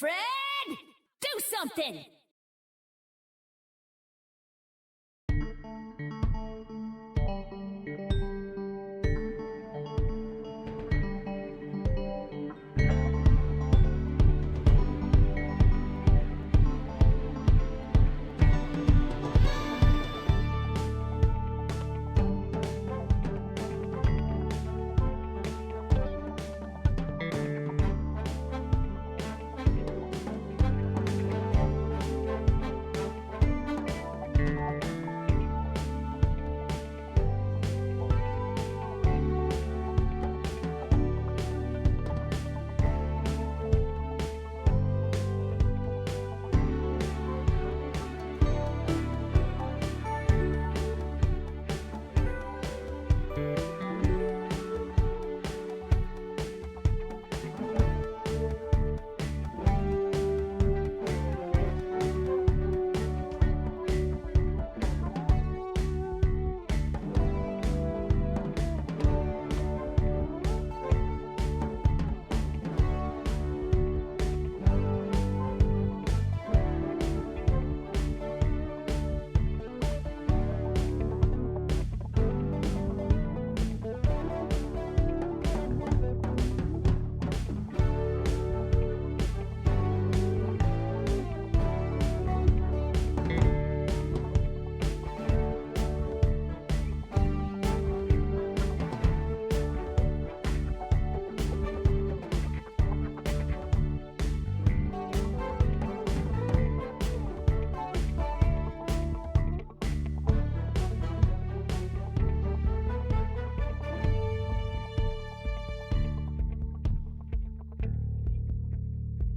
Fred, do something!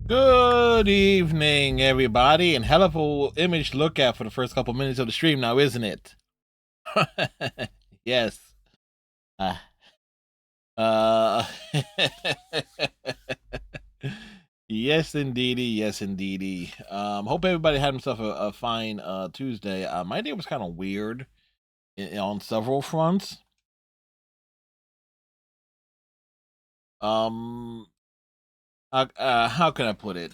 Good evening, everybody, and hell of a image to look at for the first couple minutes of the stream now, isn't it? Yes. Yes, indeedy. Yes, indeedy. Hope everybody had himself a fine Tuesday. My day was kind of weird on several fronts. How can I put it?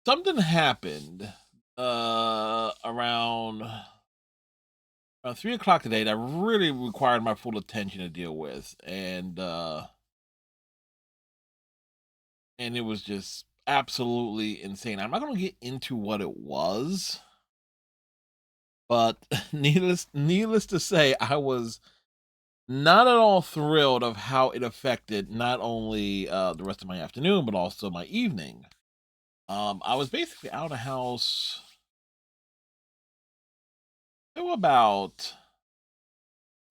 Something happened around 3 o'clock today that really required my full attention to deal with, and it was just absolutely insane. I'm not going to get into what it was, but needless to say, I was not at all thrilled of how it affected not only the rest of my afternoon but also my evening. I was basically out of the house till about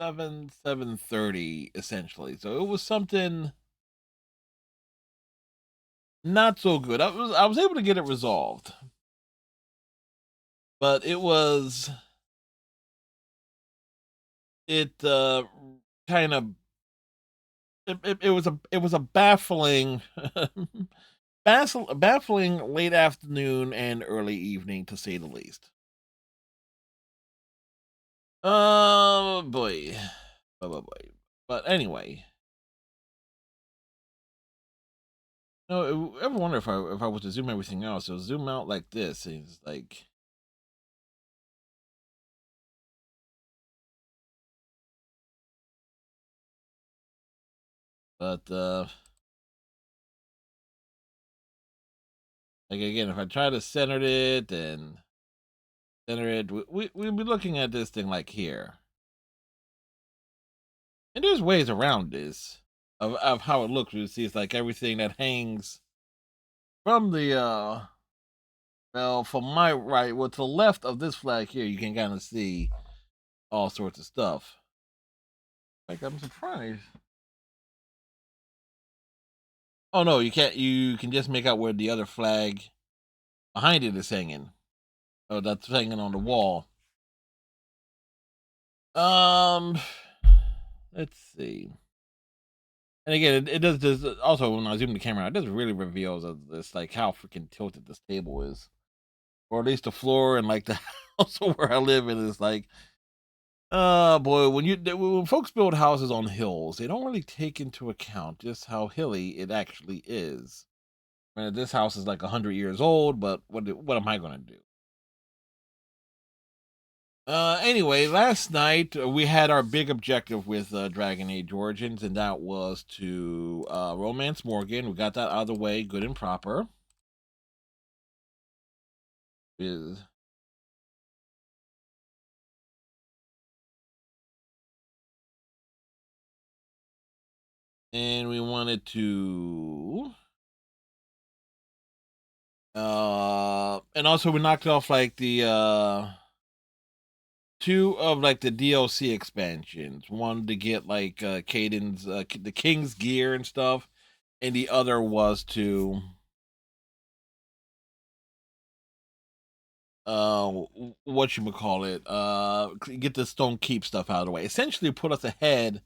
7:30 essentially. So it was something not so good. I was able to get it resolved, but it was kind of it was a baffling baffling late afternoon and early evening, to say the least. Boy. But anyway, no, ever wonder if I was to zoom everything out? So zoom out like this, and it's like, but like again, if I try to center it and center it, we'd be looking at this thing like here. And there's ways around this of how it looks. You see, it's like everything that hangs from the well, from my right, well, to the left of this flag here, you can kind of see all sorts of stuff. Like, I'm surprised. Oh no, you can't. You can just make out where the other flag behind it is hanging. Oh, that's hanging on the wall. Let's see. And again, it does this also when I zoom the camera out. It does really reveals this like how freaking tilted this table is, or at least the floor and like the house where I live in is like Boy, when folks build houses on hills, they don't really take into account just how hilly it actually is. This house is like 100 years old, but what am I gonna do? Anyway, last night we had our big objective with Dragon Age Origins, and that was to romance Morgan. We got that out of the way, good and proper. Is and we wanted to and also we knocked off like the two of like the DLC expansions. One to get like Caden's the King's gear and stuff, and the other was to what you call it, get the Stone Keep stuff out of the way. Essentially put us ahead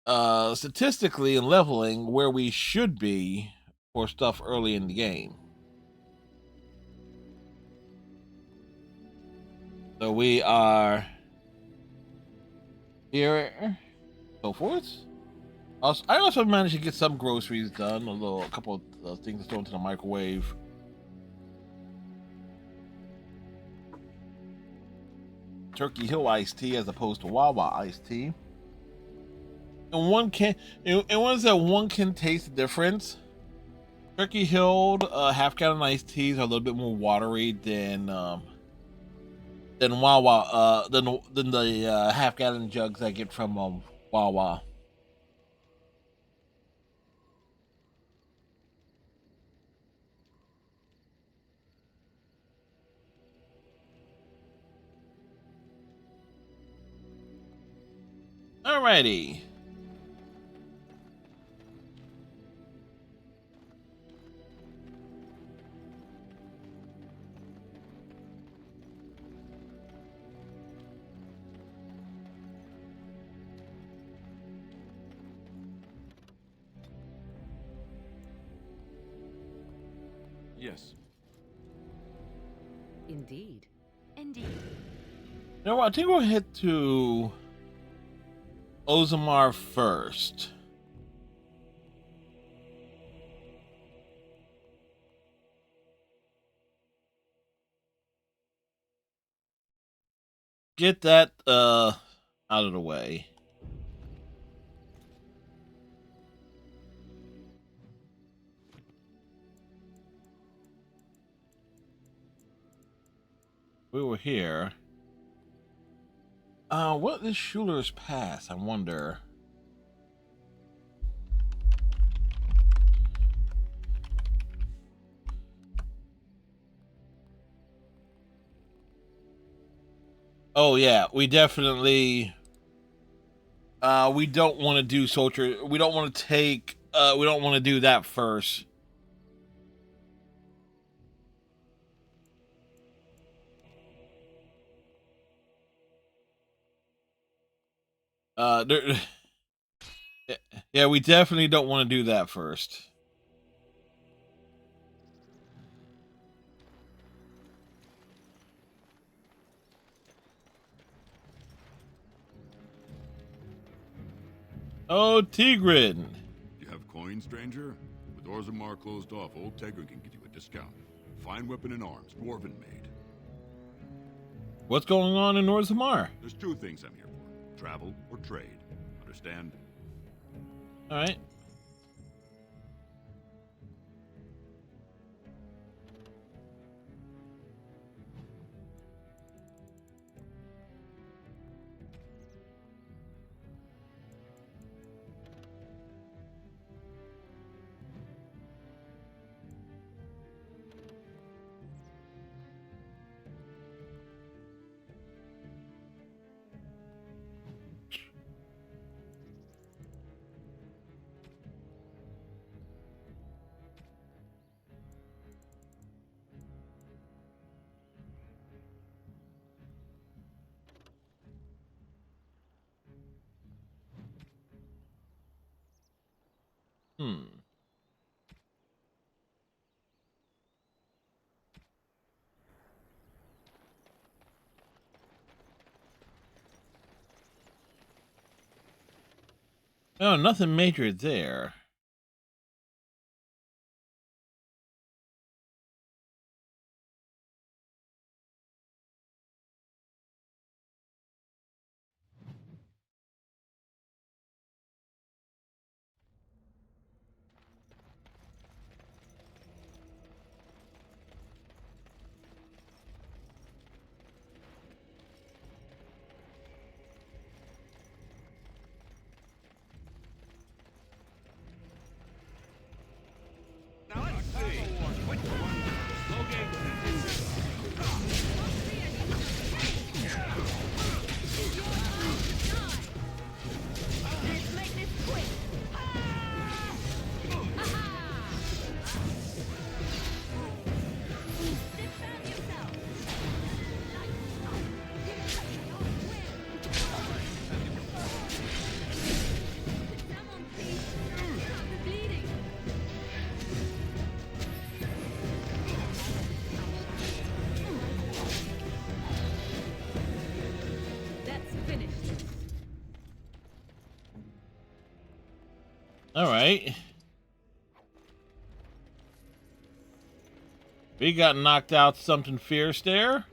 statistically and leveling where we should be for stuff early in the game. So we are here, so forth. I also managed to get some groceries done, a couple of things thrown into the microwave. Turkey Hill iced tea as opposed to Wawa iced tea. And one can taste the difference. Turkey Hill half-gallon iced teas are a little bit more watery than Wawa than the half-gallon jugs I get from Wawa. Alrighty. Yes. Indeed. Indeed. You know what? I think we'll head to Orzammar first. Get that out of the way. We were here. What is Schuler's Pass? I wonder. Oh yeah, we definitely we don't want to do soldier. We don't want to take we don't want to do that first. There, yeah, we definitely don't want to do that first. Oh, Tigrin. You have coin, stranger? With Orzammar closed off, old Tegrin can give you a discount. Fine weapon and arms, dwarven made. What's going on in Orzammar? There's two things I'm here for. Travel or trade. Understand? Alright. Hmm. Oh, nothing major there. Now let's see. Which one? Slow game. Let's make this quick. Defend yourself. Someone please stop the bleeding. Let's finish this. All right. We got knocked out something fierce there.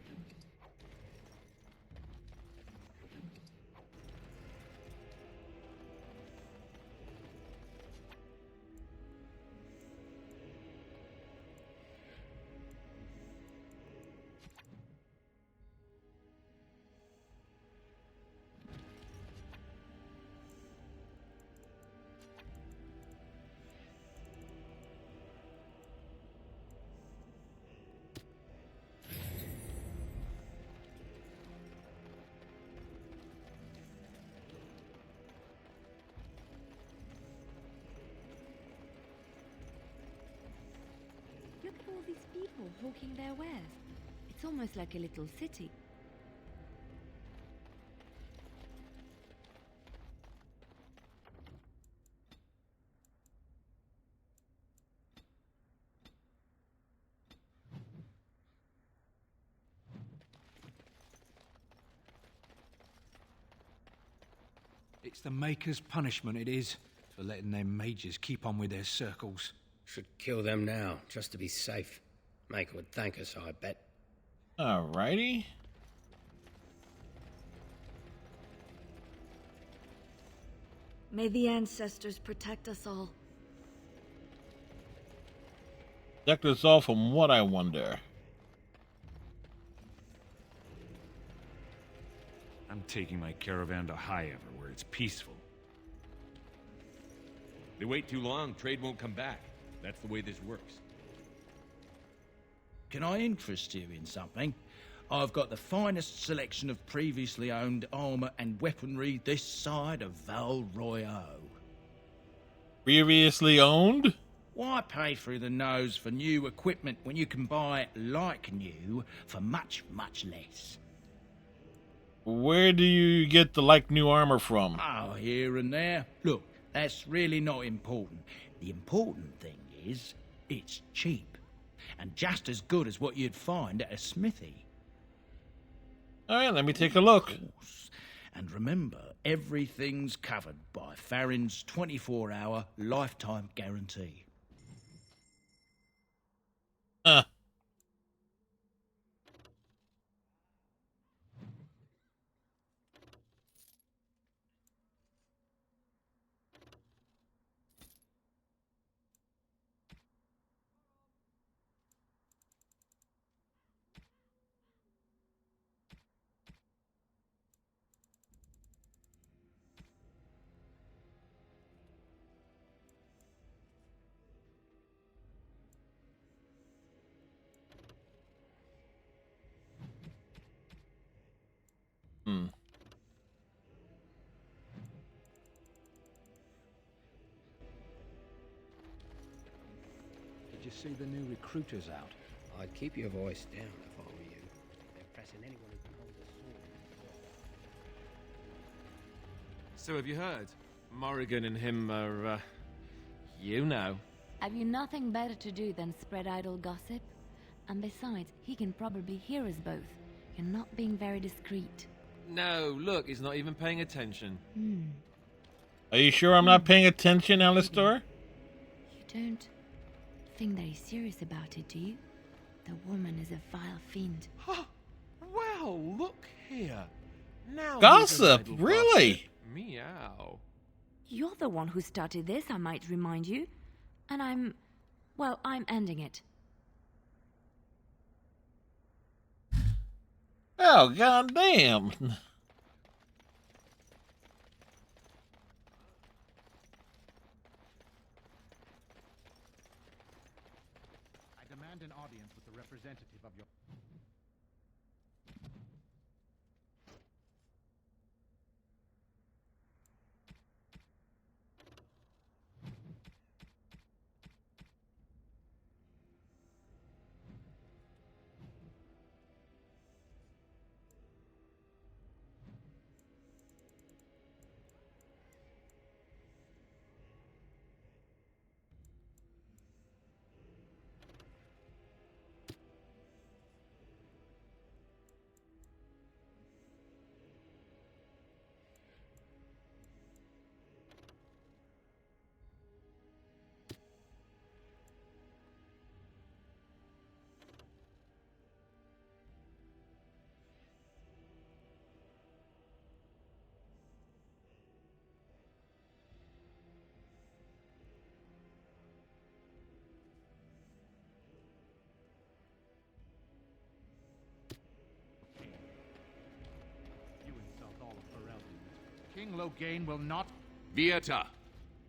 Look at all these people hawking their wares. It's almost like a little city. It's the Maker's punishment, it is, for letting them mages keep on with their circles. Should kill them now, just to be safe. Maker would thank us, I bet. All righty. May the ancestors protect us all. Protect us all from what, I wonder? I'm taking my caravan to Highever, where it's peaceful. They wait too long, trade won't come back. That's the way this works. Can I interest you in something? I've got the finest selection of previously owned armor and weaponry this side of Val Royale. Previously owned? Why pay through the nose for new equipment when you can buy it like new for much, much less? Where do you get the like new armor from? Oh, here and there. Look, that's really not important. The important thing is, it's cheap. And just as good as what you'd find at a smithy. All right, let me take a look. Of course. And remember, everything's covered by Farron's 24-hour lifetime guarantee. Huh. Hmm. Did you see the new recruiters out? I'd keep your voice down if I were you. They're pressing anyone who can hold a sword. So have you heard? Morrigan and him are, you know. Have you nothing better to do than spread idle gossip? And besides, he can probably hear us both. You're not being very discreet. No, look, he's not even paying attention. Are you sure I'm not paying attention, Alistair? You don't think that he's serious about it, do you? The woman is a vile fiend. Well, look here. Now Gossip, here's an idle really? gossip. Meow. You're the one who started this, I might remind you. And I'm ending it. Oh, goddamn. I demand an audience with the representative of your... King Loghain will not... Vieta,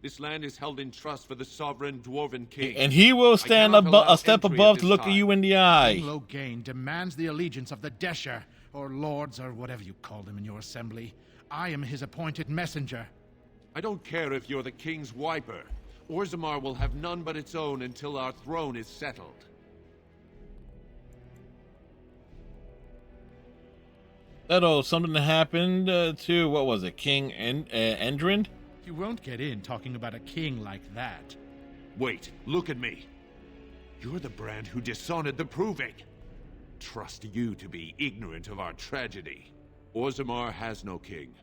this land is held in trust for the sovereign dwarven king. And he will stand a step above to look at you in the eye. King Loghain demands the allegiance of the Desher, or lords, or whatever you call them in your assembly. I am his appointed messenger. I don't care if you're the king's wiper. Orzammar will have none but its own until our throne is settled. Something that happened to, what was it, King Endrin? You won't get in talking about a king like that. Wait, look at me. You're the brand who dishonored the Proving. Trust you to be ignorant of our tragedy. Orzammar has no king.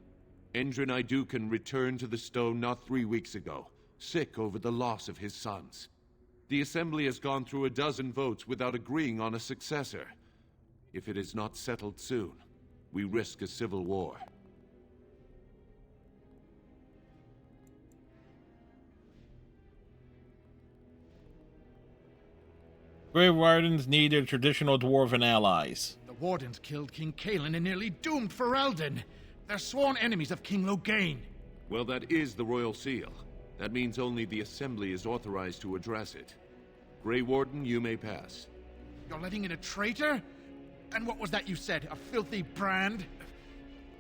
Endrin Idukan returned to the stone not 3 weeks ago, sick over the loss of his sons. The assembly has gone through a dozen votes without agreeing on a successor. If it is not settled soon, we risk a civil war. Grave Wardens need their traditional dwarven allies. The Wardens killed King Caelan and nearly doomed Ferelden. They're sworn enemies of King Loghain. Well, that is the Royal Seal. That means only the Assembly is authorized to address it. Grey Warden, you may pass. You're letting in a traitor? And what was that you said? A filthy brand?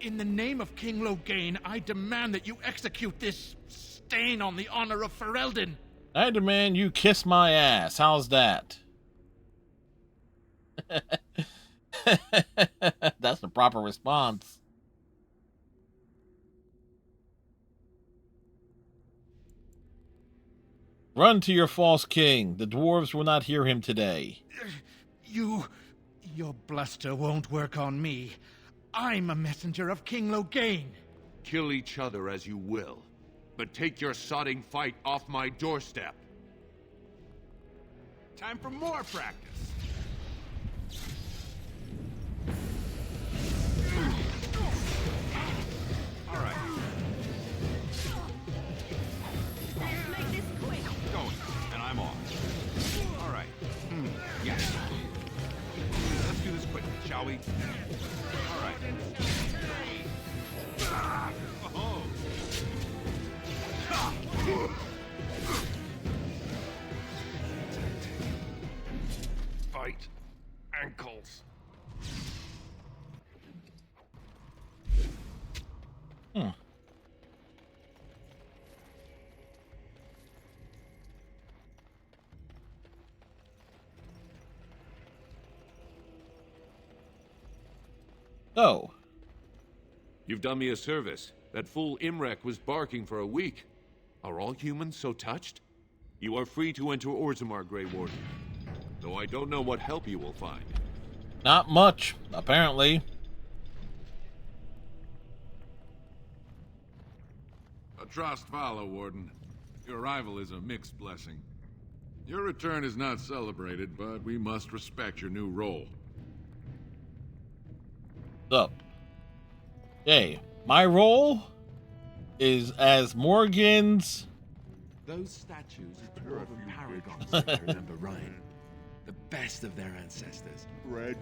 In the name of King Loghain, I demand that you execute this stain on the honor of Ferelden. I demand you kiss my ass. How's that? That's the proper response. Run to your false king. The dwarves will not hear him today. Your bluster won't work on me. I'm a messenger of King Loghain. Kill each other as you will, but take your sodding fight off my doorstep. Time for more practice. All right. Make this quick. Going, and I'm off. All right. Yes. Let's do this quick, shall we? All right. Oh. Fight ankles. Oh. You've done me a service. That fool Imrek was barking for a week. Are all humans so touched? You are free to enter Orzammar, Grey Warden. Though I don't know what help you will find. Not much, apparently. A Trost follow, Warden. Your arrival is a mixed blessing. Your return is not celebrated, but we must respect your new role. So, okay, my role is as Morgan's. Those statues are dwarven paragons of remember Ryan. The best of their ancestors. Bread?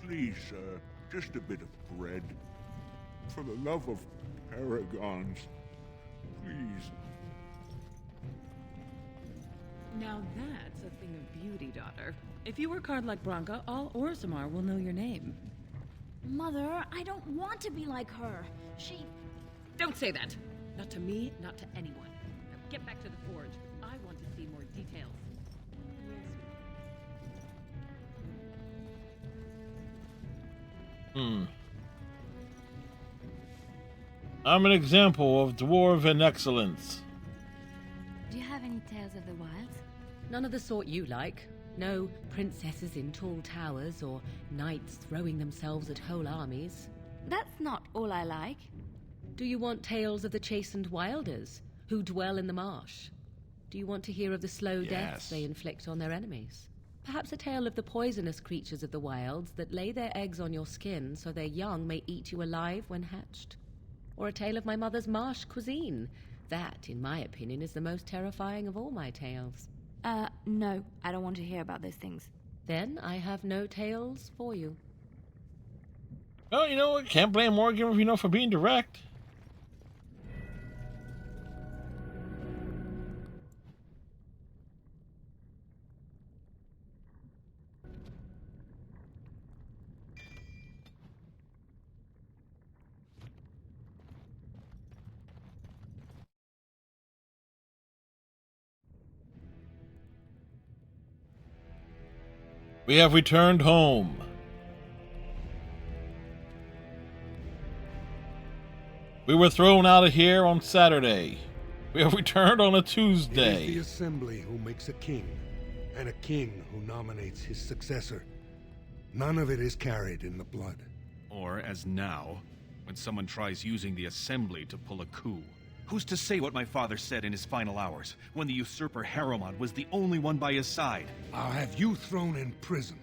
Please, sir. Just a bit of bread. For the love of paragons. Please. Now that's a thing of beauty, daughter. If you work hard like Branka, all Orzammar will know your name. Mother, I don't want to be like her. She... Don't say that! Not to me, not to anyone. Now get back to the forge. I want to see more details. I'm an example of dwarven excellence. Do you have any tales of the wilds? None of the sort you like. No princesses in tall towers or knights throwing themselves at whole armies. That's not all I like. Do you want tales of the chastened wilders who dwell in the marsh? Do you want to hear of the slow deaths they inflict on their enemies? Perhaps a tale of the poisonous creatures of the wilds that lay their eggs on your skin so their young may eat you alive when hatched? Or a tale of my mother's marsh cuisine? That, in my opinion, is the most terrifying of all my tales. No, I don't want to hear about those things. Then I have no tales for you. Well, you know what? Can't blame Morgan, for being direct. We have returned home. We were thrown out of here on Saturday. We have returned on a Tuesday. It is the assembly who makes a king, and a king who nominates his successor. None of it is carried in the blood. Or, as now, when someone tries using the assembly to pull a coup. Who's to say what my father said in his final hours, when the usurper Harrowmont was the only one by his side? I'll have you thrown in prison.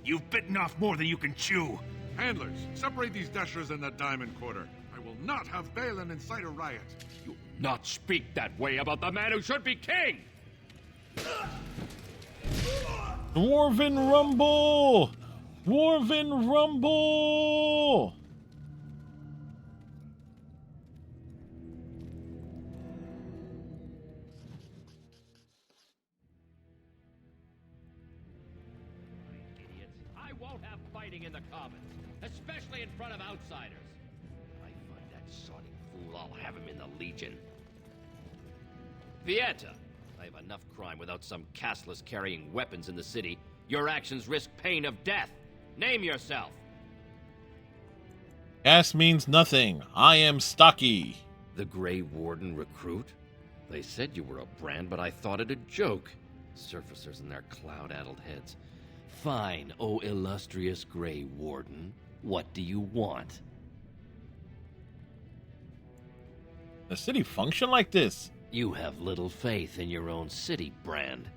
You've bitten off more than you can chew. Handlers, separate these dashers in the Diamond Quarter. I will not have Balin incite a riot. You will not speak that way about the man who should be king! Dwarven Rumble! Dwarven Rumble! In the commons, especially in front of outsiders. I find that sodding fool, I'll have him in the Legion. Vieta, I have enough crime without some Casteless carrying weapons in the city. Your actions risk pain of death. Name yourself. Cass means nothing. I am Stocky. The Grey Warden recruit? They said you were a brand, but I thought it a joke. Surfacers and their cloud-addled heads. Fine, oh illustrious Grey Warden. What do you want? The city function like this? You have little faith in your own city, Brand.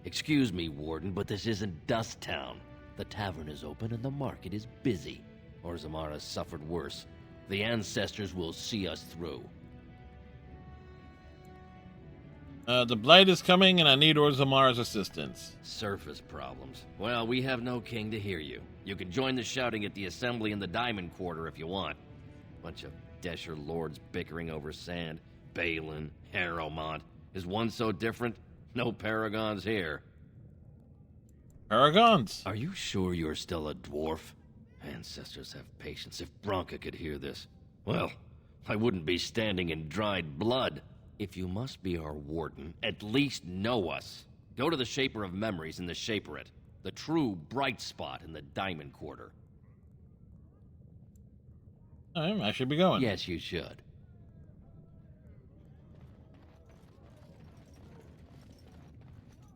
Excuse me, Warden, but this isn't Dust Town. The tavern is open and the market is busy. Orzammar has suffered worse. The ancestors will see us through. The Blight is coming and I need Orzammar's assistance. Surface problems. Well, we have no king to hear you. You can join the shouting at the assembly in the Diamond Quarter if you want. Bunch of Desher lords bickering over sand. Balin, Harrowmont. Is one so different? No paragons here. Paragons? Are you sure you're still a dwarf? Ancestors have patience. If Branka could hear this. Well, I wouldn't be standing in dried blood. If you must be our warden, at least know us. Go to the Shaper of Memories in the Shaperate, the true bright spot in the Diamond Quarter. I should be going. Yes, you should.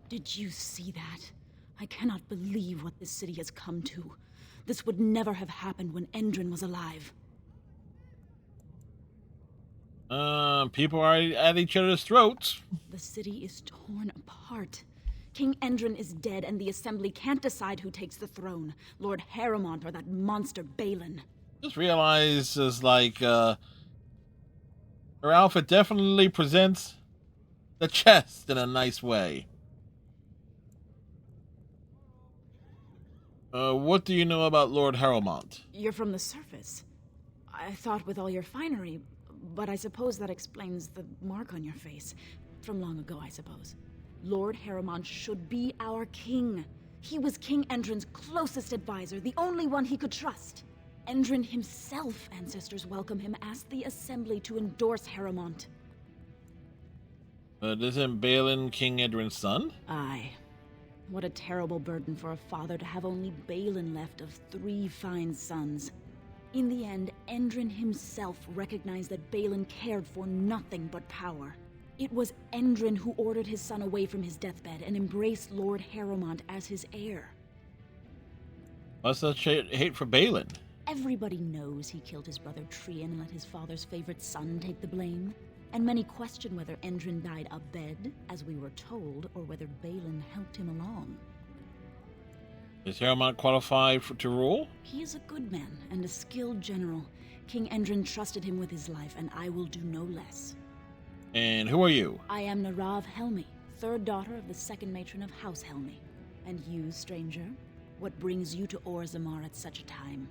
Did you see that? I cannot believe what this city has come to. This would never have happened when Endrin was alive. People are at each other's throats. The city is torn apart. King Endrin is dead, and the Assembly can't decide who takes the throne. Lord Harrowmont or that monster Balin. Just realizes, like, her outfit definitely presents the chest in a nice way. What do you know about Lord Harrowmont? You're from the surface. I thought with all your finery, but I suppose that explains the mark on your face. From long ago, I suppose. Lord Harrowmont should be our king. He was King Endrin's closest advisor, the only one he could trust. Endrin himself, ancestors welcome him, asked the Assembly to endorse Harrowmont. Isn't Balin King Endrin's son? Aye. What a terrible burden for a father to have only Balin left of 3 fine sons. In the end, Endrin himself recognized that Balin cared for nothing but power. It was Endrin who ordered his son away from his deathbed and embraced Lord Harrowmont as his heir. What's such hate for Balin? Everybody knows he killed his brother Trian and let his father's favorite son take the blame. And many question whether Endrin died abed, as we were told, or whether Balin helped him along. Is Harrowmont qualified to rule? He is a good man and a skilled general. King Endrin trusted him with his life, and I will do no less. And who are you? I am Narav Helmi, 3rd daughter of the 2nd matron of House Helmi. And you, stranger, what brings you to Orzammar at such a time?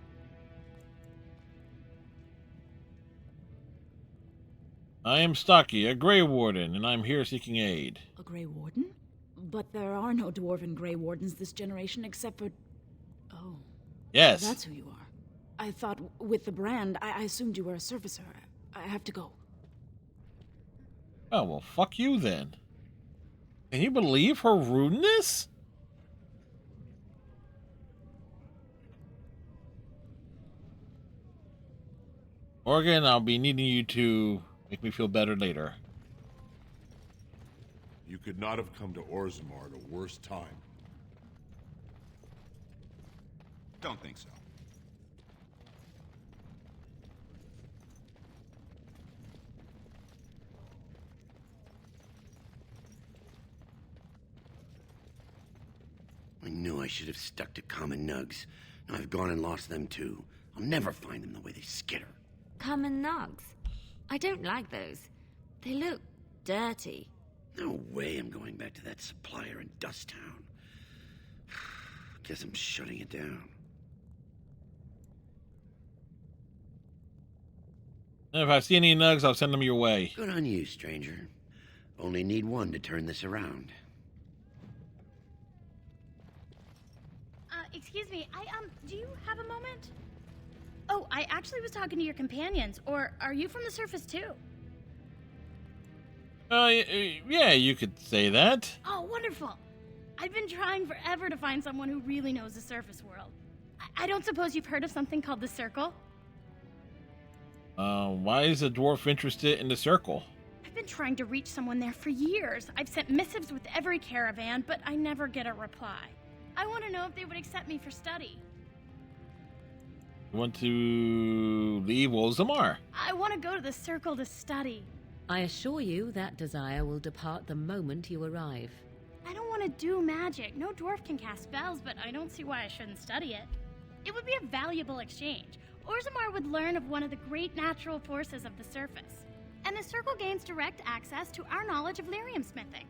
I am Stocky, a Grey Warden, and I'm here seeking aid. A Grey Warden? But there are no Dwarven Grey Wardens this generation except for... Oh. Yes. That's who you are. I thought with the brand, I assumed you were a servicer. I have to go. Oh, well, fuck you then. Can you believe her rudeness? Morgan, I'll be needing you to make me feel better later. You could not have come to Orzammar at a worse time. Don't think so. I knew I should have stuck to common nugs. Now I've gone and lost them too. I'll never find them the way they skitter. Common nugs? I don't like those. They look dirty. No way I'm going back to that supplier in Dust Town. Guess I'm shutting it down. If I see any nugs, I'll send them your way. Good on you, stranger. Only need one to turn this around. Excuse me, do you have a moment? Oh, I actually was talking to your companions, or are you from the surface too? Yeah, you could say that. Oh, wonderful. I've been trying forever to find someone who really knows the surface world. I don't suppose you've heard of something called the Circle? Why is a dwarf interested in the Circle? I've been trying to reach someone there for years. I've sent missives with every caravan, but I never get a reply. I want to know if they would accept me for study. You want to leave Orzammar? I want to go to the Circle to study. I assure you that desire will depart the moment you arrive. I don't want to do magic. No dwarf can cast spells, but I don't see why I shouldn't study it. It would be a valuable exchange. Orzammar would learn of one of the great natural forces of the surface. And the Circle gains direct access to our knowledge of lyrium smithing.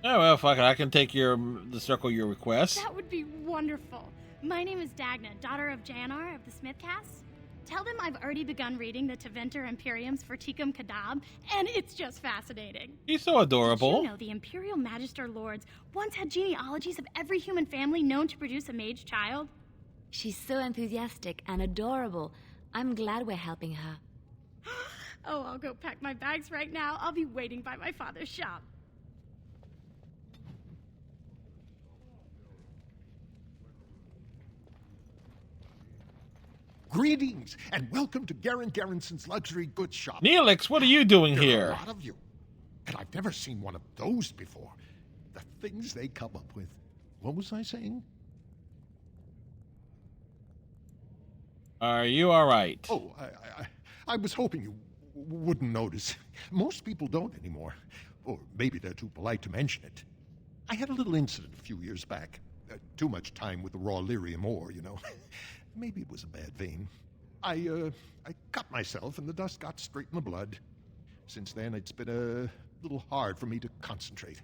Oh, well, fuck it. I can take the Circle your request. That would be wonderful. My name is Dagna, daughter of Janar of the Smithcasts. Tell them I've already begun reading the Tevinter Imperiums for Tikum Kadab, and it's just fascinating. He's so adorable. Did you know the Imperial Magister Lords once had genealogies of every human family known to produce a mage child? She's so enthusiastic and adorable. I'm glad we're helping her. Oh, I'll go pack my bags right now. I'll be waiting by my father's shop. Greetings, and welcome to Garen Garrison's luxury goods shop. Neelix, what are you doing There here? are a lot of you, and I've never seen one of those before. The things they come up with. What was I saying? Are you all right? Oh, I was hoping you wouldn't notice. Most people don't anymore. Or maybe they're too polite to mention it. I had a little incident a few years back. Too much time with the raw lyrium ore, you know. Maybe it was a bad vein. I cut myself and the dust got straight in the blood. Since then, it's been a little hard for me to concentrate.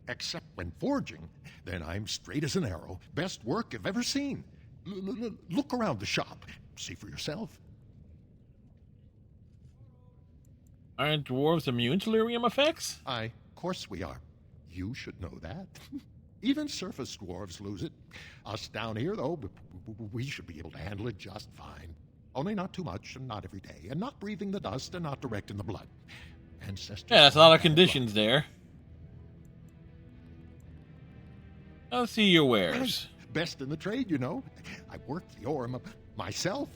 Except when forging, then I'm straight as an arrow. Best work I've ever seen. Look around the shop. See for yourself. Aren't dwarves immune to lyrium effects? Of course we are. You should know that. Even surface dwarves lose it. Us down here, though, we should be able to handle it just fine. Only not too much and not every day. And not breathing the dust and not direct in the blood. Ancestors. Yeah, that's a lot of conditions there. Let's see your wares. Best in the trade, you know. I worked the ore myself.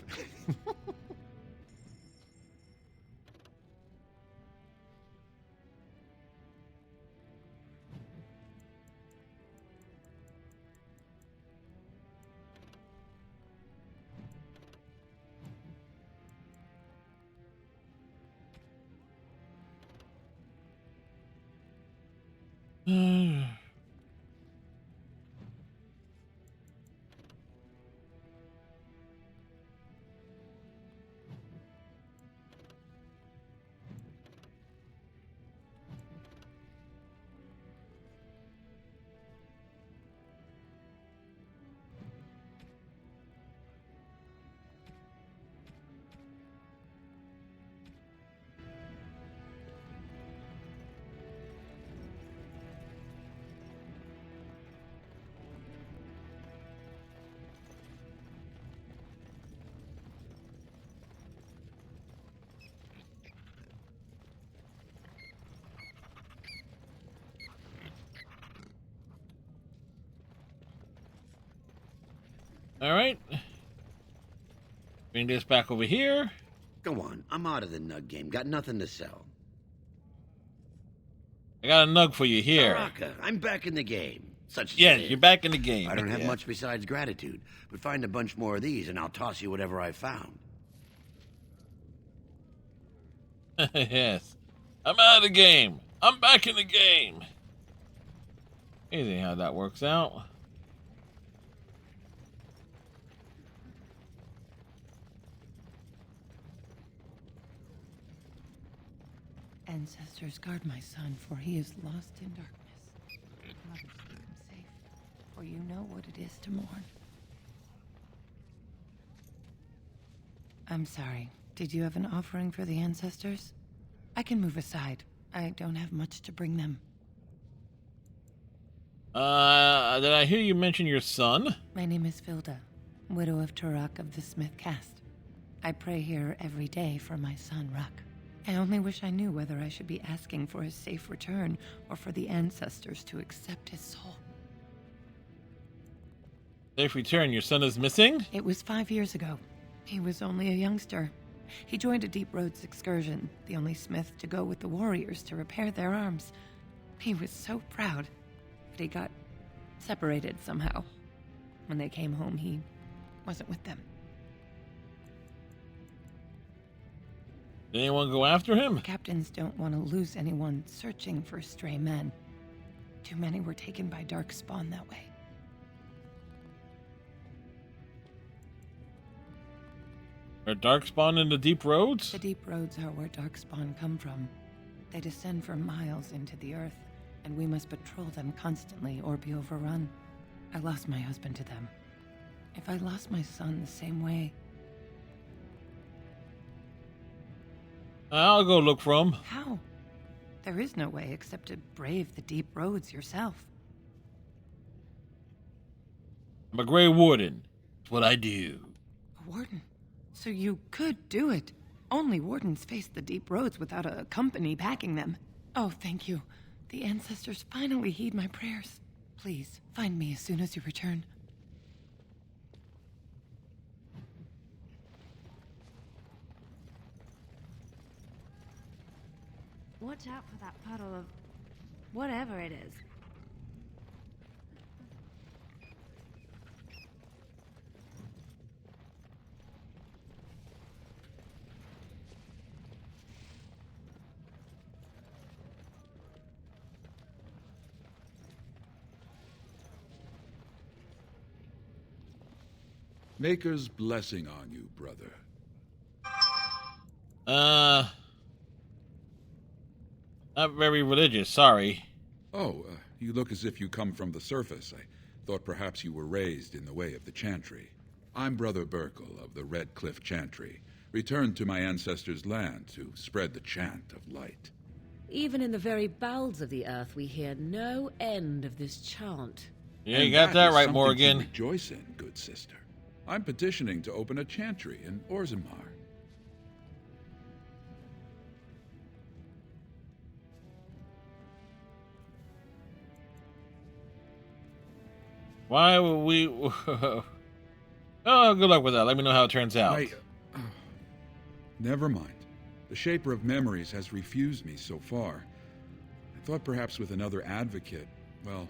All right. Bring this back over here. Go on, I'm out of the nug game. Got nothing to sell. I got a nug for you here. Baraka, I'm back in the game. Such as Yes, it is. you're back in the game. I don't have Yeah. much besides gratitude, but find a bunch more of these and I'll toss you whatever I found. Yes. I'm out of the game. I'm back in the game. Amazing how that works out. Ancestors, guard my son, for he is lost in darkness. Mothers, keep him safe, for you know what it is to mourn. I'm sorry. Did you have an offering for the ancestors? I can move aside. I don't have much to bring them. Did I hear you mention your son? My name is Vilda, widow of Turok of the Smith caste. I pray here every day for my son, Ruck. I only wish I knew whether I should be asking for his safe return or for the ancestors to accept his soul. Safe return. Your son is missing? It was 5 years ago. He was only a youngster. He joined a Deep Roads excursion, the only smith to go with the warriors to repair their arms. He was so proud, but he got separated somehow. When they came home, he wasn't with them. Did anyone go after him? Captains don't want to lose anyone searching for stray men. Too many were taken by Darkspawn that way. Are Darkspawn in the Deep Roads? The Deep Roads are where Darkspawn come from. They descend for miles into the earth, and we must patrol them constantly or be overrun. I lost my husband to them. If I lost my son the same way... I'll go look for him. How? There is no way except to brave the Deep Roads yourself. I'm a Grey Warden. That's what I do. A warden? So you could do it. Only wardens face the Deep Roads without a company backing them. Oh, thank you. The ancestors finally heed my prayers. Please, find me as soon as you return. Watch out for that puddle of whatever it is. Maker's blessing on you, brother. Not very religious, sorry. Oh, you look as if you come from the surface. I thought perhaps you were raised in the way of the Chantry. I'm Brother Burkle of the Red Cliff Chantry, returned to my ancestors' land to spread the chant of light. Even in the very bowels of the earth, we hear no end of this chant. Yeah, you got that right, Morgan. To rejoice in, good sister. I'm petitioning to open a chantry in Orzammar. Why would we... Oh, good luck with that. Let me know how it turns out. Never mind. The Shaper of Memories has refused me so far. I thought perhaps with another advocate... Well,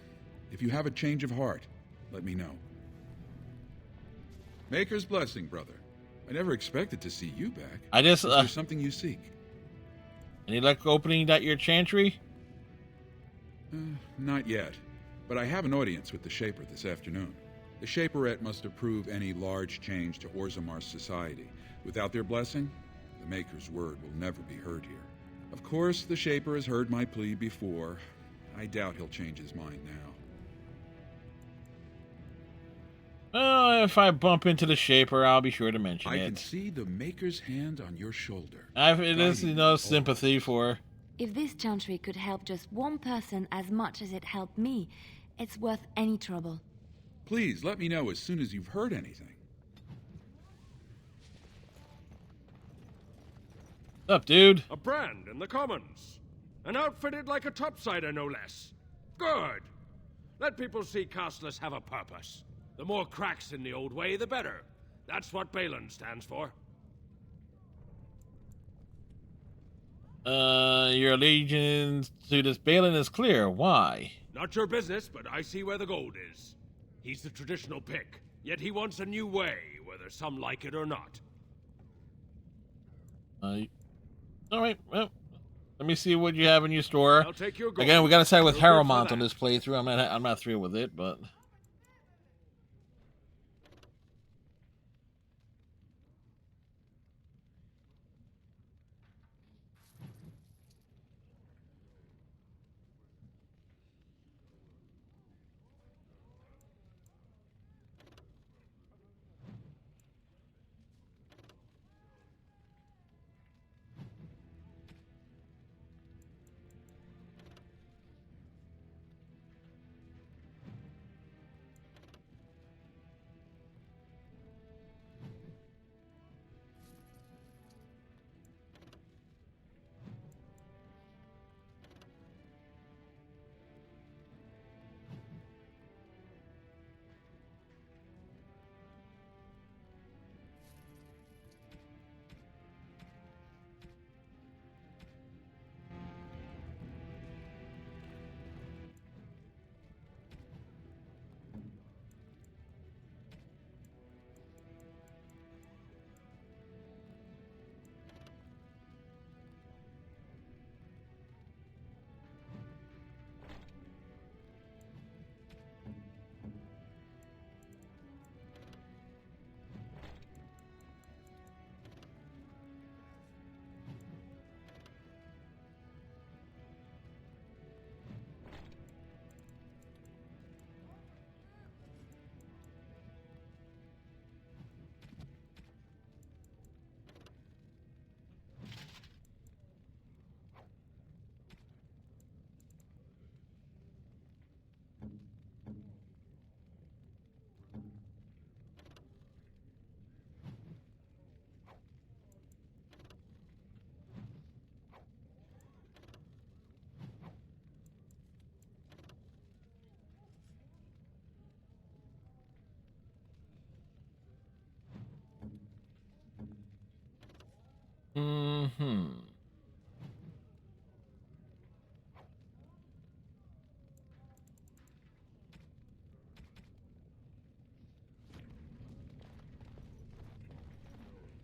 if you have a change of heart, let me know. Maker's blessing, brother. I never expected to see you back. I just... Is there something you seek? Any luck opening that your chantry? Not yet. But I have an audience with the Shaper this afternoon. The Shaperette must approve any large change to Orzammar's society. Without their blessing, the Maker's word will never be heard here. Of course, the Shaper has heard my plea before. I doubt he'll change his mind now. Well, if I bump into the Shaper, I'll be sure to mention it. I can see the Maker's hand on your shoulder. It is, sympathy for... If this chantry could help just one person as much as it helped me, it's worth any trouble. Please, let me know as soon as you've heard anything. What's up, dude? A brand in the Commons. And outfitted like a topsider, no less. Good. Let people see Casteless have a purpose. The more cracks in the old way, the better. That's what Balin stands for. Your allegiance to this Balin is clear. Why? Not your business, but I see where the gold is. He's the traditional pick, yet he wants a new way, whether some like it or not. Alright, well, let me see what you have in your store. I'll take your gold. Again, we gotta side with You're good for Harrowmont that. on this playthrough. I'm not thrilled with it, but...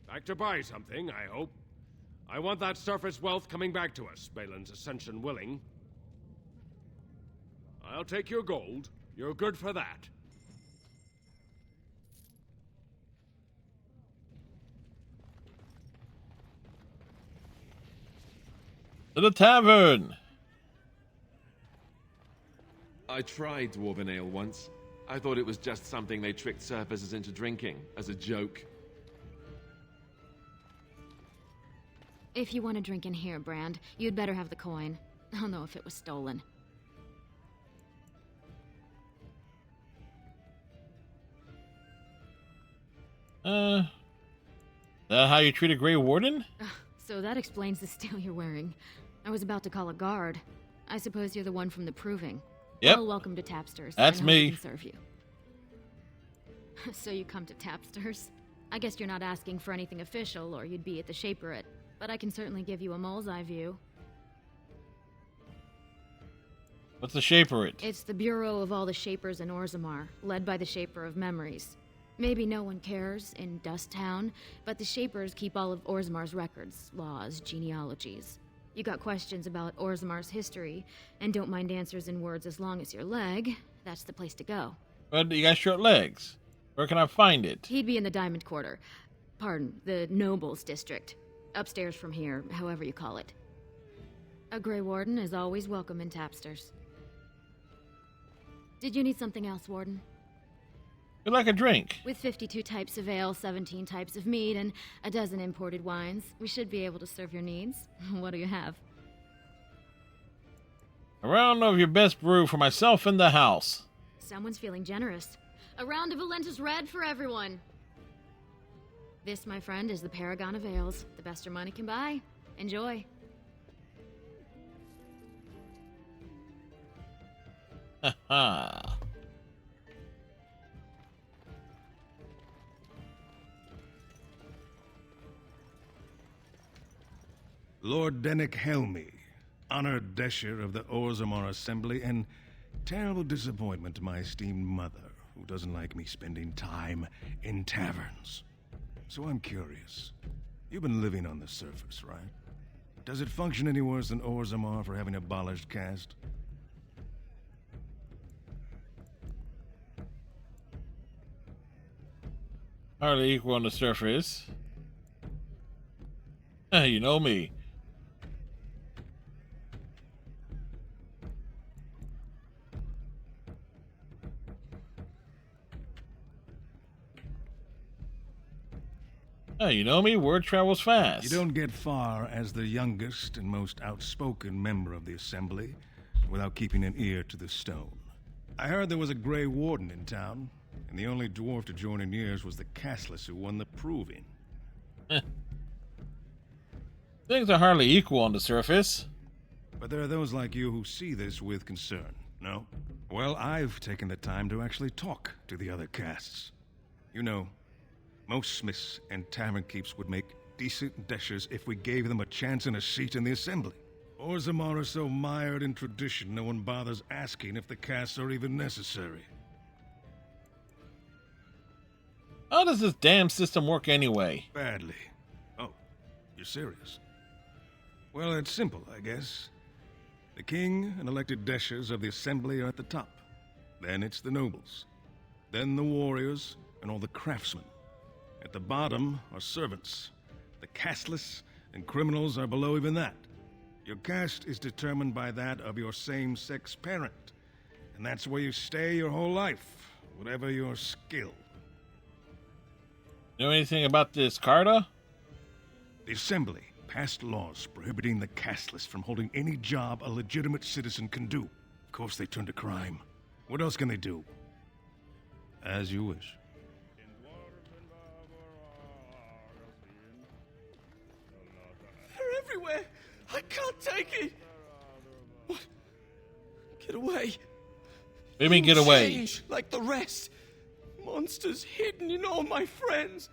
Back to buy something, I hope. I want that surface wealth coming back to us, Balin's ascension willing. I'll take your gold. You're good for that. To the tavern! I tried dwarven ale once. I thought it was just something they tricked surfers into drinking, as a joke. If you want to drink in here, Brand, you'd better have the coin. I'll know if it was stolen. That how you treat a Grey Warden? So that explains the steel you're wearing. I was about to call a guard. I suppose you're the one from the Proving. Yep. Well, welcome to Tapsters. That's I know me. I can serve you. So you come to Tapsters? I guess you're not asking for anything official, or you'd be at the Shaperate. But I can certainly give you a mole's eye view. What's the Shaperate? It's the bureau of all the Shapers in Orzammar, led by the Shaper of Memories. Maybe no one cares in Dust Town, but the Shapers keep all of Orzammar's records, laws, genealogies. You got questions about Orzammar's history, and don't mind answers in words as long as your leg, that's the place to go. But you got short legs. Where can I find it? He'd be in the Diamond Quarter. Pardon, the Nobles District. Upstairs from here, however you call it. A Grey Warden is always welcome in Tapsters. Did you need something else, Warden? You'd like a drink? With 52 types of ale, 17 types of mead, and a dozen imported wines, we should be able to serve your needs. What do you have? A round of your best brew for myself and the house. Someone's feeling generous. A round of Valentis Red for everyone. This, my friend, is the paragon of ales. The best your money can buy. Enjoy. Ha ha. Lord Dennick Helmy, honored Desher of the Orzammar Assembly, and terrible disappointment to my esteemed mother, who doesn't like me spending time in taverns. So I'm curious. You've been living on the surface, right? Does it function any worse than Orzammar for having abolished caste? Hardly equal on the surface. You know me. You know me, word travels fast. You don't get far as the youngest and most outspoken member of the Assembly without keeping an ear to the stone. I heard there was a Grey Warden in town, and the only dwarf to join in years was the Casteless who won the Proving. Things are hardly equal on the surface. But there are those like you who see this with concern, no? Well, I've taken the time to actually talk to the other castes. You know, most smiths and tavern keeps would make decent deshers if we gave them a chance and a seat in the assembly. Orzammar is so mired in tradition, no one bothers asking if the castes are even necessary. How does this damn system work anyway? Badly. Oh, you're serious? Well, it's simple, I guess. The king and elected deshers of the assembly are at the top. Then it's the nobles. Then the warriors and all the craftsmen. At the bottom are servants. The casteless and criminals are below even that. Your caste is determined by that of your same-sex parent. And that's where you stay your whole life, whatever your skill. Know anything about this Carta? The Assembly passed laws prohibiting the casteless from holding any job a legitimate citizen can do. Of course they turn to crime. What else can they do? As you wish. They're everywhere! I can't take it! What? Get away! What do you mean, get away? Change like the rest. Monsters hidden in all my friends.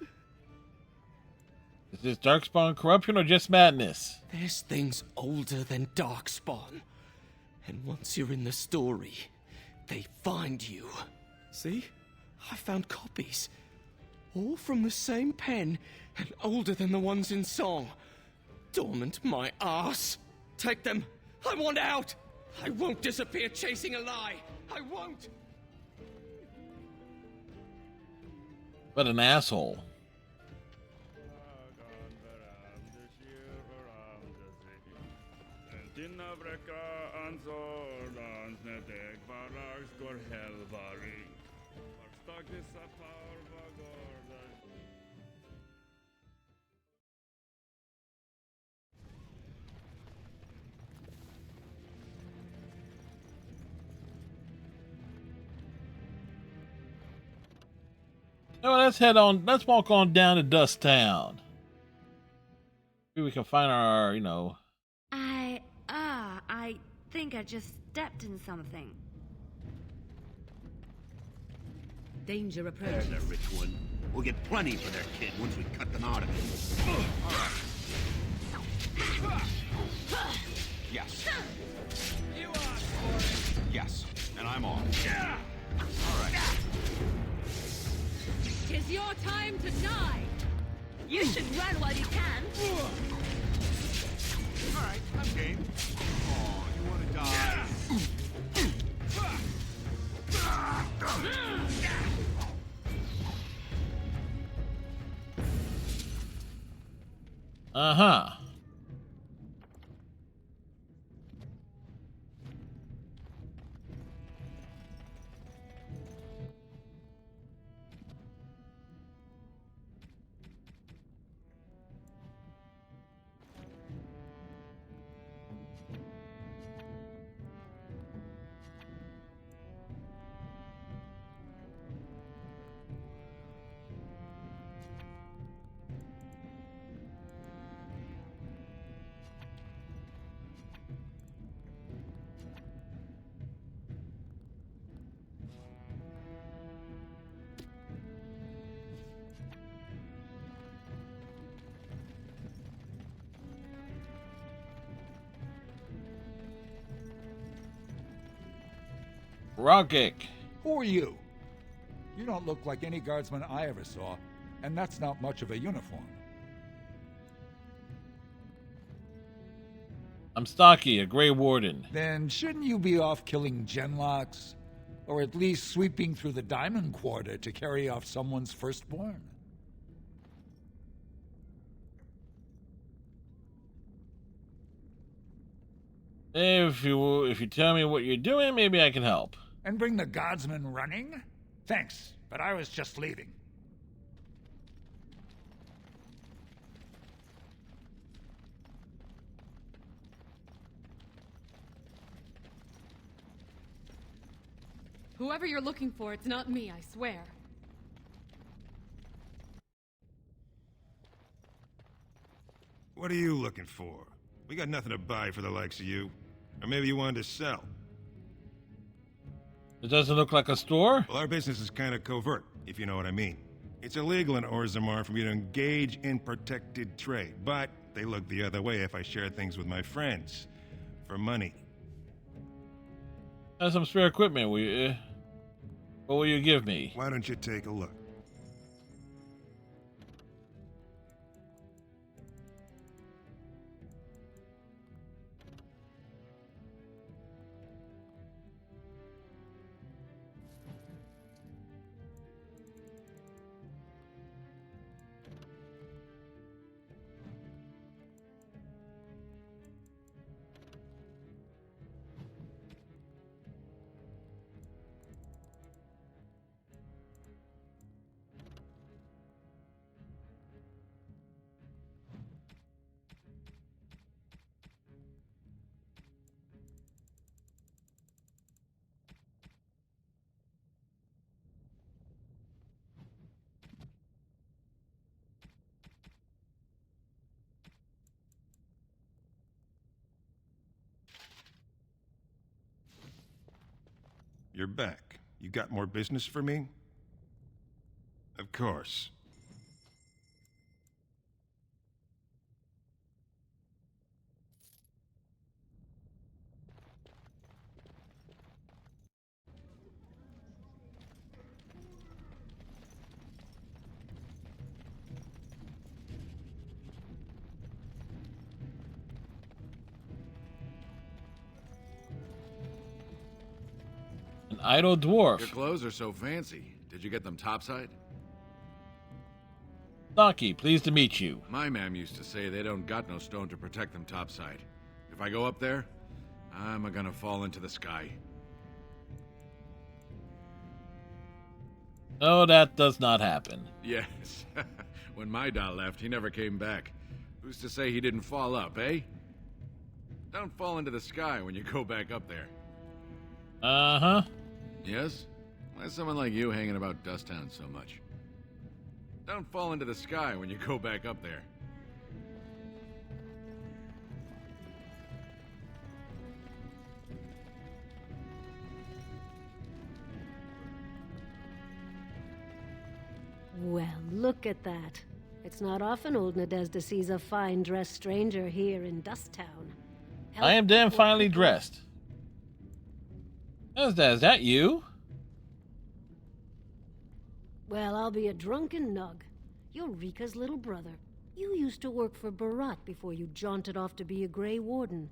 Is this Darkspawn corruption or just madness? There's things older than Darkspawn. And once you're in the story, they find you. See? I found copies. All from the same pen, and older than the ones in song. Dormant my ass. Take them. I want out. I won't disappear chasing a lie. I won't. But an asshole. Oh, let's head on. Let's walk on down to Dust Town. Maybe we can find our, I think I just stepped in something. Danger approaches. There's a rich one. We'll get plenty for their kid once we cut them out of it. All right. Yes. Yes. And I'm on. All right. 'Tis your time to die! You should run while you can. All right, I'm game. Oh, you want to die? Uh-huh. Rogic. Who are you? You don't look like any guardsman I ever saw, and that's not much of a uniform. I'm Stocky, a Grey Warden. Then shouldn't you be off killing genlocks? Or at least sweeping through the Diamond Quarter to carry off someone's firstborn? If you tell me what you're doing, maybe I can help. And bring the guardsmen running? Thanks, but I was just leaving. Whoever you're looking for, it's not me, I swear. What are you looking for? We got nothing to buy for the likes of you. Or maybe you wanted to sell. It doesn't look like a store? Well, our business is kind of covert, if you know what I mean. It's illegal in Orzammar for me to engage in protected trade, but they look the other way if I share things with my friends. For money. Have some spare equipment, will you? What will you give me? Why don't you take a look? You're back. You got more business for me? Of course. An idle dwarf. Your clothes are so fancy. Did you get them topside? Stocky, pleased to meet you. My mam used to say they don't got no stone to protect them topside. If If I go up there, I'm gonna fall into the sky. No, that does not happen. Yes. When my dad left, he never came back. Who's to say he didn't fall up, eh? Don't fall into the sky when you go back up there. Uh-huh. Yes? Why is someone like you hanging about Dust Town so much? Don't fall into the sky when you go back up there. Well, look at that. It's not often old Nadezda sees a fine-dressed stranger here in Dust Town. I am damn finely dressed. Is that you? Well, I'll be a drunken nug. You're Rika's little brother. You used to work for Barat before you jaunted off to be a Grey Warden.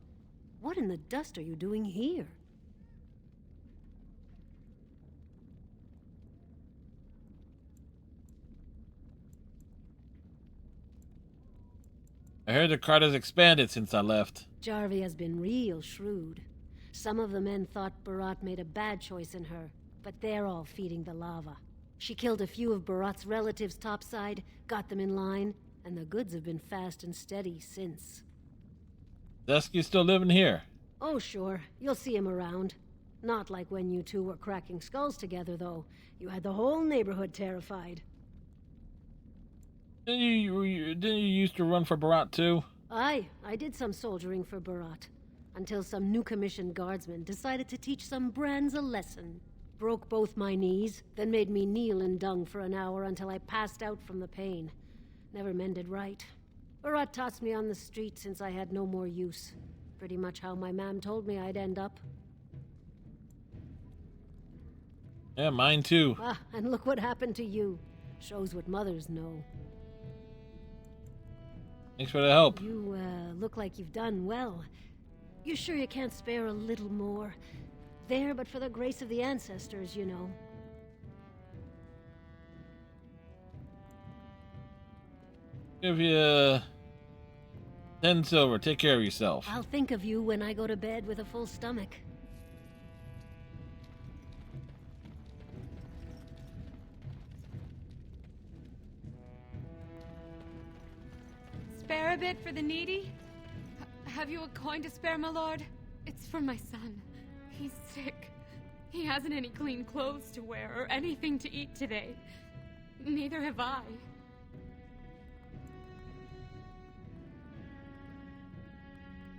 What in the dust are you doing here? I heard the cart has expanded since I left. Jarvi has been real shrewd. Some of the men thought Barat made a bad choice in her, but they're all feeding the lava. She killed a few of Barat's relatives topside, got them in line, and the goods have been fast and steady since. Dusky's still living here. Oh, sure. You'll see him around. Not like when you two were cracking skulls together, though. You had the whole neighborhood terrified. Didn't you used to run for Barat too? Aye, I did some soldiering for Barat. Until some new commissioned guardsmen decided to teach some brands a lesson. Broke both my knees, then made me kneel in dung for an hour until I passed out from the pain. Never mended right. Barat tossed me on the street since I had no more use. Pretty much how my mam told me I'd end up. Yeah, mine too. Ah, and look what happened to you. Shows what mothers know. Thanks for the help. You, look like you've done well. You sure you can't spare a little more? There, but for the grace of the ancestors, you know. Give you 10 silver. Take care of yourself. I'll think of you when I go to bed with a full stomach. Spare a bit for the needy? Have you a coin to spare, my lord? It's for my son. He's sick. He hasn't any clean clothes to wear or anything to eat today. Neither have I.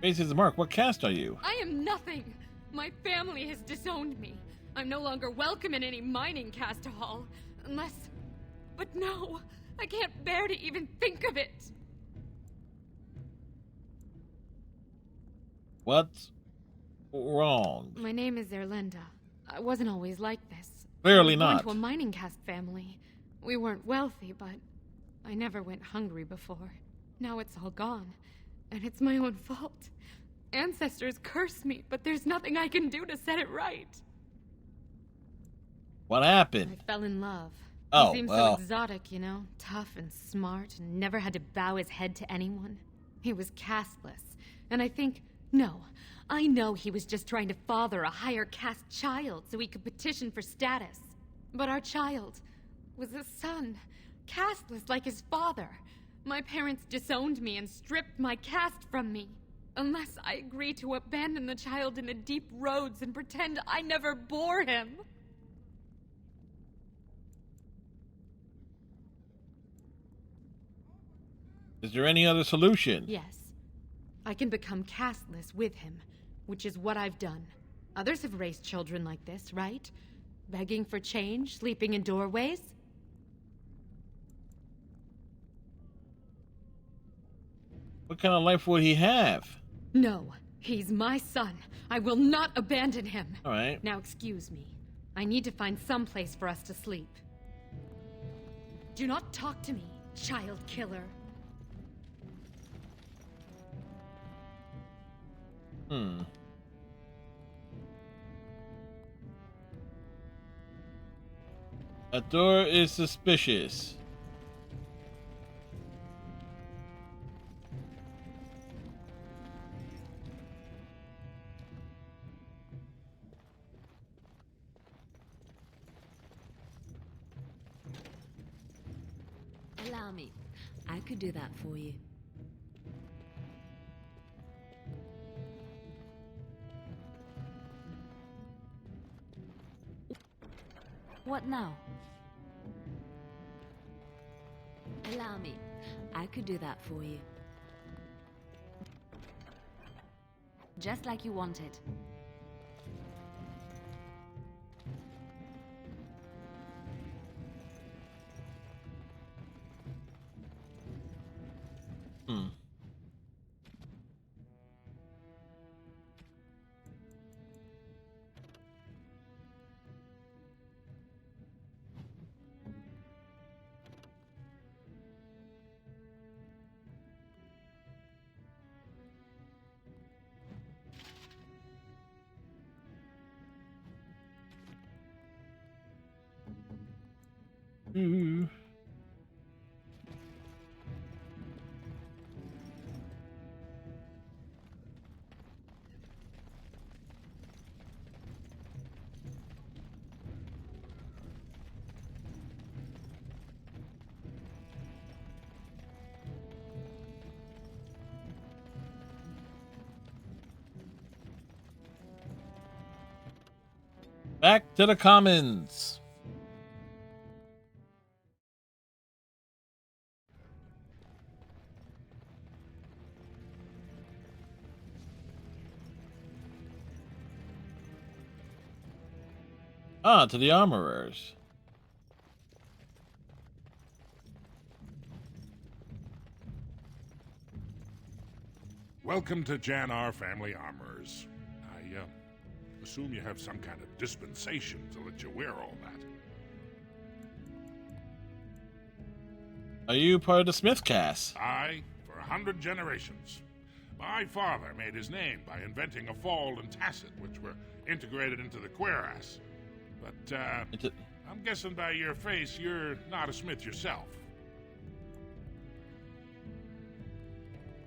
Faces Mark, what caste are you? I am nothing. My family has disowned me. I'm no longer welcome in any mining caste hall. Unless... But no, I can't bear to even think of it. What's wrong? My name is Erlinda. I wasn't always like this. Clearly I was not. born to a mining caste family. We weren't wealthy, but I never went hungry before. Now it's all gone, and it's my own fault. Ancestors curse me, but there's nothing I can do to set it right. What happened? I fell in love. Oh, He seemed well. so exotic, you know? Tough and smart, and never had to bow his head to anyone. He was casteless, and I know he was just trying to father a higher caste child so he could petition for status. But our child was a son, casteless like his father. My parents disowned me and stripped my caste from me. Unless I agree to abandon the child in the deep roads and pretend I never bore him. Is there any other solution? Yes. I can become casteless with him, which is what I've done. Others have raised children like this, right? Begging for change, sleeping in doorways? What kind of life would he have? No, he's my son. I will not abandon him. All right. Now excuse me. I need to find some place for us to sleep. Do not talk to me, child killer. That door is suspicious. Allow me. I could do that for you. What now? Allow me. I could do that for you. Just like you wanted. Back to the commons. Ah, to the armorers. Welcome to Jannar Family Armorers. I assume you have some kind of dispensation to let you wear all that. Are you part of the Smith cast? Aye, for 100 generations. My father made his name by inventing a fold and tacet, which were integrated into the cuirass. But, I'm guessing by your face you're not a smith yourself.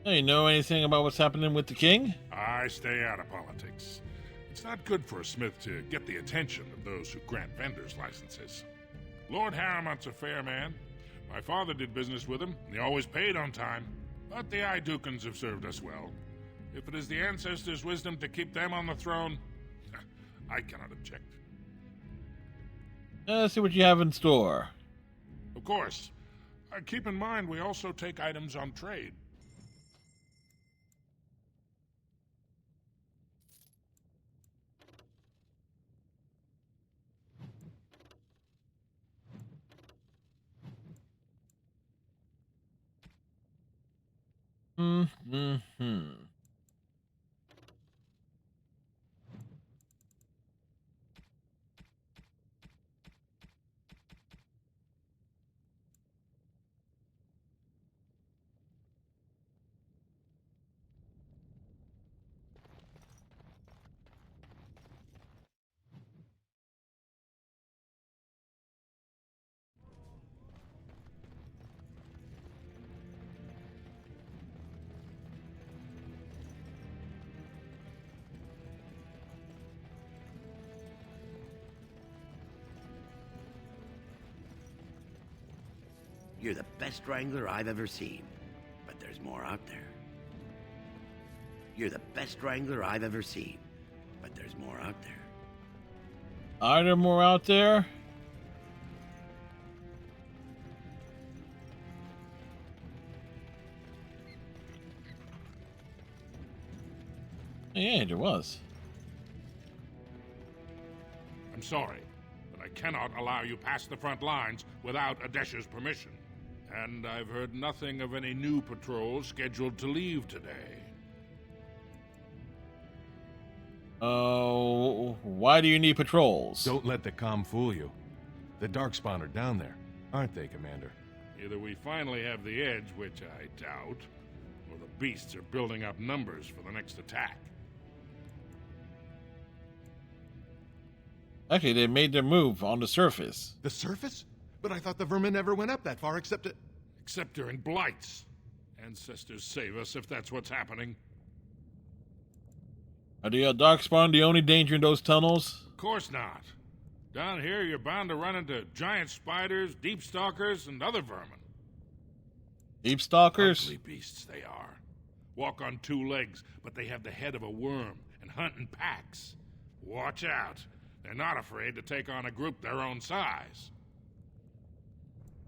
Do you know anything about what's happening with the king? I stay out of politics. It's not good for a smith to get the attention of those who grant vendors licenses. Lord Harriman's a fair man. My father did business with him, and he always paid on time. But the Idukans have served us well. If it is the ancestors' wisdom to keep them on the throne, I cannot object. Let's see what you have in store. Of course. Keep in mind we also take items on trade. You're the best wrangler I've ever seen, but there's more out there. You're the best wrangler I've ever seen, but there's more out there. Are there more out there? Yeah, there was. I'm sorry, but I cannot allow you past the front lines without Adesha's permission. And I've heard nothing of any new patrols scheduled to leave today. Oh, why do you need patrols? Don't let the comm fool you. The Darkspawn are down there, aren't they, Commander? Either we finally have the edge, which I doubt, or the beasts are building up numbers for the next attack. Okay, they made their move on the surface. The surface? But I thought the vermin never went up that far except during blights. Ancestors save us if that's what's happening. Are the Darkspawn the only danger in those tunnels? Of course not. Down here, you're bound to run into giant spiders, deep stalkers, and other vermin. Deep stalkers? Ugly beasts they are. Walk on two legs, but they have the head of a worm and hunt in packs. Watch out. They're not afraid to take on a group their own size.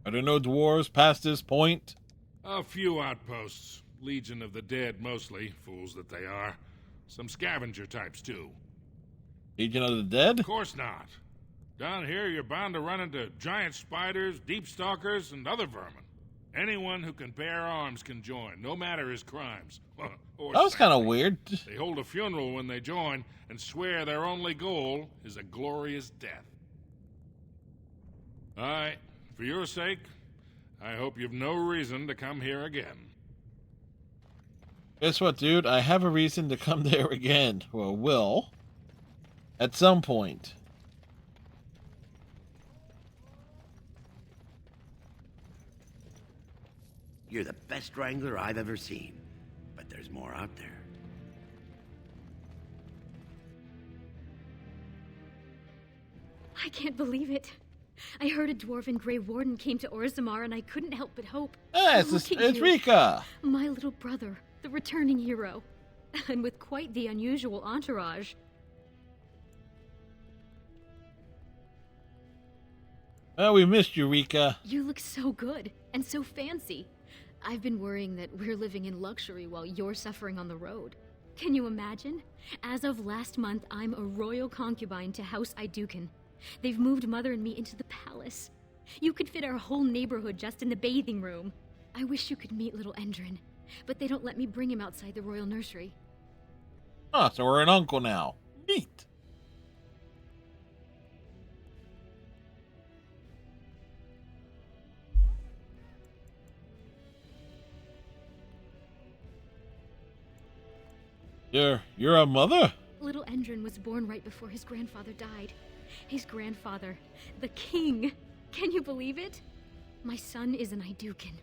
Are there no dwarves past this point? A few outposts. Legion of the Dead, mostly. Fools that they are. Some scavenger types, too. Legion of the Dead? Of course not. Down here, you're bound to run into giant spiders, deep stalkers, and other vermin. Anyone who can bear arms can join, no matter his crimes. Or That was kind of weird. They hold a funeral when they join and swear their only goal is a glorious death. All right, for your sake, I hope you've no reason to come here again. Guess what, dude? I have a reason to come there again. Or will. At some point. You're the best wrangler I've ever seen. But there's more out there. I can't believe it. I heard a dwarven Grey Warden came to Orzammar, and I couldn't help but hope. Hey, it's Rika! My little brother, the returning hero. And with quite the unusual entourage. Well, we missed you, Rika. You look so good, and so fancy. I've been worrying that we're living in luxury while you're suffering on the road. Can you imagine? As of last month, I'm a royal concubine to House Iduken. They've moved Mother and me into the palace. You could fit our whole neighborhood just in the bathing room. I wish you could meet little Endrin, but they don't let me bring him outside the royal nursery. Ah, so we're an uncle now. Neat. You're a mother? Little Endrin was born right before his grandfather died. His grandfather, the king. Can you believe it? My son is an Iduken.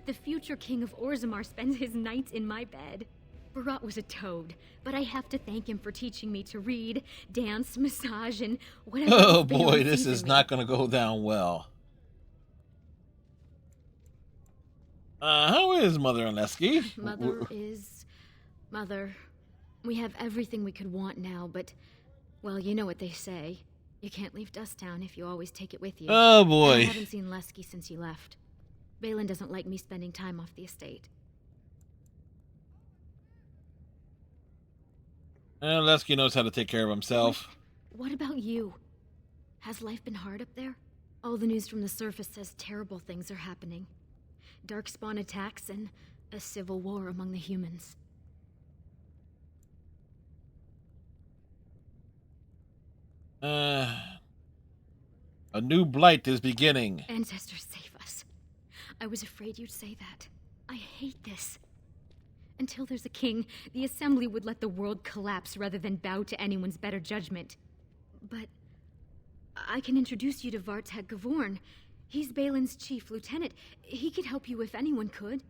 The future king of Orzammar spends his nights in my bed. Barat was a toad, but I have to thank him for teaching me to read, dance, massage, and whatever. Oh boy, this is not going to go down well. How is Mother Aleski? Mother is... Mother... We have everything we could want now, but, well, you know what they say. You can't leave Dusttown if you always take it with you. Oh, boy. And I haven't seen Lesky since you left. Balin doesn't like me spending time off the estate. Lesky knows how to take care of himself. What about you? Has life been hard up there? All the news from the surface says terrible things are happening. Darkspawn attacks and a civil war among the humans. A new blight is beginning. Ancestors, save us. I was afraid you'd say that. I hate this. Until there's a king, the Assembly would let the world collapse rather than bow to anyone's better judgment. But I can introduce you to Vartek Gavorn. He's Balin's chief lieutenant. He could help you if anyone could.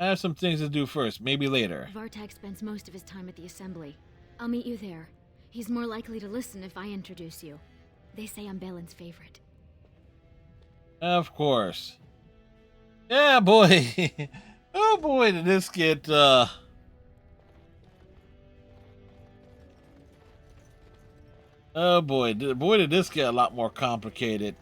I have some things to do first, maybe later. Vartek spends most of his time at the Assembly. I'll meet you there. He's more likely to listen if I introduce you. They say I'm Balin's favorite. Of course. Yeah, boy. Oh boy, did this get, oh boy, did this get a lot more complicated.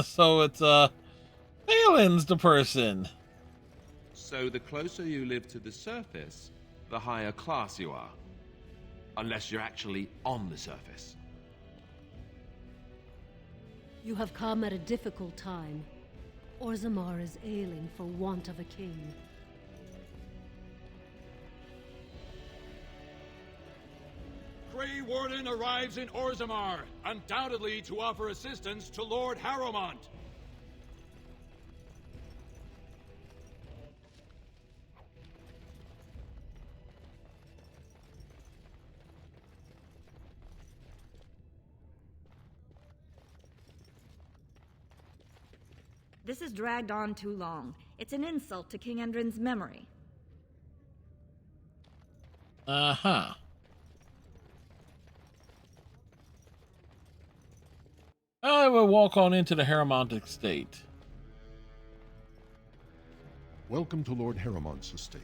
So it's, Balin's the person. So the closer you live to the surface, the higher class you are. Unless you're actually on the surface. You have come at a difficult time. Orzammar is ailing for want of a king. Grey Warden arrives in Orzammar, undoubtedly to offer assistance to Lord Harrowmont. This has dragged on too long. It's an insult to King Endrin's memory. Uh-huh. I will walk on into the Harrowmont estate. Welcome to Lord Harrowmont's estate.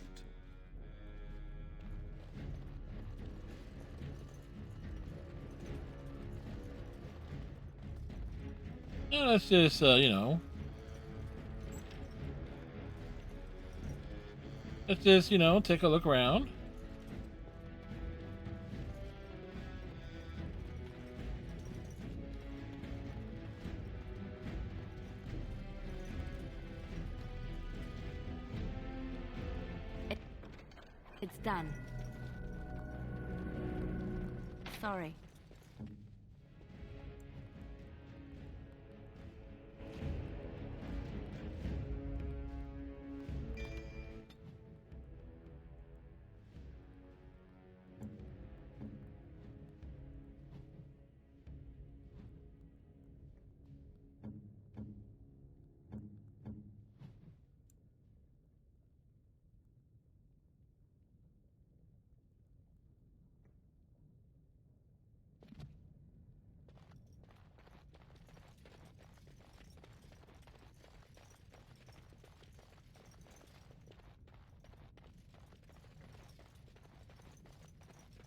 Yeah, let's just, you know. Let's just, you know, take a look around. It's done. Sorry.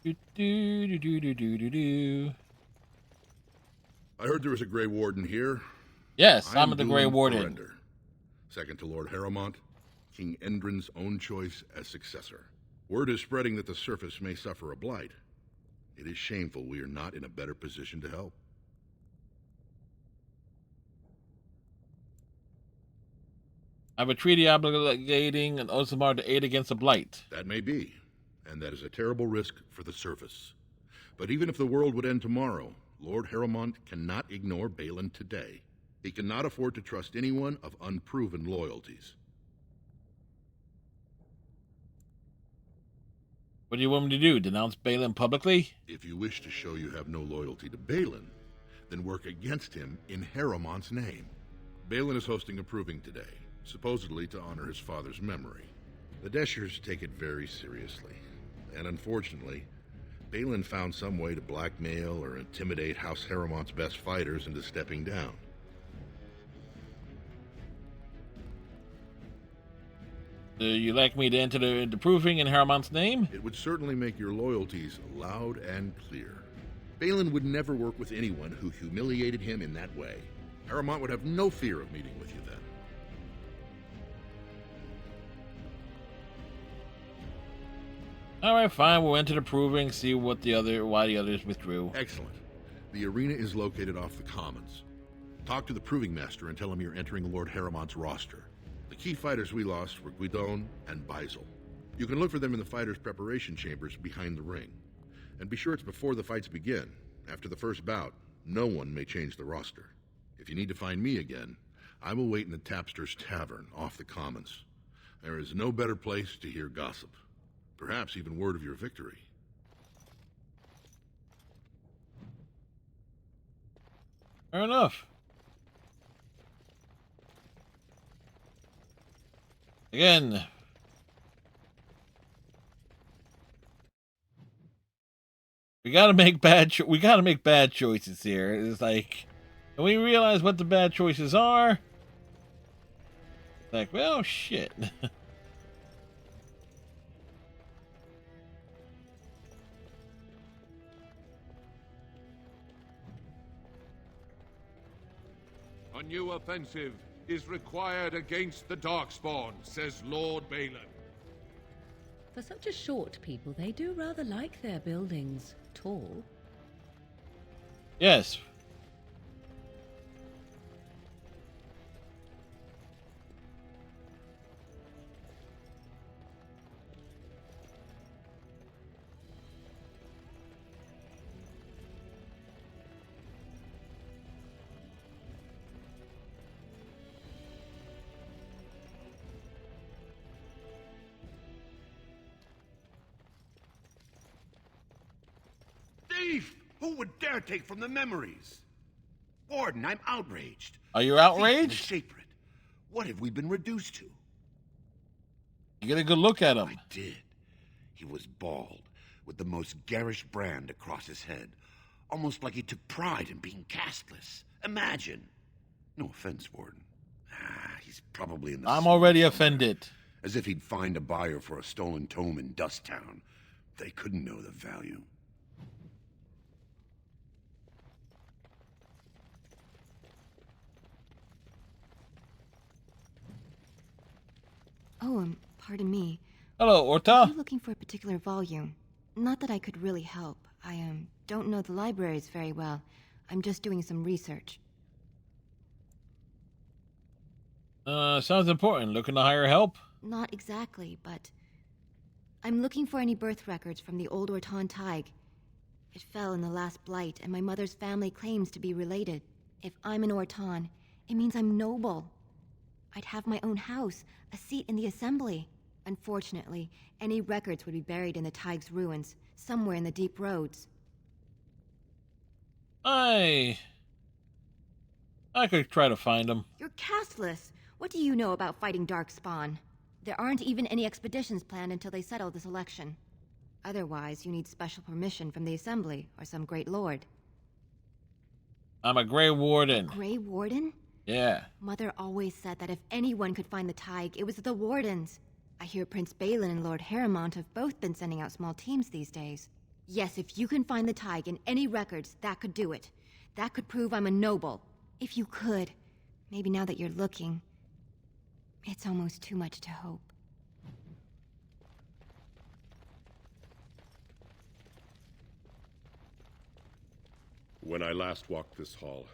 I heard there was a Grey Warden here. Yes, I'm the Grey Warden. Surrender. Second to Lord Harrowmont, King Endrin's own choice as successor. Word is spreading that the surface may suffer a blight. It is shameful we are not in a better position to help. I have a treaty obligating an Orzammar to aid against a blight. That may be, and that is a terrible risk for the surface. But even if the world would end tomorrow, Lord Harrowmont cannot ignore Balin today. He cannot afford to trust anyone of unproven loyalties. What do you want me to do? Denounce Balin publicly? If you wish to show you have no loyalty to Balin, then work against him in Harrowmont's name. Balin is hosting a proving today, supposedly to honor his father's memory. The Deshers take it very seriously, and unfortunately, Balin found some way to blackmail or intimidate House Harrowmont's best fighters into stepping down. Do you like me to enter the proving in Harrowmont's name? It would certainly make your loyalties loud and clear. Balin would never work with anyone who humiliated him in that way. Harrowmont would have no fear of meeting with you then. Alright, fine, we'll enter the proving, see why the others withdrew. Excellent. The arena is located off the Commons. Talk to the proving master and tell him you're entering Lord Harrowmont's roster. The key fighters we lost were Guidon and Beisel. You can look for them in the fighters' preparation chambers behind the ring. And be sure it's before the fights begin. After the first bout, no one may change the roster. If you need to find me again, I will wait in the Tapster's Tavern off the Commons. There is no better place to hear gossip. Perhaps even word of your victory. Fair enough. Again. We gotta make bad choices here. It's like, and we realize what the bad choices are. It's like, well, shit. A new offensive is required against the Darkspawn, says Lord Balin. For such a short people, they do rather like their buildings tall. Yes. Thief! Who would dare take from the memories? Warden, I'm outraged. Are you outraged? Thief and a secret. What have we been reduced to? You get a good look at him. I did. He was bald, with the most garish brand across his head. Almost like he took pride in being casteless. Imagine. No offense, Warden. He's probably in the I'm sea already somewhere. offended. As if he'd find a buyer for a stolen tome in Dust Town. They couldn't know the value. Oh, pardon me. Hello, Orta. Are you looking for a particular volume? Not that I could really help. I, don't know the libraries very well. I'm just doing some research. Sounds important. Looking to hire help? Not exactly, but... I'm looking for any birth records from the old Orton Tig. It fell in the last blight, and my mother's family claims to be related. If I'm an Orton, it means I'm noble. I'd have my own house, a seat in the assembly. Unfortunately, any records would be buried in the Tig's ruins, somewhere in the deep roads. I could try to find them. You're Casteless. What do you know about fighting Darkspawn? There aren't even any expeditions planned until they settle this election. Otherwise, you need special permission from the Assembly or some great lord. I'm a Grey Warden. Grey Warden? Yeah. Mother always said that if anyone could find the Tig, it was the Wardens. I hear Prince Balin and Lord Harrimont have both been sending out small teams these days. Yes, if you can find the Tig in any records, that could do it. That could prove I'm a noble. If you could. Maybe now that you're looking. It's almost too much to hope. When I last walked this hall,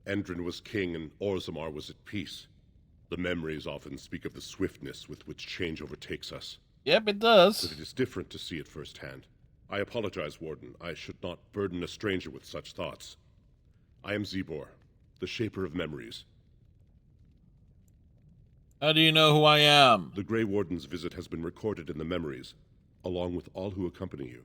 Endrin was king and Orzammar was at peace. The memories often speak of the swiftness with which change overtakes us. Yep, it does. But it is different to see it firsthand. I apologize, Warden. I should not burden a stranger with such thoughts. I am Zebor, the shaper of memories. How do you know who I am? The Grey Warden's visit has been recorded in the memories, along with all who accompany you.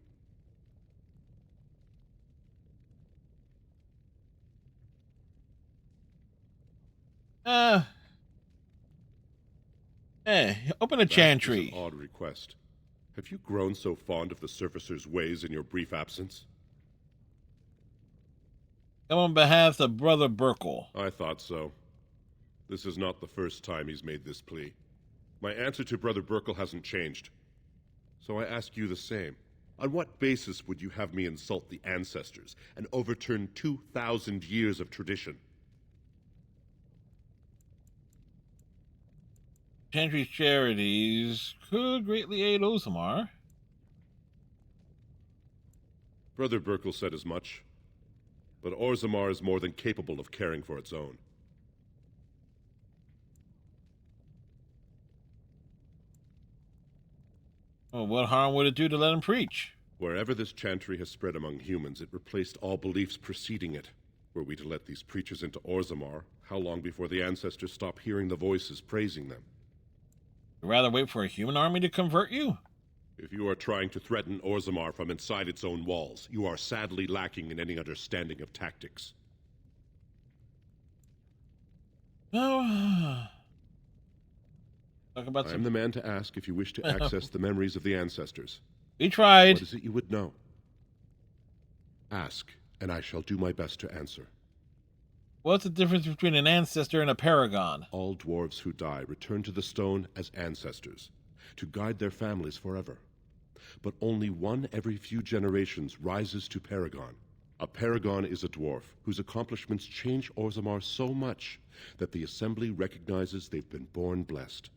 Open a chantry. That is an odd request. Have you grown so fond of the Surfacer's ways in your brief absence? Come on behalf of Brother Burkle. I thought so. This is not the first time he's made this plea. My answer to Brother Burkle hasn't changed. So I ask you the same. On what basis would you have me insult the ancestors and overturn 2,000 years of tradition? Chantry's charities could greatly aid Orzammar. Brother Burkle said as much. But Orzammar is more than capable of caring for its own. Well, what harm would it do to let him preach? Wherever this chantry has spread among humans, it replaced all beliefs preceding it. Were we to let these preachers into Orzammar, how long before the ancestors stop hearing the voices praising them? You'd rather wait for a human army to convert you? If you are trying to threaten Orzammar from inside its own walls, you are sadly lacking in any understanding of tactics. Oh. Talk about I am the man to ask if you wish to access the memories of the ancestors. We tried. What is it you would know? Ask, and I shall do my best to answer. What's the difference between an ancestor and a paragon? All dwarves who die return to the stone as ancestors, to guide their families forever. But only one every few generations rises to paragon. A paragon is a dwarf whose accomplishments change Orzammar so much that the Assembly recognizes they've been born blessed.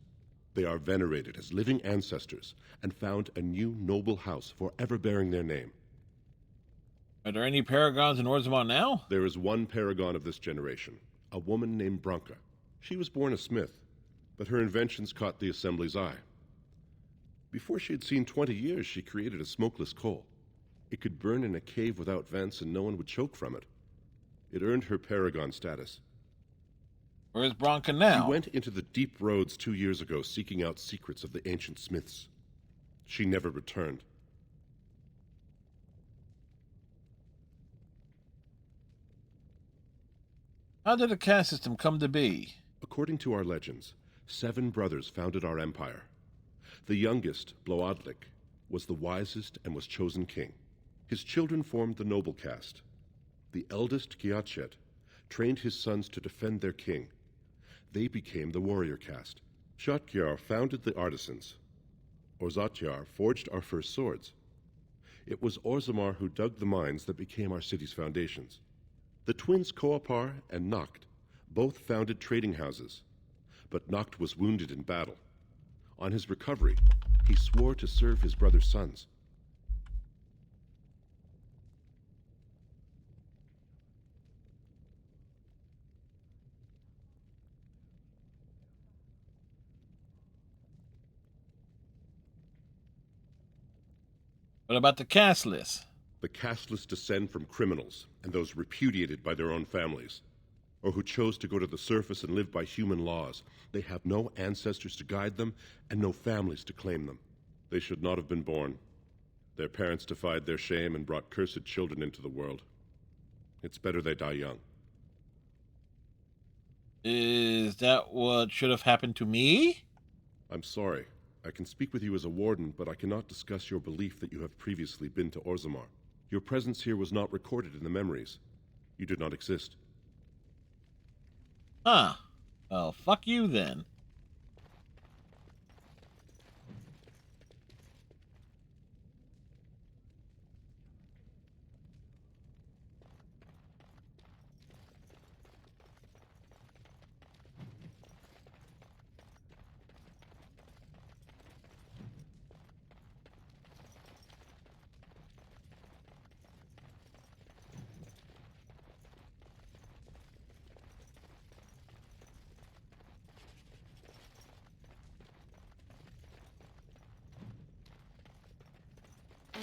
They are venerated as living ancestors and found a new noble house forever bearing their name. Are there any paragons in Orzammar now? There is one paragon of this generation, a woman named Branka. She was born a smith, but her inventions caught the Assembly's eye. Before she had seen 20 years, she created a smokeless coal. It could burn in a cave without vents and no one would choke from it. It earned her paragon status. Where's Branka now? She went into the deep roads 2 years ago seeking out secrets of the ancient smiths. She never returned. How did the caste system come to be? According to our legends, 7 brothers founded our empire. The youngest, Bloadlik, was the wisest and was chosen king. His children formed the noble caste. The eldest, Kiachet, trained his sons to defend their king. They became the warrior caste. Shotgyar founded the artisans. Orzatyar forged our first swords. It was Orzammar who dug the mines that became our city's foundations. The twins Koapar and Noct both founded trading houses, but Noct was wounded in battle. On his recovery, he swore to serve his brother's sons. What about the Casteless? The Casteless descend from criminals and those repudiated by their own families, or who chose to go to the surface and live by human laws. They have no ancestors to guide them and no families to claim them. They should not have been born. Their parents defied their shame and brought cursed children into the world. It's better they die young. Is that what should have happened to me? I'm sorry. I can speak with you as a warden, but I cannot discuss your belief that you have previously been to Orzammar. Your presence here was not recorded in the memories. You did not exist. Huh. Well, fuck you then.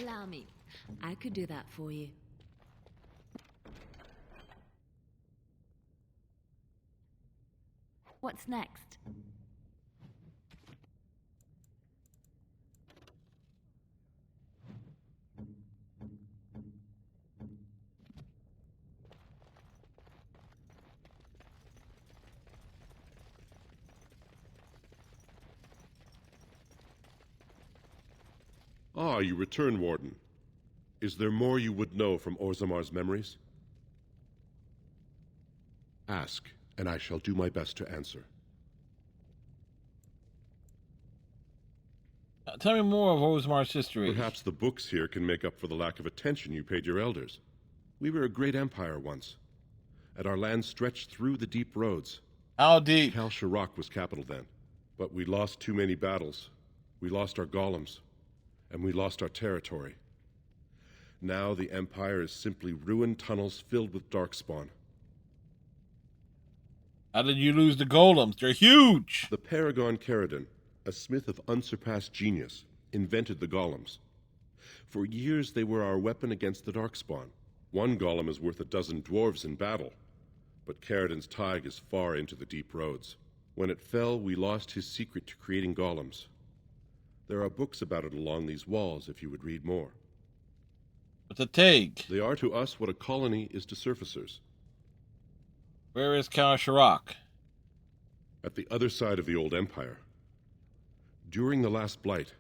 Allow me. I could do that for you. What's next? Ah, you return, Warden. Is there more you would know from Orzammar's memories? Ask, and I shall do my best to answer. Tell me more of Orzammar's history. Perhaps the books here can make up for the lack of attention you paid your elders. We were a great empire once, and our land stretched through the deep roads. How deep? Kal Shirak was capital then, but we lost too many battles. We lost our golems, and we lost our territory. Now the Empire is simply ruined tunnels filled with darkspawn. How did you lose the golems? They're huge! The Paragon Caridon, a smith of unsurpassed genius, invented the golems. For years they were our weapon against the darkspawn. One golem is worth 12 dwarves in battle, but Caridon's Tig is far into the deep roads. When it fell, we lost his secret to creating golems. There are books about it along these walls if you would read more. What's a Tig? They are to us what a colony is to surfacers. Where is Kal Shirak? At the other side of the old empire. During the last blight,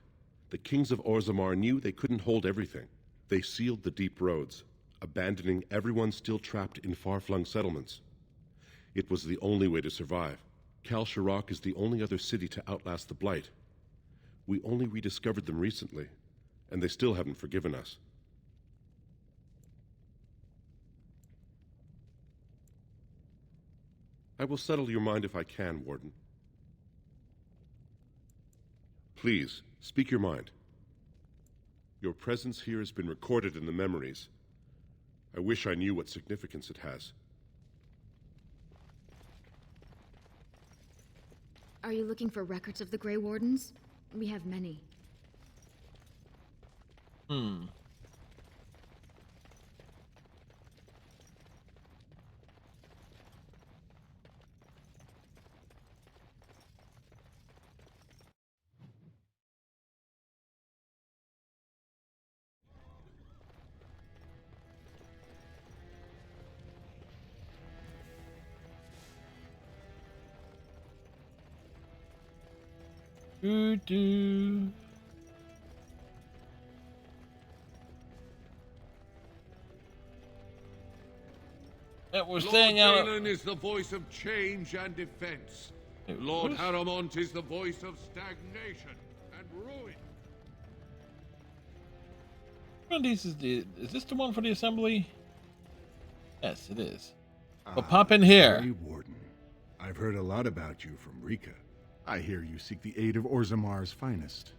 the kings of Orzammar knew they couldn't hold everything. They sealed the deep roads, abandoning everyone still trapped in far-flung settlements. It was the only way to survive. Kal Shirak is the only other city to outlast the blight. We only rediscovered them recently, and they still haven't forgiven us. I will settle your mind if I can, Warden. Please, speak your mind. Your presence here has been recorded in the memories. I wish I knew what significance it has. Are you looking for records of the Grey Wardens? We have many. Doo-doo. That we're staying out. Lord Balin is the voice of change and defense. Lord Haramont is the voice of stagnation and ruin. One of these is this the one for the assembly? Yes, it is. But pop in here. Grey Warden, I've heard a lot about you from Rika. I hear you seek the aid of Orzammar's finest.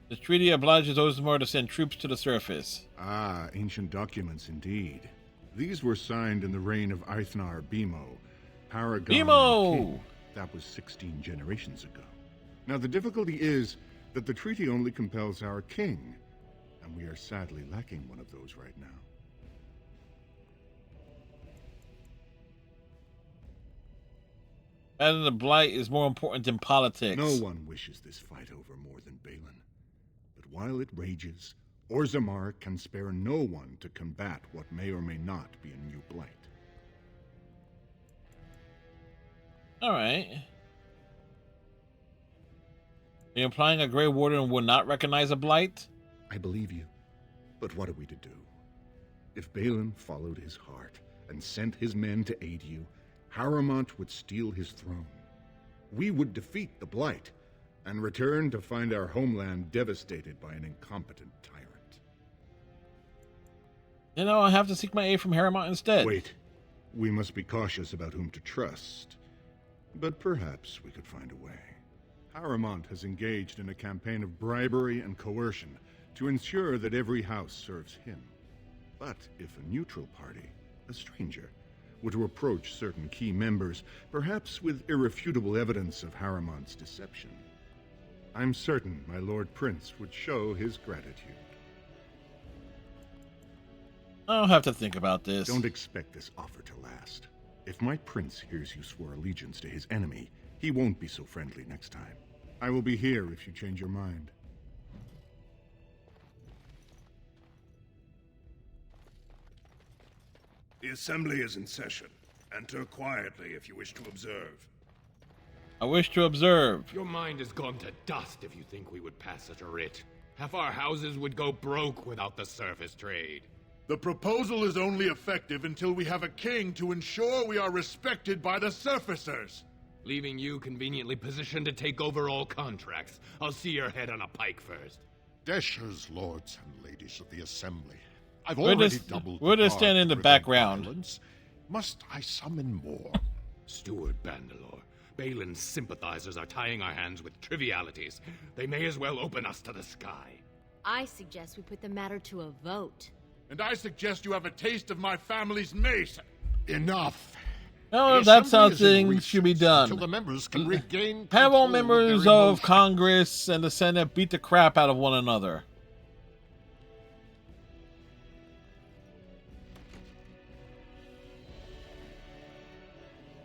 The treaty obliges Orzammar to send troops to the surface. Ah, ancient documents indeed. These were signed in the reign of Eithnar Bimo, Paragon Bimo! King. That was 16 generations ago. Now the difficulty is that the treaty only compels our king, and we are sadly lacking one of those right now. And the blight is more important than politics. No one wishes this fight over more than Balin. But while it rages, Orzammar can spare no one to combat what may or may not be a new blight. All right. Are you implying a Grey Warden would not recognize a blight? I believe you. But what are we to do? If Balin followed his heart and sent his men to aid you, Haramont would steal his throne. We would defeat the blight and return to find our homeland devastated by an incompetent tyrant. Then I'll have to seek my aid from Haramont instead. Wait. We must be cautious about whom to trust. But perhaps we could find a way. Haramont has engaged in a campaign of bribery and coercion to ensure that every house serves him. But if a neutral party, a stranger, were to approach certain key members, perhaps with irrefutable evidence of Haramont's deception, I'm certain my Lord Prince would show his gratitude. I'll have to think about this. Don't expect this offer to last. If my prince hears you swore allegiance to his enemy, he won't be so friendly next time. I will be here if you change your mind. The assembly is in session. Enter quietly if you wish to observe. I wish to observe. Your mind has gone to dust if you think we would pass such a writ. Half our houses would go broke without the surface trade. The proposal is only effective until we have a king to ensure we are respected by the surfacers. Leaving you conveniently positioned to take over all contracts. I'll see your head on a pike first. Deshers, lords and ladies of the assembly. I've already doubled We're the just standing in the guard to background. prevent violence. Must I summon more? Steward Bandalore, Balin's sympathizers are tying our hands with trivialities. They may as well open us to the sky. I suggest we put the matter to a vote. And I suggest you have a taste of my family's mace. Enough. No, The that's how assembly is in things should be done. until the members can regain Have all control members their of emotions. Congress and the Senate beat the crap out of one another.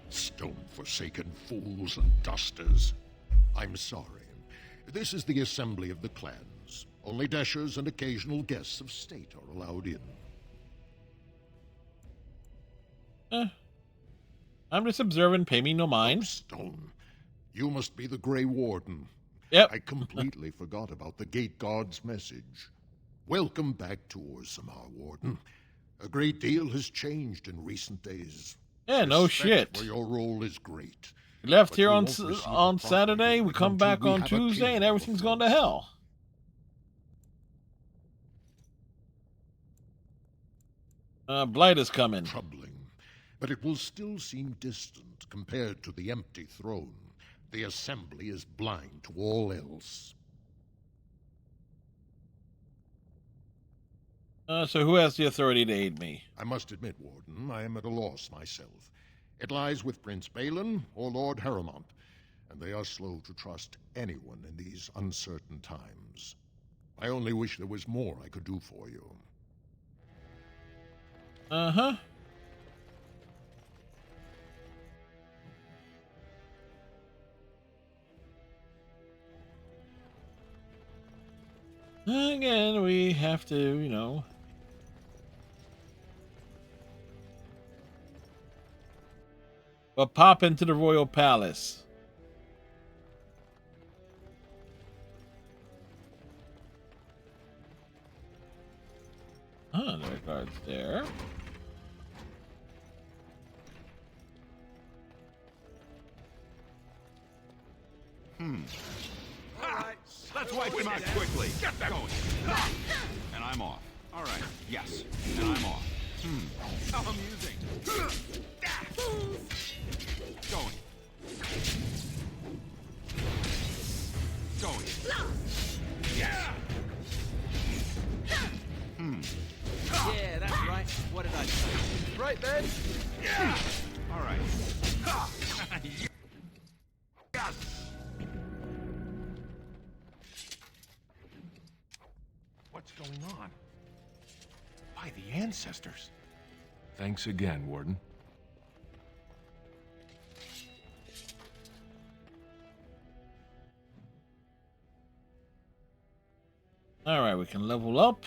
Stone-forsaken fools and dusters. I'm sorry. This is the assembly of the clans. Only dashers and occasional guests of state are allowed in. I'm just observing, pay me no mind. Stone, you must be the Grey Warden. Yep. I completely forgot about the Gate God's message. Welcome back to Orzammar, Warden. A great deal has changed in recent days. Yeah, no Respect shit. for your role is great. We left But here you on won't receive on a Saturday, we come until back we on have a Tuesday, king and everything's gone to hell. Blight is coming. Troubling, but it will still seem distant compared to the empty throne. The assembly is blind to all else. So who has the authority to aid me? I must admit, Warden, I am at a loss myself. It lies with Prince Balin or Lord Haramont, and they are slow to trust anyone in these uncertain times. I only wish there was more I could do for you. Uh-huh. Again, we have to, you know... But pop into the royal palace. There are guards there. All right, let's wipe them out quickly. Get that going. And I'm off. All right. Yes. And I'm off. How amusing. Going. Going. Yeah. Yeah, that's right. What did I say? Right then? Yeah. All right. Yes. What's going on? By the ancestors. Thanks again, Warden. All right, we can level up.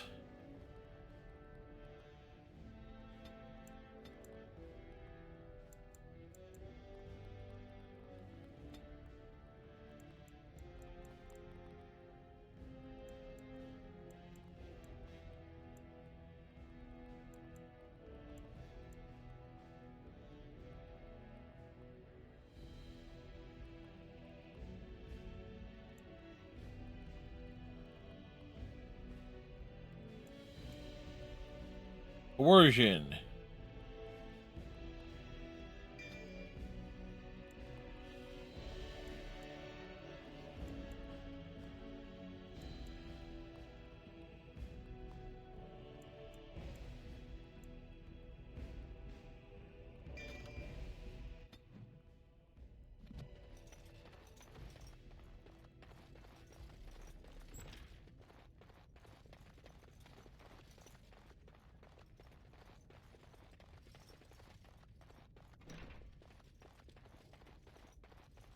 Coercion.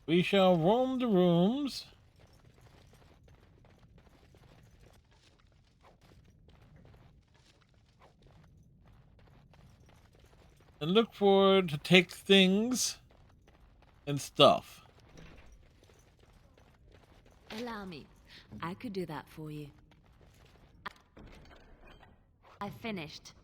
We shall roam the rooms. And look for to take things and stuff. Allow me. I could do that for you. I finished.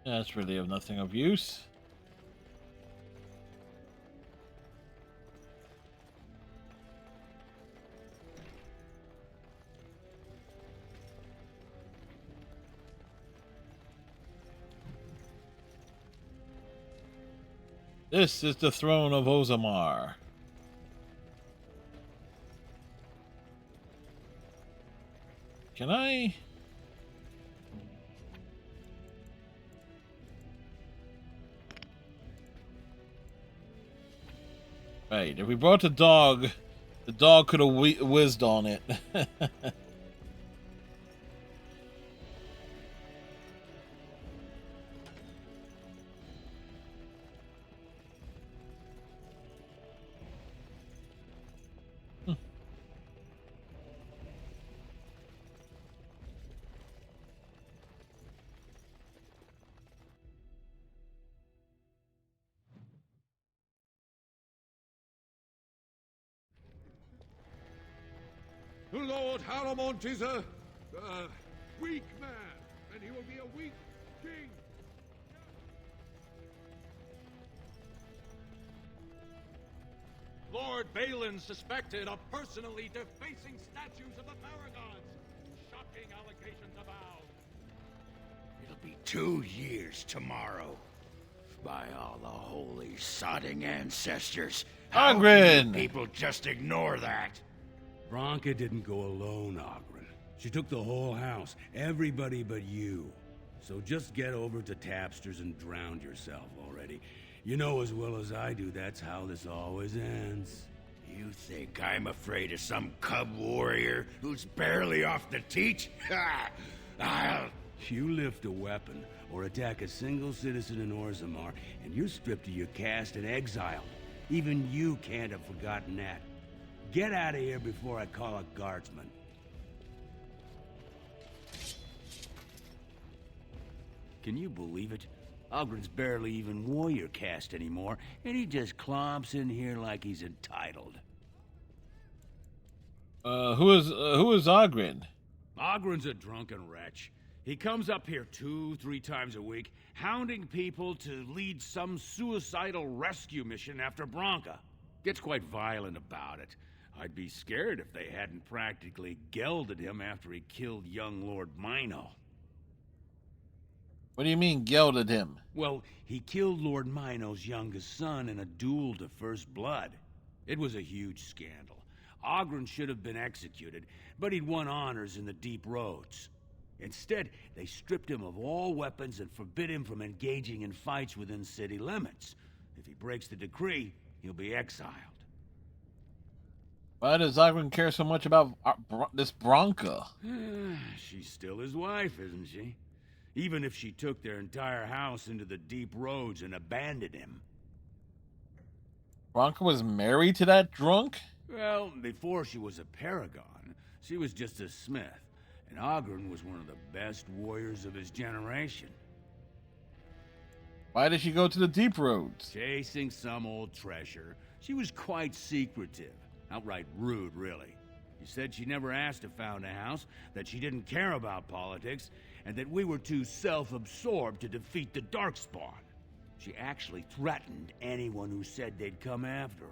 That's really of nothing of use. This is the throne of Orzammar. Can I? Right, if we brought the dog could have whizzed on it. Lord Haramont is a weak man, and he will be a weak king. Lord Balin suspected of personally defacing statues of the Paragons. Shocking allegations abound. It'll be 2 years tomorrow. By all the holy sodding ancestors. Ogren! People just ignore that. Branka didn't go alone, Ogren. She took the whole house, everybody but you. So just get over to Tapster's and drown yourself already. You know as well as I do that's how this always ends. You think I'm afraid of some cub warrior who's barely off the teat? I'll... You lift a weapon or attack a single citizen in Orzammar, and you're stripped of your caste and exiled. Even you can't have forgotten that. Get out of here before I call a guardsman. Can you believe it? Ogren's barely even warrior caste anymore, and he just clomps in here like he's entitled. Who is Ogren? Ogren's a drunken wretch. He comes up here 2-3 times a week, hounding people to lead some suicidal rescue mission after Branka. Gets quite violent about it. I'd be scared if they hadn't practically gelded him after he killed young Lord Mino. What do you mean, gelded him? Well, he killed Lord Mino's youngest son in a duel to first blood. It was a huge scandal. Ogren should have been executed, but he'd won honors in the deep roads. Instead, they stripped him of all weapons and forbid him from engaging in fights within city limits. If he breaks the decree, he'll be exiled. Why does Ogren care so much about this Branka? She's still his wife, isn't she? Even if she took their entire house into the deep roads and abandoned him. Branka was married to that drunk? Well, before she was a paragon, she was just a smith. And Ogren was one of the best warriors of his generation. Why did she go to the deep roads? Chasing some old treasure. She was quite secretive. Outright rude, really. She said she never asked to found a house, that she didn't care about politics, and that we were too self-absorbed to defeat the Darkspawn. She actually threatened anyone who said they'd come after her.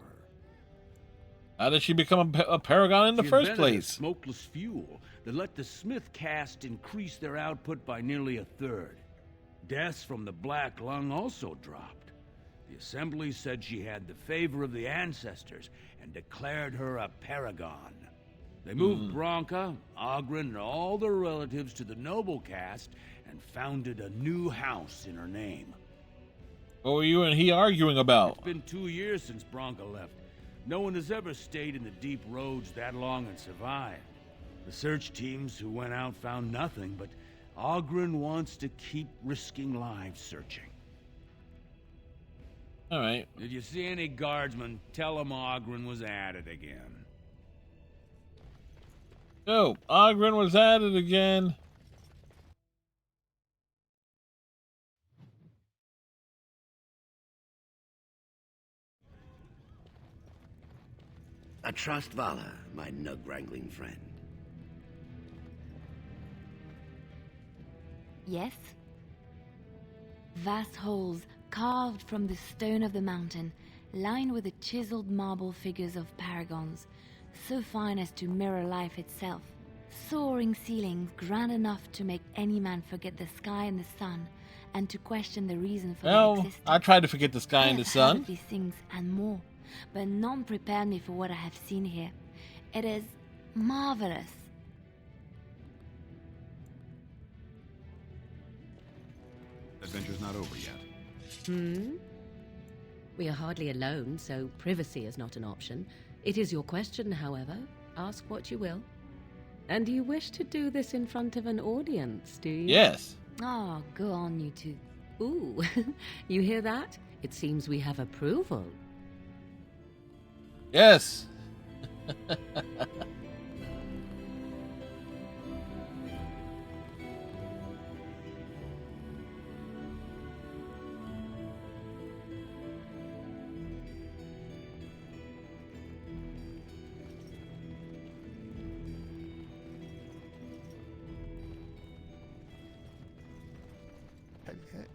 How did she become a paragon in the first place? Smokeless fuel that let the Smith caste increase their output by nearly 1/3. Deaths from the Black Lung also dropped. The Assembly said she had the favor of the ancestors and declared her a paragon. They moved Branka, Ogren, and all their relatives to the noble caste and founded a new house in her name. What were you and he arguing about? It's been 2 years since Branka left. No one has ever stayed in the deep roads that long and survived. The search teams who went out found nothing, but Ogren wants to keep risking lives searching. All right. If you see any guardsmen, tell them Ogren was at it again. Oh, Ogren was at it again. A trust Vala, my nug-wrangling friend. Yes? Vast holes carved from the stone of the mountain, lined with the chiseled marble figures of paragons, so fine as to mirror life itself. Soaring ceilings grand enough to make any man forget the sky and the sun, and to question the reason for their existence. I tried to forget the sky and the I have sun. heard of these things and more, but none prepared me for what I have seen here. It is marvelous. Adventure's not over yet. We are hardly alone, so privacy is not an option. It is your question, however. Ask what you will. And do you wish to do this in front of an audience, do you? Yes. Oh, go on, you two. Ooh, you hear that? It seems we have approval. Yes.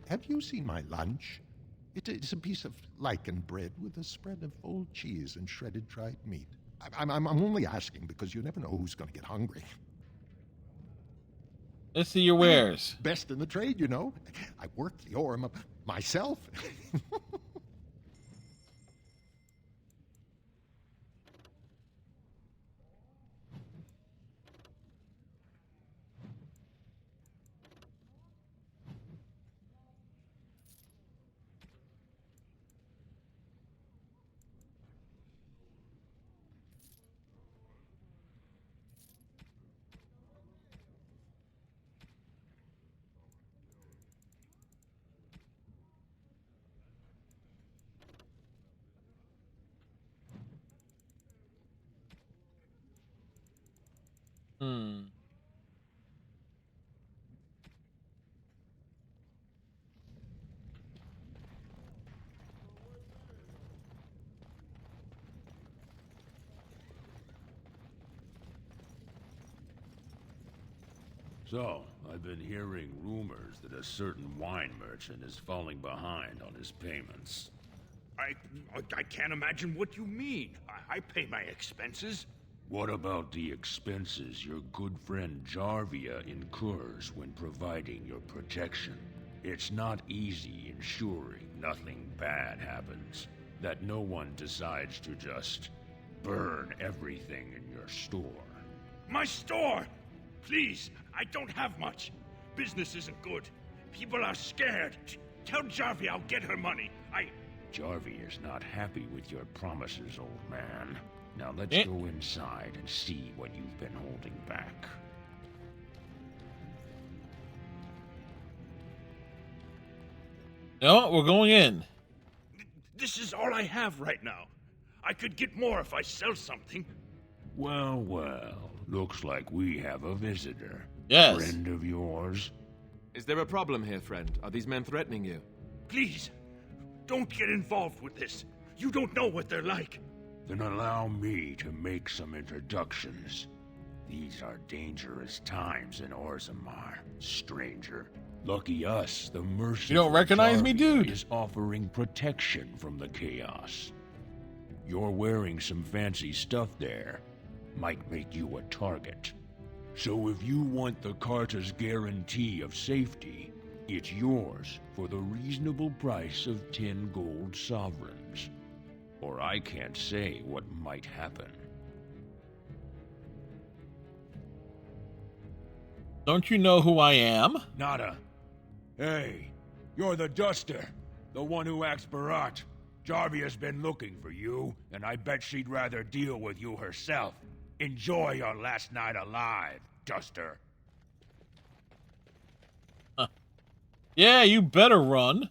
Have you seen my lunch? It is a piece of lichen bread with a spread of old cheese and shredded dried meat. I'm only asking because you never know who's going to get hungry. Let's see your wares. Best in the trade, you know. I worked the ore myself. So, I've been hearing rumors that a certain wine merchant is falling behind on his payments. I can't imagine what you mean. I pay my expenses. What about the expenses your good friend Jarvia incurs when providing your protection? It's not easy ensuring nothing bad happens, that no one decides to just burn everything in your store. My store! Please, I don't have much. Business isn't good. People are scared. Tell Jarvia I'll get her money. Jarvia's not happy with your promises, old man. Now let's go inside and see what you've been holding back. No, we're going in. This is all I have right now. I could get more if I sell something. Well, well. Looks like we have a visitor. Yes. Friend of yours? Is there a problem here, friend? Are these men threatening you? Please, don't get involved with this. You don't know what they're like. Then allow me to make some introductions. These are dangerous times in Orzammar, stranger. Lucky us, the merciful You don't recognize me, Jarvia dude? is offering protection from the chaos. You're wearing some fancy stuff there. Might make you a target. So if you want the Carta's guarantee of safety, it's yours for the reasonable price of 10 gold sovereigns. Or I can't say what might happen. Don't you know who I am? Nada. Hey, you're the Duster, the one who acts Barat. Jarvia's been looking for you, and I bet she'd rather deal with you herself. Enjoy your last night alive, Duster. Yeah, you better run.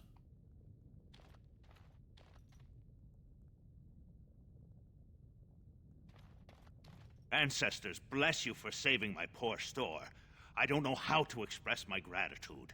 Ancestors, bless you for saving my poor store. I don't know how to express my gratitude.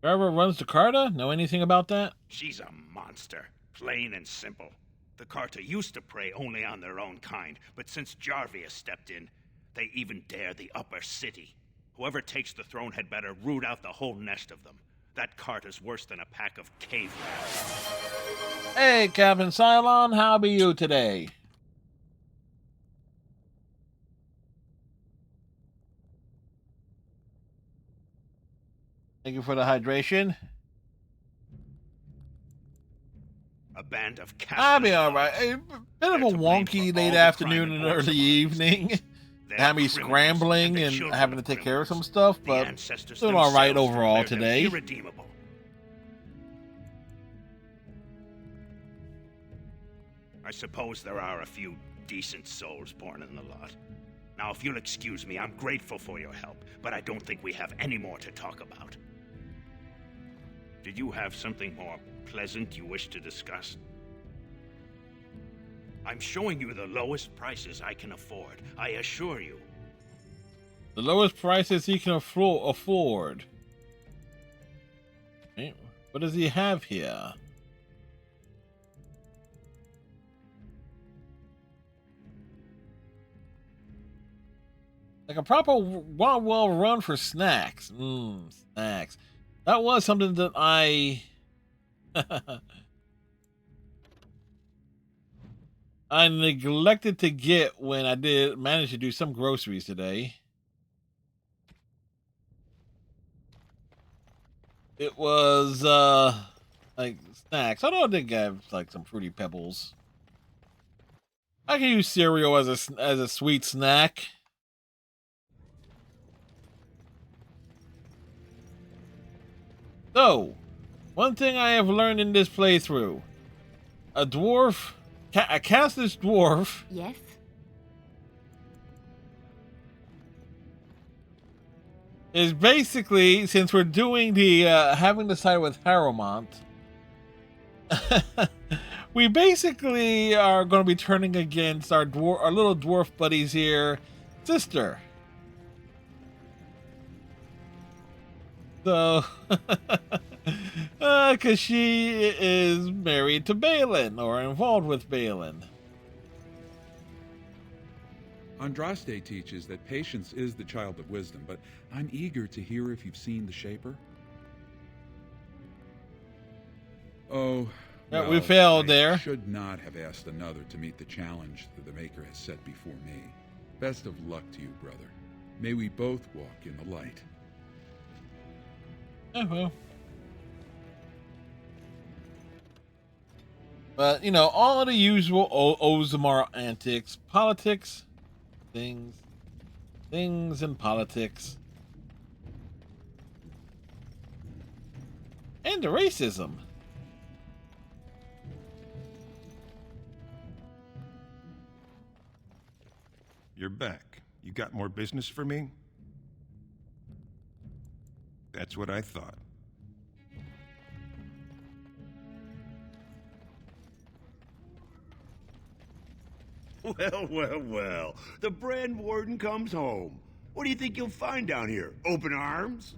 Whoever runs the Carta? Know anything about that? She's a monster, plain and simple. The Carta used to prey only on their own kind, but since Jarvia stepped in, they even dare the upper city. Whoever takes the throne had better root out the whole nest of them. That Carta's worse than a pack of cave rats. Hey, Captain Cylon, how be you today? Thank you for the hydration. A band of I'll be alright. A bit of a wonky late afternoon and early evening. Had me scrambling and having to take care of some stuff, but doing alright overall today. Irredeemable. I suppose there are a few decent souls born in the lot. Now, if you'll excuse me, I'm grateful for your help, but I don't think we have any more to talk about. Did you have something more pleasant you wish to discuss? I'm showing you the lowest prices I can afford, I assure you. The lowest prices he can afford. Okay, what does he have here? Like a proper well run for snacks. Snacks. That was something that I I neglected to get when I did manage to do some groceries today. It was like snacks. I did have like some Fruity Pebbles. I can use cereal as a sweet snack. So, one thing I have learned in this playthrough: a Casteless dwarf. Yes. Is basically, since we're doing the having to side with Harrowmont, we basically are going to be turning against our little dwarf buddies here, sister. So, because she is married to Balin, or involved with Balin. Andraste teaches that patience is the child of wisdom, but I'm eager to hear if you've seen the Shaper. Oh, Yeah, well, we failed I there. Should not have asked another to meet the challenge that the Maker has set before me. Best of luck to you, brother. May we both walk in the light. Oh, well. But, you know, all the usual Orzammar antics. Politics. Things and politics. And the racism. You're back. You got more business for me? That's what I thought. Well, well, well. The Brand Warden comes home. What do you think you'll find down here? Open arms?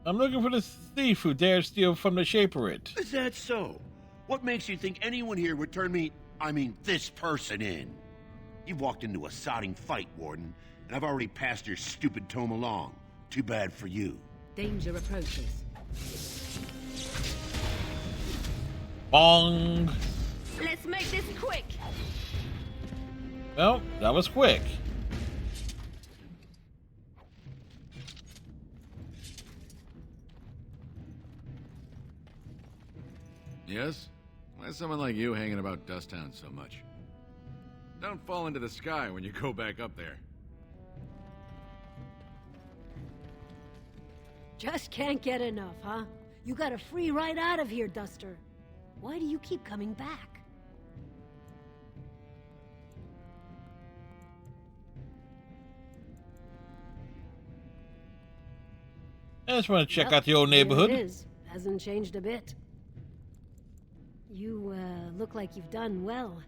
I'm looking for the thief who dared steal from the Shaperate. Is that so? What makes you think anyone here would turn this person in? You've walked into a sodding fight, Warden, and I've already passed your stupid tome along. Too bad for you. Danger approaches. Bong. Let's make this quick. Well, that was quick. Yes? Why is someone like you hanging about Dusttown so much? Don't fall into the sky when you go back up there. Just can't get enough, huh? You got a free ride out of here, Duster. Why do you keep coming back? I just want to check Well, out the old there neighborhood. It is. Hasn't changed a bit. You, look like you've done well.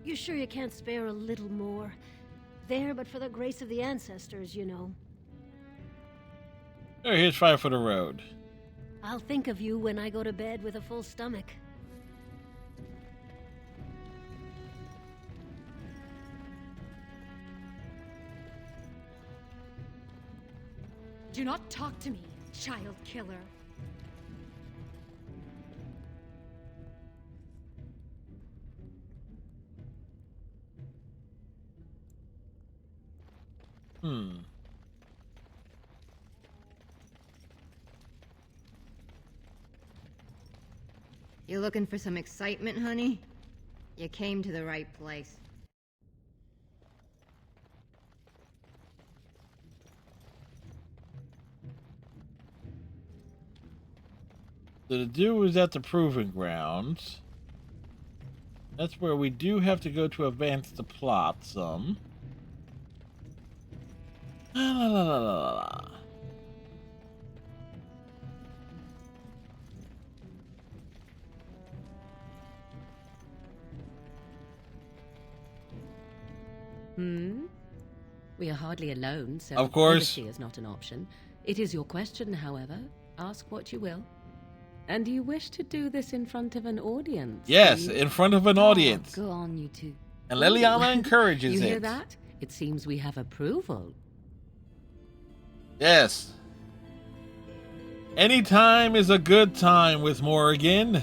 You sure you can't spare a little more? There, but for the grace of the ancestors, you know. Oh, here's 5 for the road. I'll think of you when I go to bed with a full stomach. Do not talk to me, child killer. You looking for some excitement, honey? You came to the right place. So the dude is at the proving grounds. That's where we do have to go to advance the plot some. La la la la la la. We are hardly alone, so of course privacy is not an option. It is your question, however. Ask what you will. And do you wish to do this in front of an audience? Yes, in front of an audience. Go on, you two. And Liliana encourages you it. hear that? It seems we have approval. Yes. Any time is a good time with Morrigan.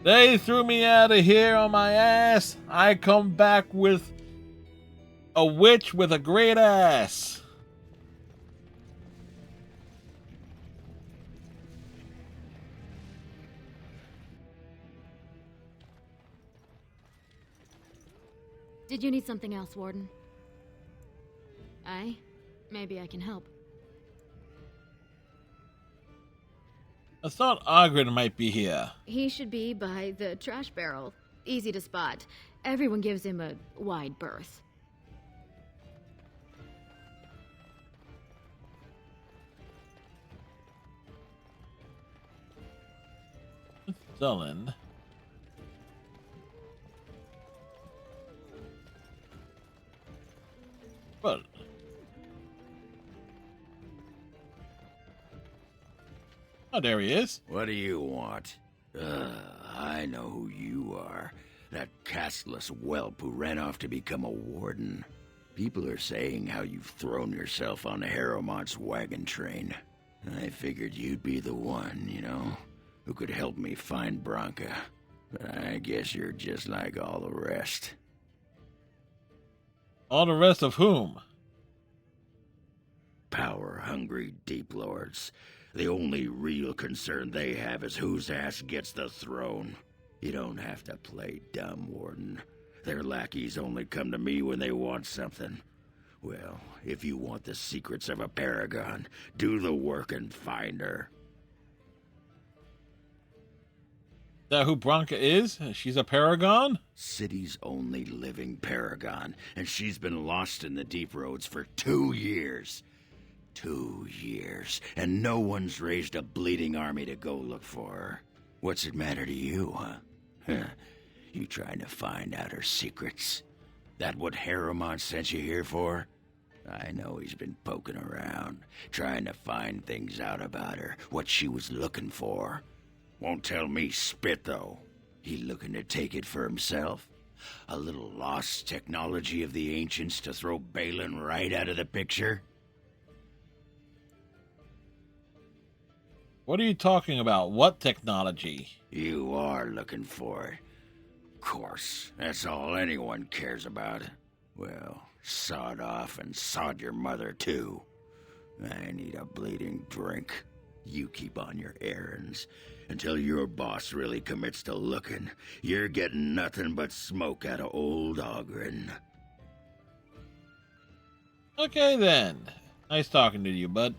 They threw me out of here on my ass. I come back with a witch with a great ass. Did you need something else, Warden? Maybe I can help. I thought Ogren might be here. He should be by the trash barrel. Easy to spot. Everyone gives him a wide berth. Sullen. Well. Oh, there he is. What do you want? I know who you are. That Casteless whelp who ran off to become a warden. People are saying how you've thrown yourself on Harrowmont's wagon train. I figured you'd be the one, you know, who could help me find Branka. But I guess you're just like all the rest. All the rest of whom? Power-hungry Deep Lords. The only real concern they have is whose ass gets the throne. You don't have to play dumb, Warden. Their lackeys only come to me when they want something. Well, if you want the secrets of a paragon, do the work and find her. Is that who Branka is? She's a paragon? City's only living paragon, and she's been lost in the deep roads for 2 years. 2 years, and no one's raised a bleeding army to go look for her. What's it matter to you, huh? You trying to find out her secrets? That what Harrowmont sent you here for? I know he's been poking around, trying to find things out about her, what she was looking for. Won't tell me spit, though. He looking to take it for himself? A little lost technology of the ancients to throw Balin right out of the picture? What are you talking about? What technology? You are looking for it. Of course, that's all anyone cares about. Well, sod off and sod your mother, too. I need a bleeding drink. You keep on your errands. Until your boss really commits to looking, you're getting nothing but smoke out of old Ogren. Okay, then. Nice talking to you, bud.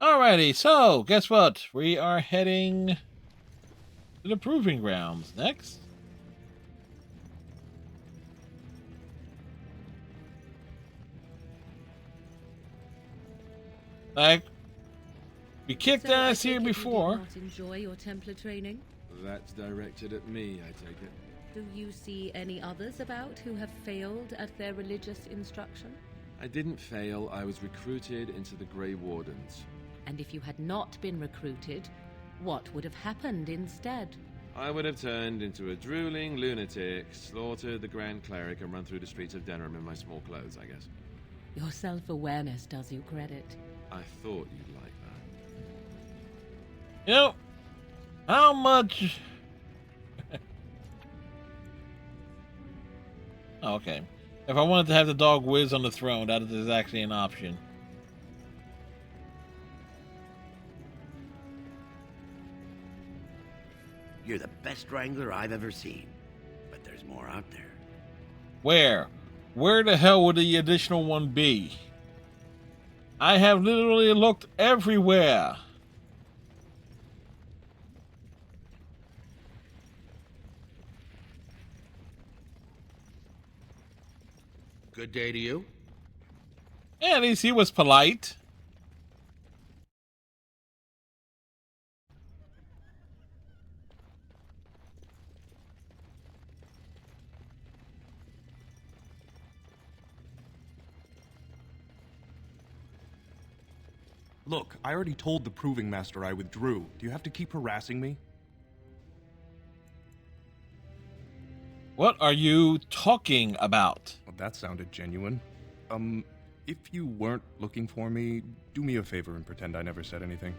Alrighty, so guess what? We are heading to the Proving Grounds next. Like, we kicked ass here before. You did not enjoy your Templar training? That's directed at me, I take it. Do you see any others about who have failed at their religious instruction? I didn't fail. I was recruited into the Grey Wardens. And if you had not been recruited, what would have happened instead? I would have turned into a drooling lunatic, slaughtered the Grand Cleric, and run through the streets of Denham in my small clothes, I guess. Your self-awareness does you credit. I thought you'd like that. You know, how much... Oh, okay. If I wanted to have the dog whiz on the throne, that is actually an option. You're the best wrangler I've ever seen. But there's more out there. Where? Where the hell would the additional one be? I have literally looked everywhere. Good day to you. Yeah, at least he was polite. Look, I already told the Proving Master I withdrew. Do you have to keep harassing me? What are you talking about? Well, that sounded genuine. If you weren't looking for me, do me a favor and pretend I never said anything.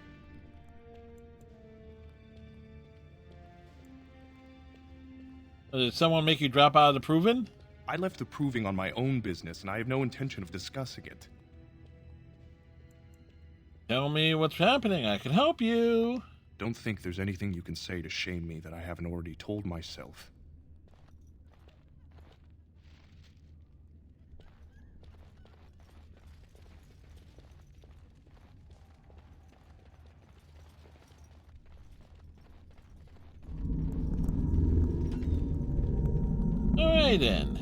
Did someone make you drop out of the Proving? I left the Proving on my own business, and I have no intention of discussing it. Tell me what's happening. I can help you. Don't think there's anything you can say to shame me that I haven't already told myself. Alright then.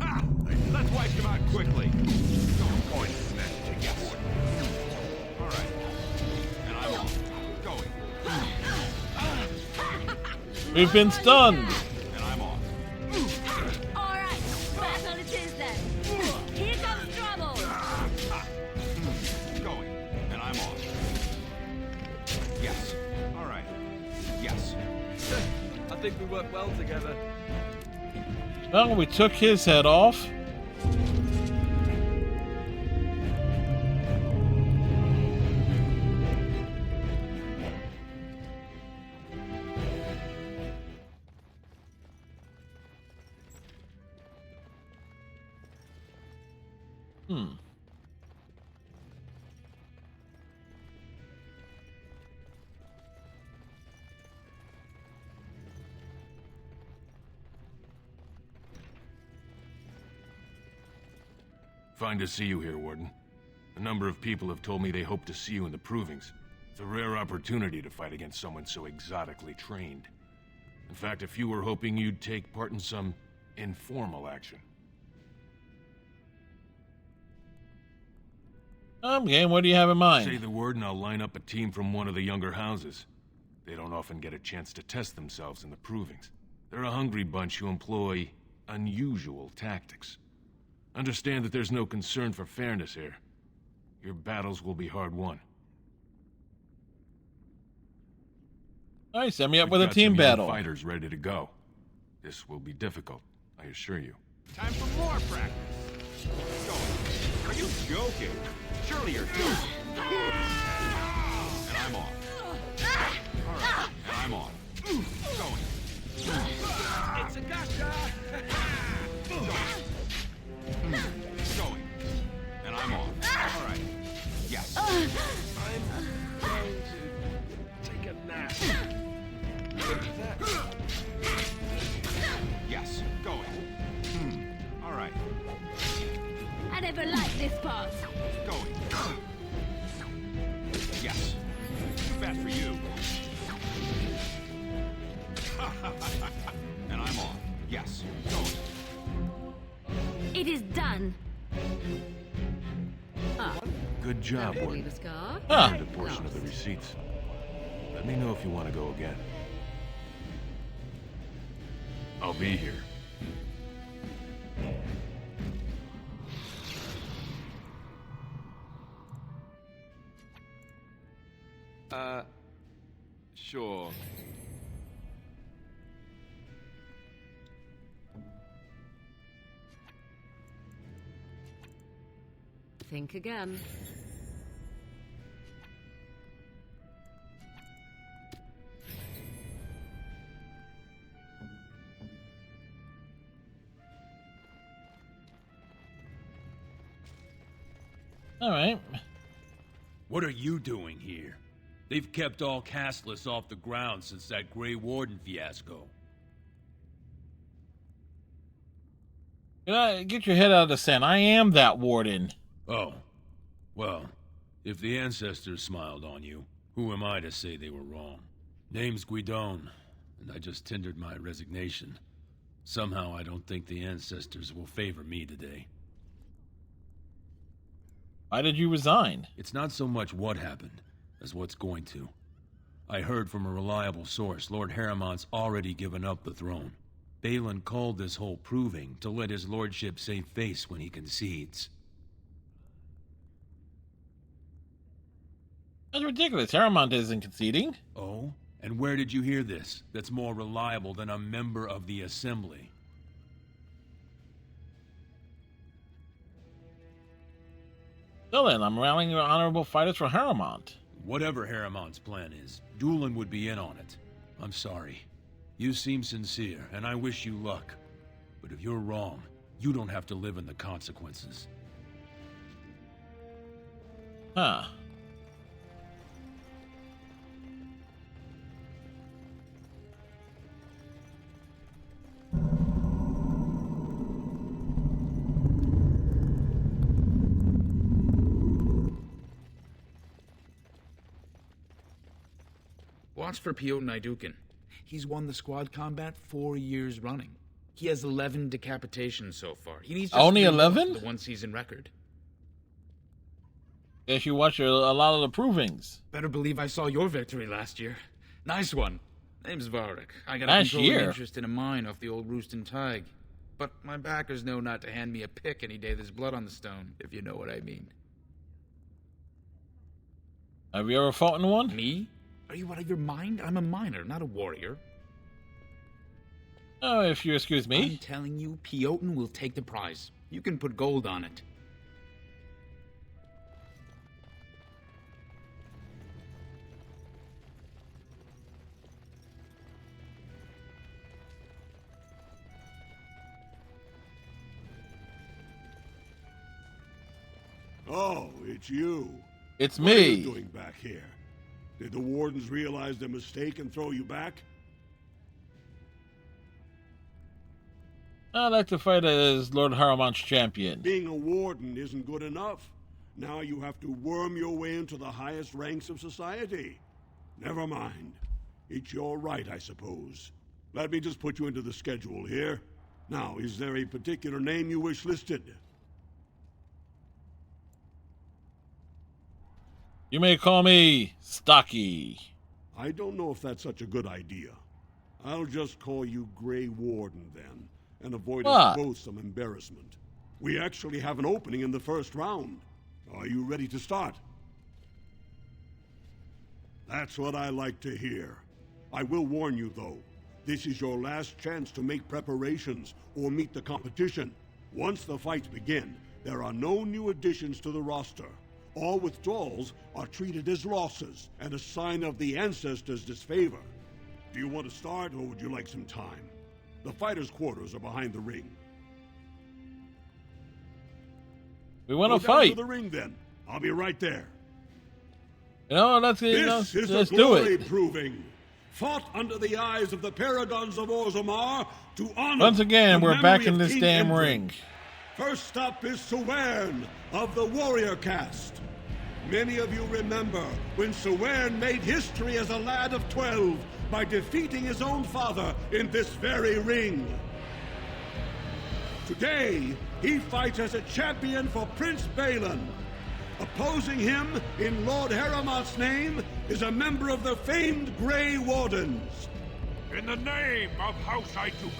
Ha! Let's wipe him out quickly. Going, Smith. Yes. All right. And I'm off. Going. We've been stunned. And I'm off. All right, back on it is then. Here comes trouble. Going. And I'm off. Yes. All right. Yes. I think we work well together. Well, we took his head off. Fine to see you here, Warden. A number of people have told me they hope to see you in the Provings. It's a rare opportunity to fight against someone so exotically trained. In fact, a few were hoping you'd take part in some informal action. Game, what do you have in mind? Say the word and I'll line up a team from one of the younger houses. They don't often get a chance to test themselves in the Provings. They're a hungry bunch who employ unusual tactics. Understand that there's no concern for fairness here. Your battles will be hard won. All right, set me up with a We've got team some young battle. Fighters ready to go. This will be difficult, I assure you. Time for more practice. Going. Are you joking? Surely you're joking. And I'm off. All right. And I'm off. Going. It's a gotcha. Going. And I'm off. All right. Yes. I'm going to take a nap. Yes. Going. All right. I never liked this part. Going. Yes. Too fast for you. And I'm off. Yes. Going. It is done. Good job, Leave Warden. a scar. Huh. Earned a portion of the receipts. Let me know if you want to go again. I'll be here. Sure. Think again. All right. What are you doing here? They've kept all Casteless off the ground since that Grey Warden fiasco. Get your head out of the sand. I am that warden. Oh. Well, if the ancestors smiled on you, who am I to say they were wrong? Name's Guidon, and I just tendered my resignation. Somehow I don't think the ancestors will favor me today. Why did you resign? It's not so much what happened as what's going to. I heard from a reliable source Lord Harriman's already given up the throne. Balin called this whole proving to let his lordship save face when he concedes. That's ridiculous. Harrowmont isn't conceding. Oh? And where did you hear this? That's more reliable than a member of the Assembly. Still then, I'm rallying your honorable fighters for Harrowmont. Whatever Harrowmont's plan is, Doolin would be in on it. I'm sorry. You seem sincere, and I wish you luck. But if you're wrong, you don't have to live in the consequences. Huh. Watch for Piotr Naidukin. He's won the squad combat 4 years running. He has 11 decapitations so far. He needs just only 3 more 11? for the one-season record. Guess you watch a lot of the provings. Better believe I saw your victory last year. Nice one. Name's Varric. I got a Last controlling year? interest in a mine off the old Roostin Tig. But my backers know not to hand me a pick any day there's blood on the stone, if you know what I mean. Have you ever fought in one? Me? Are you out of your mind? I'm a miner, not a warrior. Oh, if you excuse me. I'm telling you, Piotr will take the prize. You can put gold on it. Oh, it's you. It's What are me. you doing back here? Did the wardens realize their mistake and throw you back? I'd like to fight as Lord Harrowmont's champion. Being a warden isn't good enough. Now you have to worm your way into the highest ranks of society. Never mind. It's your right, I suppose. Let me just put you into the schedule here. Now, is there a particular name you wish listed? You may call me Stocky. I don't know if that's such a good idea. I'll just call you Grey Warden then, and avoid us both some embarrassment. We actually have an opening in the first round. Are you ready to start? That's what I like to hear. I will warn you, though. This is your last chance to make preparations or meet the competition. Once the fights begin, there are no new additions to the roster. All withdrawals are treated as losses and a sign of the ancestors' disfavor. Do you want to start, or would you like some time? The fighters' quarters are behind the ring. We want to Go down fight. to the ring, then. I'll be right there. You know, let's This is let's the do glory it. proving. Fought under the eyes of the paragons of Orzammar to honor. Once again, the we're back memory in of this King damn Endrin. ring. First up is Sewern of the Warrior Caste. Many of you remember when Sewern made history as a lad of 12 by defeating his own father in this very ring. Today, he fights as a champion for Prince Balin. Opposing him, in Lord Harrowmont's name, is a member of the famed Grey Wardens. In the name of House Iduka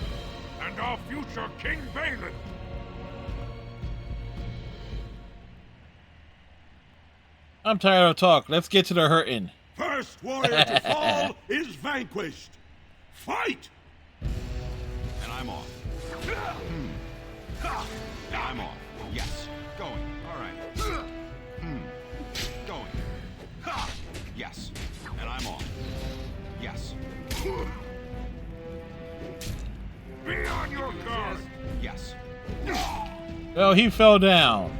and our future King Balin. I'm tired of talk. Let's get to the hurting. First warrior to fall is vanquished. Fight! And I'm off. I'm off. Yes. Going. All right. Going. Yes. And I'm off. Yes. Be on your guard. Yes. Well, he fell down.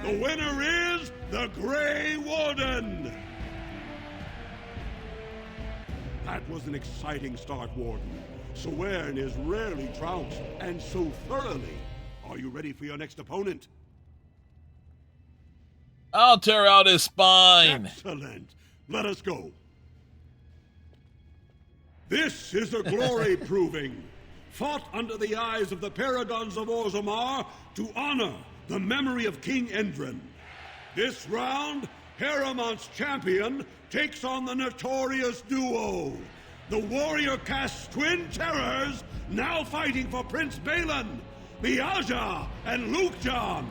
The winner is the Grey Warden! That was an exciting start, Warden. Sewern is rarely trounced, and so thoroughly. Are you ready for your next opponent? I'll tear out his spine. Excellent. Let us go. This is a glory proving. Fought under the eyes of the paragons of Orzammar to honor the memory of King Endrin. This round, Harrowmont's champion takes on the notorious duo, The warrior casts twin terrors, now fighting for Prince Balin, Miaja and Lukejan.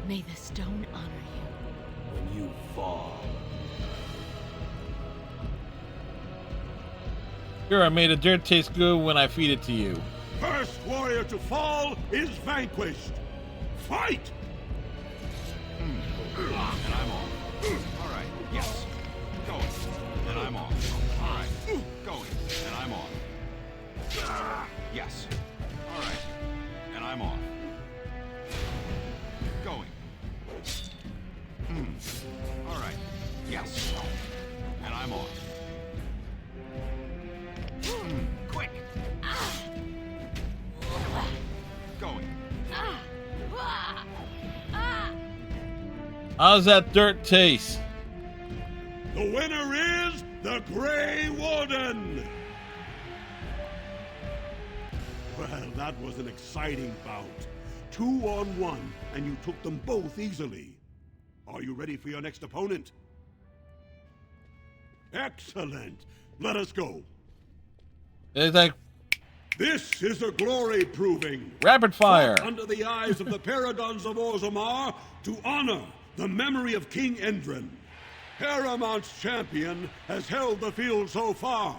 May the stone honor you. When you fall. Sure, I made a dirt taste good when I feed it to you. First warrior to fall is vanquished. Fight! And I'm off. All right, yes. Going. And I'm off. All right, going. And I'm off. Yes. All right. And I'm off. Going. All right. Yes. And I'm off. Quick. Going. How's that dirt taste? The winner is the Grey Warden! Well, that was an exciting bout. 2-on-1, and you took them both easily. Are you ready for your next opponent? Excellent. Let us go. It's like This is a glory proving. rapid fire. Fought under the eyes of the paragons of Orzammar to honor the memory of King Endrin. Paramount's champion has held the field so far.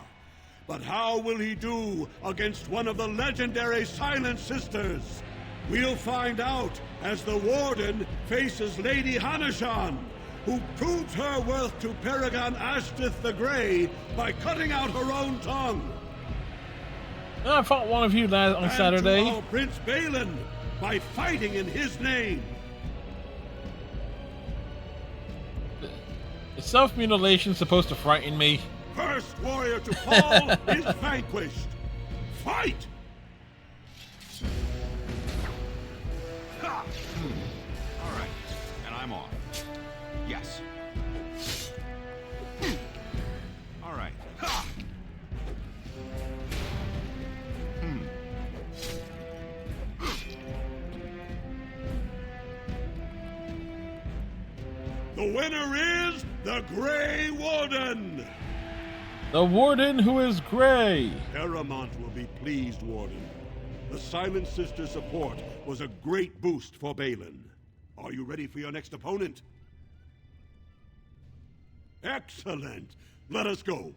But how will he do against one of the legendary Silent Sisters? We'll find out as the Warden faces Lady Hanashan, who proved her worth to Paragon Ashtith the Grey by cutting out her own tongue. I fought one of you on And Saturday. to our Prince Balin by fighting in his name. Is self-mutilation supposed to frighten me? First warrior to fall is vanquished. Fight! Ha! All right, and I'm off. Yes. All right. Ha! The winner is the Grey Warden! The Warden who is gray. Paramount will be pleased, Warden. The Silent Sister support was a great boost for Balin. Are you ready for your next opponent? Excellent. Let us go.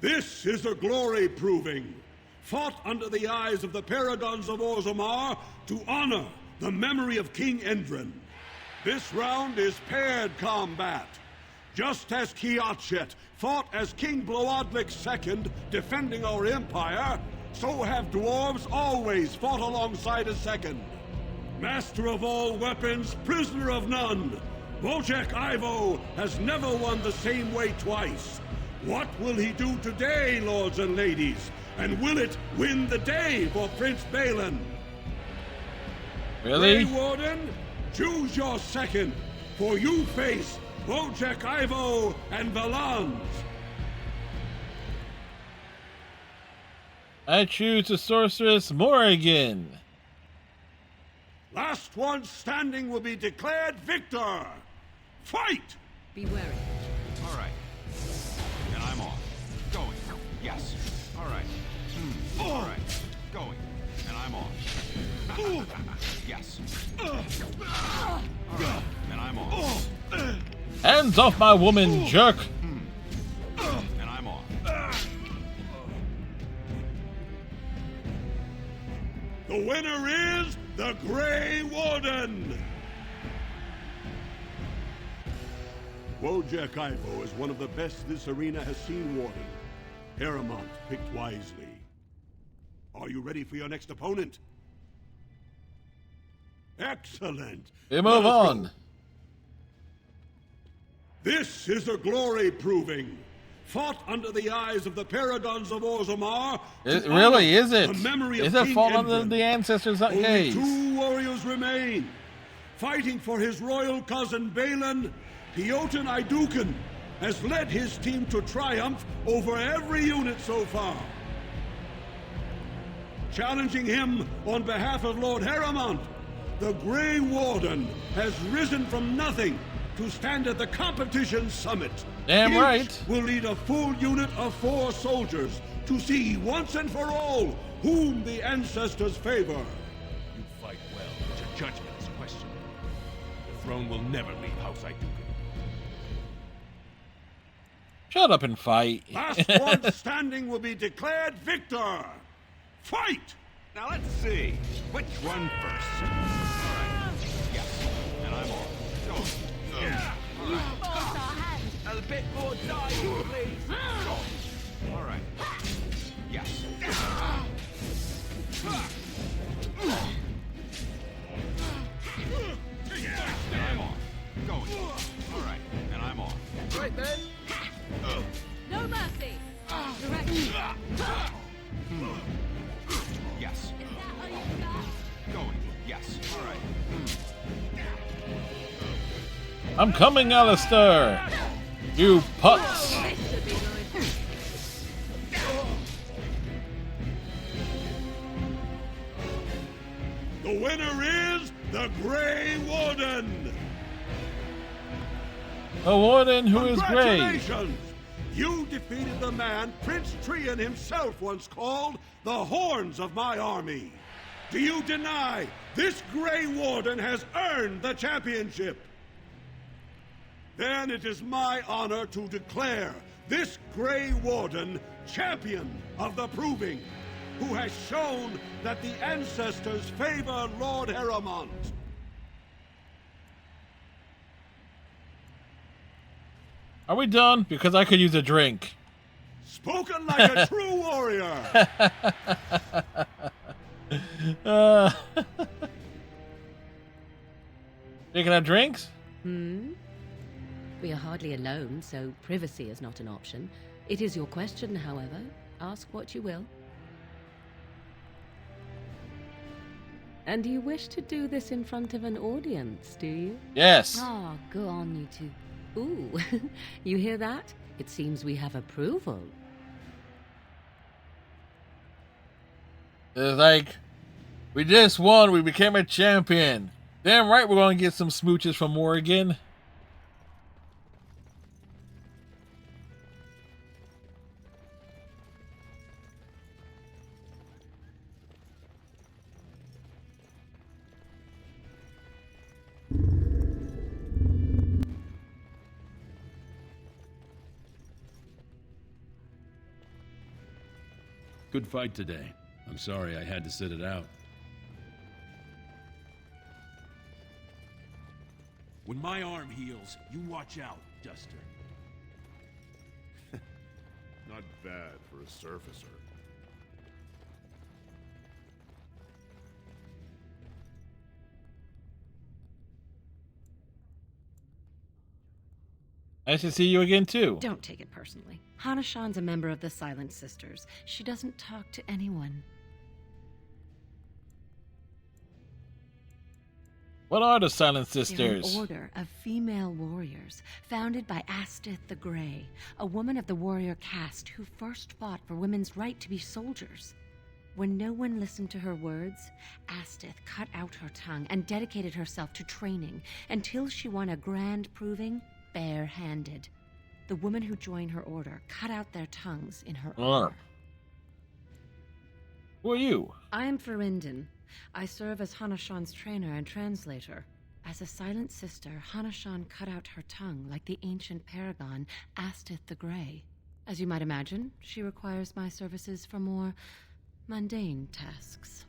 This is a glory proving. Fought under the eyes of the paragons of Orzammar to honor the memory of King Endrin. This round is paired combat. Just as Kiatchet fought as King Bloadlik II, defending our empire, so have dwarves always fought alongside a second. Master of all weapons, prisoner of none, Wojciech Ivo has never won the same way twice. What will he do today, lords and ladies? And will it win the day for Prince Balin? Really? Grey Warden, choose your second, for you face Wojciech Ivo and Valans. I choose the sorceress Morrigan. Last one standing will be declared victor. Fight! Be wary. All right. And I'm off. Going. Yes. All right. All right. Going. And I'm off. Yes. All right. And I'm off. Hands off my woman, jerk. And I'm off. The winner is the Grey Warden! Wojciech Ivo is one of the best this arena has seen, Warden. Paramount picked wisely. Are you ready for your next opponent? Excellent! We move on. This is a glory proving. Fought under the eyes of the paragons of Orzammar. It really is it? The memory of Is it King fall under Endrin. the ancestors' Only gaze? 2 warriors remain. Fighting for his royal cousin Balin, Piotr Idukin has led his team to triumph over every unit so far. Challenging him on behalf of Lord Harrowmont, the Grey Warden has risen from nothing to stand at the competition summit. Damn Each right. will lead a full unit of 4 soldiers to see once and for all whom the ancestors favor. You fight well, but your judgment is questionable. The throne will never leave House Iduken. Shut up and fight. Last one standing will be declared victor. Fight! Now let's see. Which one first? All right. Yes. And I'm on. Go. All right. A bit more dying, please. All right. Yes. And I'm on. Going. All right. And I'm on. Right then. No mercy. Yes. Going. Yes. All right. I'm coming, Alistair. You putz. The winner is the Grey Warden. The warden who is gray. Congratulations! You defeated the man Prince Trian himself once called the Horns of my army. Do you deny this Grey Warden has earned the championship? Then it is my honor to declare this Grey Warden champion of the Proving, who has shown that the ancestors favor Lord Harrowmont. Are we done? Because I could use a drink. Spoken like a true warrior. You can have drinks? We are hardly alone, so privacy is not an option. It is your question, however. Ask what you will. And you wish to do this in front of an audience, do you? Yes. Oh, go on, you two. Ooh, you hear that? It seems we have approval. It's like, we just won, we became a champion. Damn right we're going to get some smooches from Morgan. Good fight today. I'm sorry I had to sit it out. When my arm heals, you watch out, Duster. Not bad for a surfacer. Nice to see you again, too. Don't take it personally. Hana-shan's a member of the Silent Sisters. She doesn't talk to anyone. What are the Silent They're Sisters? an order of female warriors, founded by Astith the Grey, a woman of the warrior caste who first fought for women's right to be soldiers. When no one listened to her words, Astith cut out her tongue and dedicated herself to training until she won a grand proving bare-handed. The women who joined her order cut out their tongues in her honor. Who are you? I am Ferinden. I serve as Hana-shan's trainer and translator. As a silent sister, Hana-shan cut out her tongue like the ancient paragon Astith the Grey. As you might imagine, she requires my services for more mundane tasks.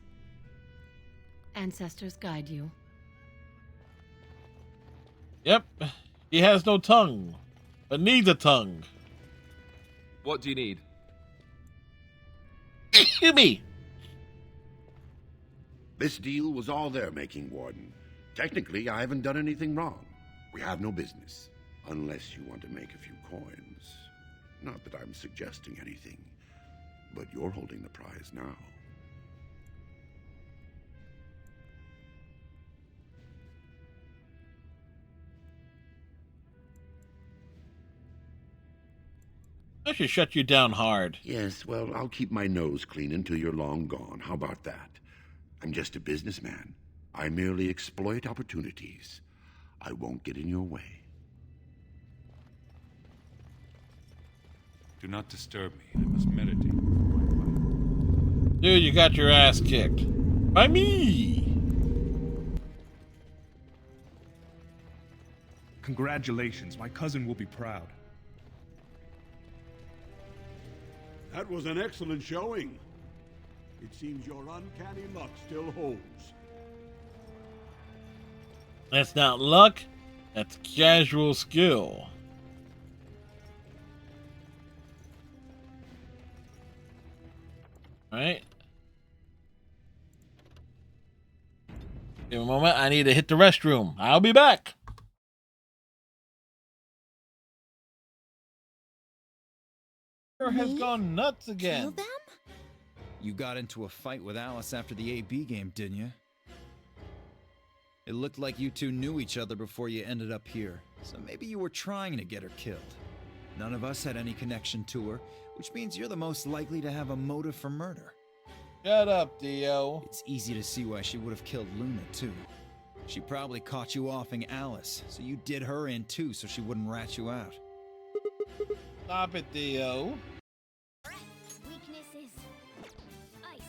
Ancestors guide you. Yep. He has no tongue, but needs a tongue. What do you need? Excuse me. This deal was all their making, Warden. Technically, I haven't done anything wrong. We have no business, unless you want to make a few coins. Not that I'm suggesting anything, but you're holding the prize now. I should shut you down hard. Yes, well, I'll keep my nose clean until you're long gone. How about that? I'm just a businessman. I merely exploit opportunities. I won't get in your way. Do not disturb me. I must meditate. Dude, you got your ass kicked. By me! Congratulations. My cousin will be proud. That was an excellent showing. It seems your uncanny luck still holds. That's not luck. That's casual skill. Alright. Give me a moment. I need to hit the restroom. I'll be back. Has gone nuts again. Kill them? You got into a fight with Alice after the AB game, didn't you? It looked like you two knew each other before you ended up here, so maybe you were trying to get her killed. None of us had any connection to her, which means you're the most likely to have a motive for murder. Shut up, Dio. It's easy to see why she would have killed Luna, too. She probably caught you offing Alice, so you did her in too so she wouldn't rat you out. Stop it, Dio. Weaknesses. Ice.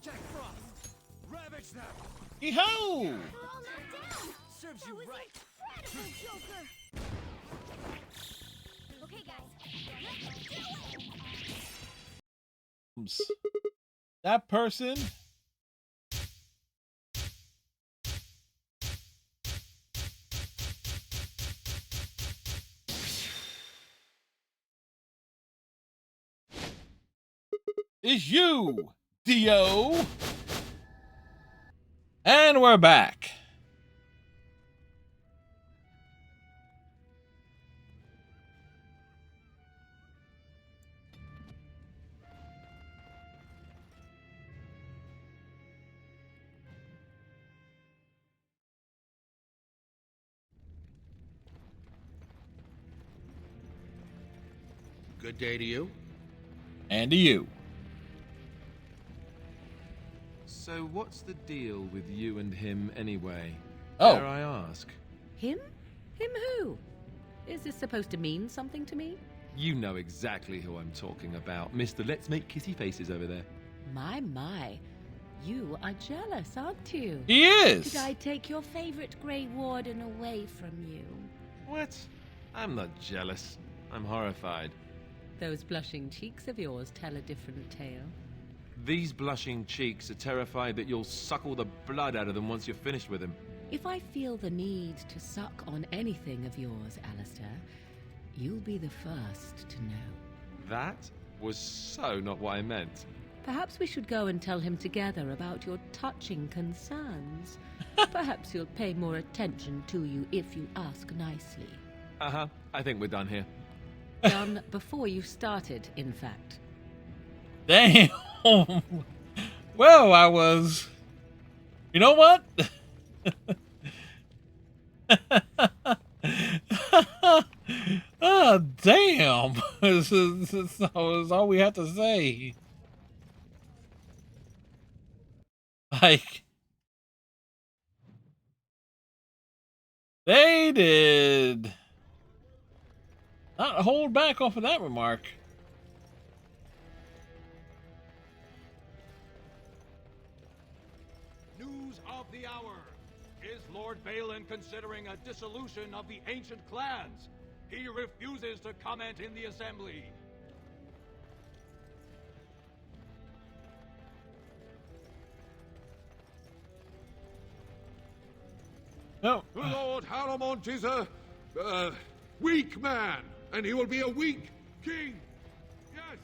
Jack Frost! Ravage them! Yee-ho! Serves you right! Incredible, Joker! Okay, guys. Let's do it! That person is you, Dio. And we're back. Good day to you. And to you. So what's the deal with you and him anyway? Oh. Dare I ask? Him? Him who? Is this supposed to mean something to me? You know exactly who I'm talking about, Mr. Let's Make Kissy Faces over there. My. You are jealous, aren't you? He is. Did I take your favorite Grey Warden away from you? What? I'm not jealous. I'm horrified. Those blushing cheeks of yours tell a different tale. These blushing cheeks are terrified that you'll suck all the blood out of them once you're finished with him. If I feel the need to suck on anything of yours, Alistair, you'll be the first to know. That was so not what I meant. Perhaps we should go and tell him together about your touching concerns. Perhaps he'll pay more attention to you if you ask nicely. Uh-huh. I think we're done here. Done before you started, in fact. Damn. Well, I was... You know what? Oh, damn. This is all we have to say. Like... They did not hold back off of that remark. News of the hour. Is Lord Balin considering a dissolution of the ancient clans? He refuses to comment in the assembly. No. Lord Haramont is a weak man, and he will be a weak king. Yes.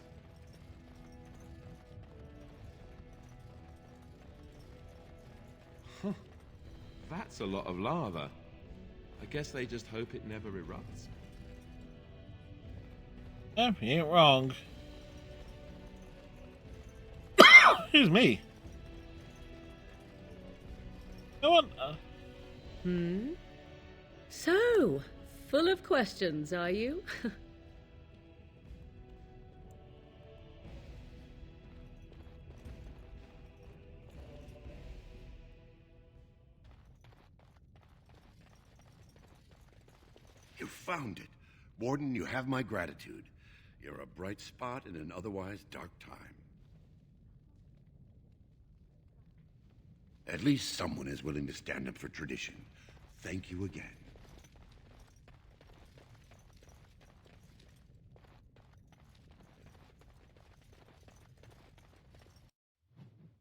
That's a lot of lava. I guess they just hope it never erupts. Yeah, he ain't wrong. Excuse me. No one. So, full of questions, are you? found it. Warden, you have my gratitude. You're a bright spot in an otherwise dark time. At least someone is willing to stand up for tradition. Thank you again.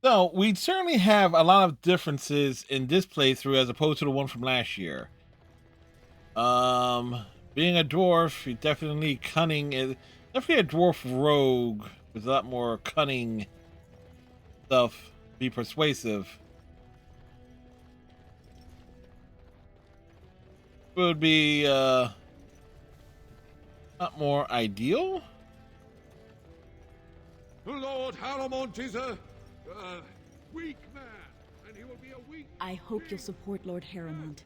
So we certainly have a lot of differences in this playthrough as opposed to the one from last year. Being a dwarf, you definitely cunning is definitely a dwarf rogue with a lot more cunning stuff. Be persuasive. Would be not more ideal. Lord Haramont is a weak man, and he will be a weak. I hope you'll support Lord Haramont.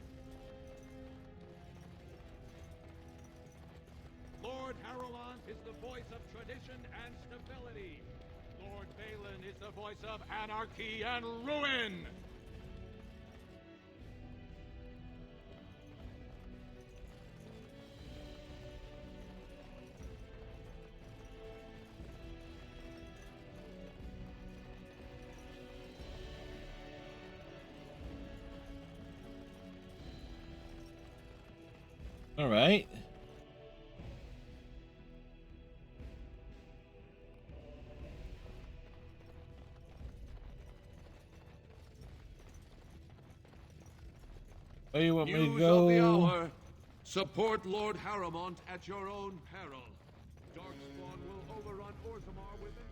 Lord Haramont is the voice of tradition and stability. Lord Balin is the voice of anarchy and ruin. All right. Where you want me to News go? of the hour. Support Lord Haramont at your own peril. Darkspawn will overrun Orzammar with it.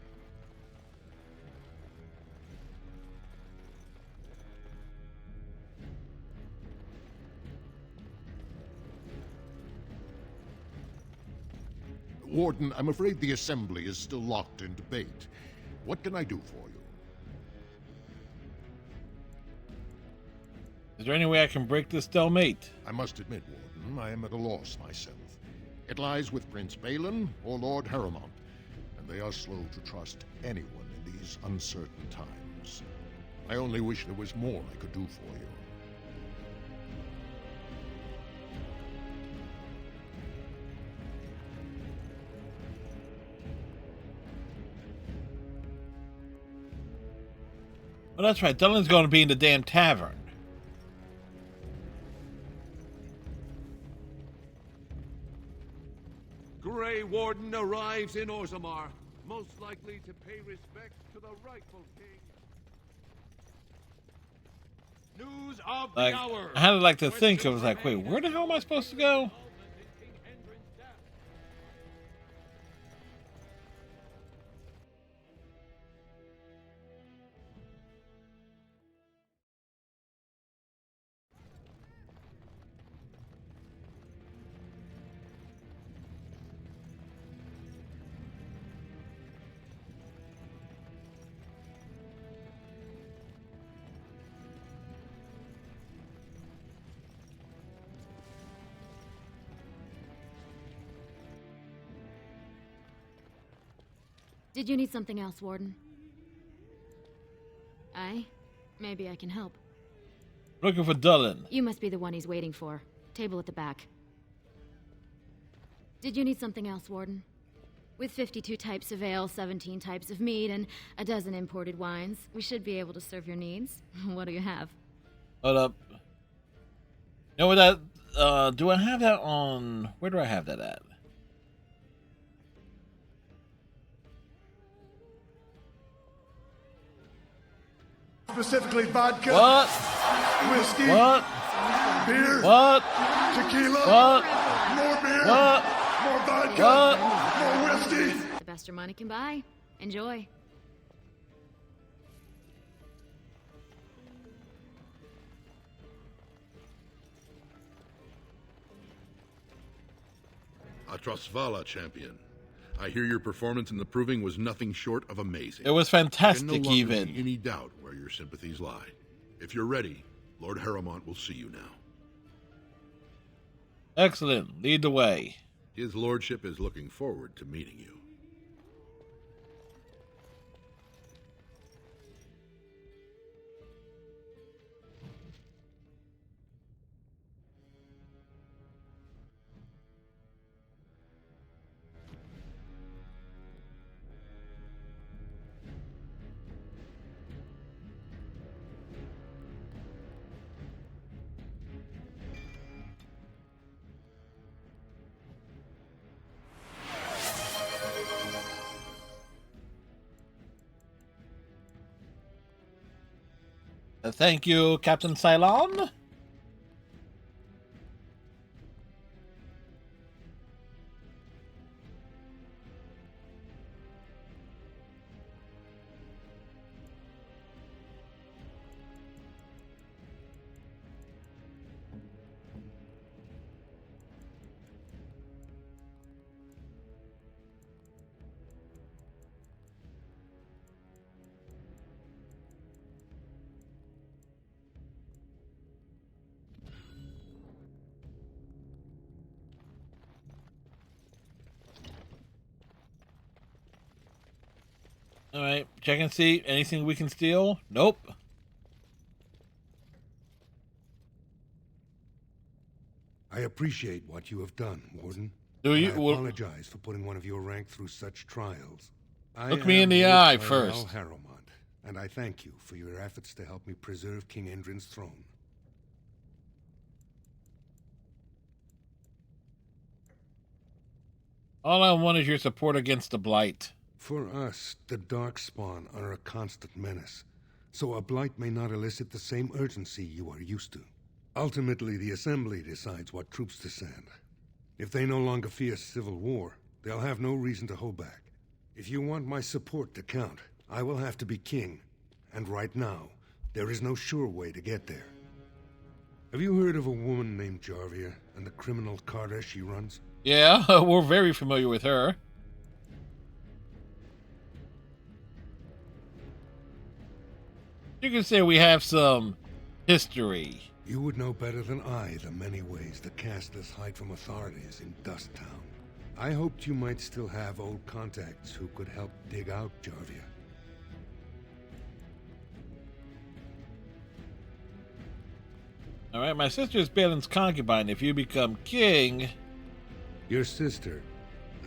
Warden, I'm afraid the Assembly is still locked in debate. What can I do for you? Is there any way I can break this stalemate? I must admit, Warden, I am at a loss myself. It lies with Prince Balin or Lord Haramont, and they are slow to trust anyone in these uncertain times. I only wish there was more I could do for you. Well, that's right. Dylan's going to be in the damn tavern. Grey Warden arrives in Orzammar, most likely to pay respects to the rightful king. News of Like, the hour. I had to like to think. I was like, wait, where the hell am I supposed to go? Did you need something else, Warden? Aye? Maybe I can help. Looking for Dylan. You must be the one he's waiting for. Table at the back. Did you need something else, Warden? With 52 types of ale, 17 types of mead, and a dozen imported wines, we should be able to serve your needs. What do you have? Hold up. You know what that, do I have that on, where do I have that at? Specifically vodka. What? Whiskey. What? Beer. What? Tequila. What? More beer. What? More vodka. What? More whiskey. The best your money can buy. Enjoy. Atrasvala, champion. I hear your performance in the proving was nothing short of amazing. It was fantastic, There can no longer even. be any doubt where your sympathies lie. If you're ready, Lord Haramont will see you now. Excellent. Lead the way. His lordship is looking forward to meeting you. Thank you, Captain Cylon. All right, check and see. Anything we can steal? Nope. I appreciate what you have done, Warden. Do you? I apologize for putting one of your rank through such trials. Look me in the eye Lord first. Harrowmont, and I thank you for your efforts to help me preserve King Endrin's throne. All I want is your support against the Blight. For us, the Darkspawn are a constant menace, so a blight may not elicit the same urgency you are used to. Ultimately, the Assembly decides what troops to send. If they no longer fear civil war, they'll have no reason to hold back. If you want my support to count, I will have to be king, and right now, there is no sure way to get there. Have you heard of a woman named Jarvia and the criminal Carter she runs? Yeah, we're very familiar with her. You can say we have some history. You would know better than I the many ways the Casteless hide from authorities in Dust Town. I hoped you might still have old contacts who could help dig out Jarvia. Alright, my sister is Balin's concubine. If you become king... Your sister,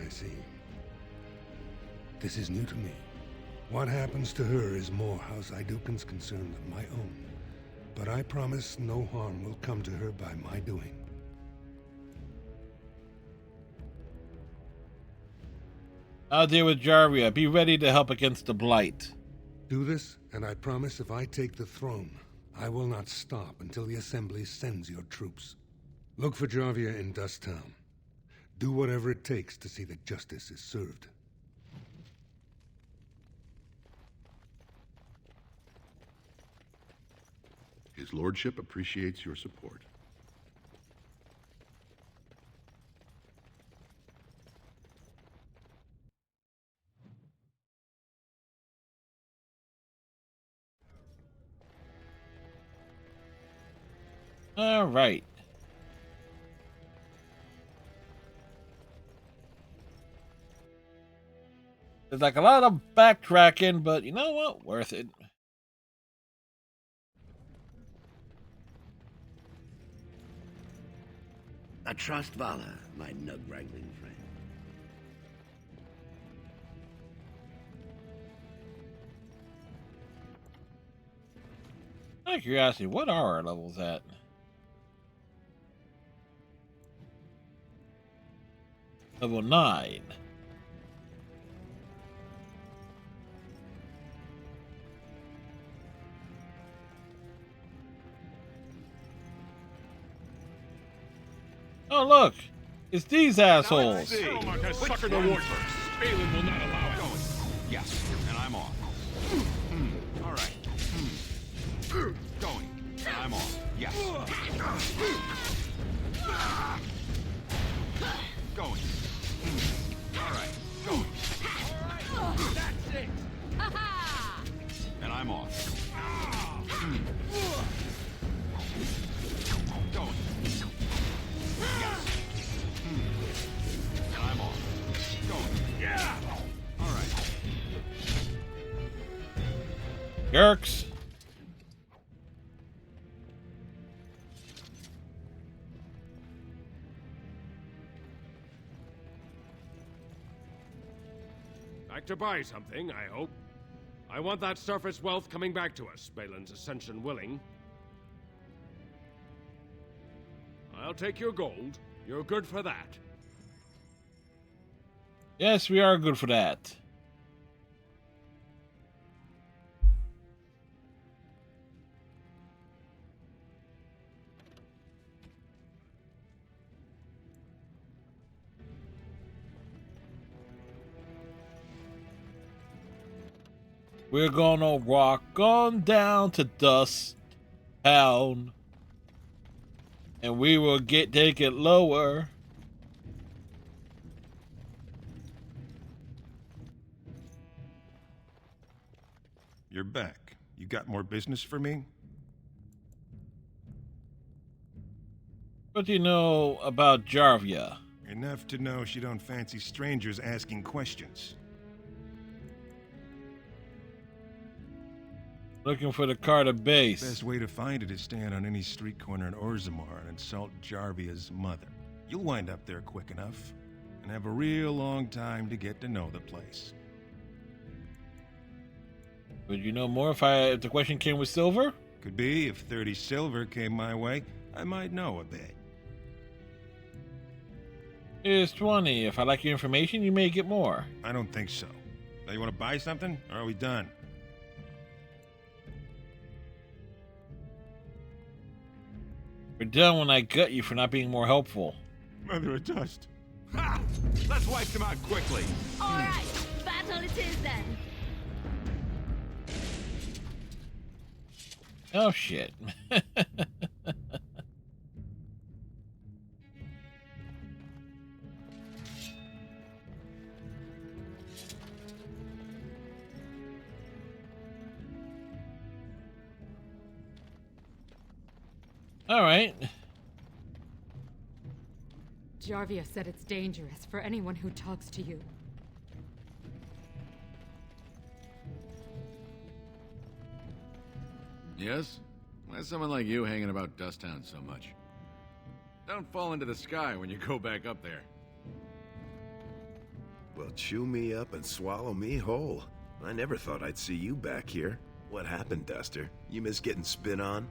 I see. This is new to me. What happens to her is more House Idukan's concern than my own. But I promise no harm will come to her by my doing. I'll deal with Jarvia. Be ready to help against the Blight. Do this, and I promise if I take the throne, I will not stop until the Assembly sends your troops. Look for Jarvia in Dust Town. Do whatever it takes to see that justice is served. His Lordship appreciates your support. All right. There's like a lot of backtracking, but you know what? Worth it. I trust Vala, my nug-wrangling friend. Out of curiosity, what are our levels at? Level 9. Oh, look! It's these assholes! Sucker the ward first. Balin will not allow it. Going. Yes, and I'm off. All right. Going. And I'm off. Yes. Going. All right. Going. All right. That's it. And I'm off. Going. Yes. And I'm off. Going. Yeah. All right. Jerks! Like to buy something, I hope. I want that surface wealth coming back to us, Balin's ascension willing. I'll take your gold. You're good for that. Yes, we are good for that. We're gonna walk on down to Dust Town, and we will take it lower. You're back. You got more business for me? What do you know about Jarvia? Enough to know she don't fancy strangers asking questions. Looking for the Carter base. Best way to find it is stand on any street corner in Orzammar and insult Jarvia's mother. You'll wind up there quick enough, and have a real long time to get to know the place. Would you know more if the question came with silver? Could be. If 30 silver came my way, I might know a bit. Here's 20. If I like your information, you may get more. I don't think so. Now, you want to buy something, or are we done? We're done when I gut you for not being more helpful. Mother of Dust. Ha! Let's wipe them out quickly. All right, battle it is then. Oh, shit. All right. Jarvia said it's dangerous for anyone who talks to you. Yes? Why's someone like you hanging about Dust Town so much? Don't fall into the sky when you go back up there. Well, chew me up and swallow me whole. I never thought I'd see you back here. What happened, Duster? You miss getting spit on?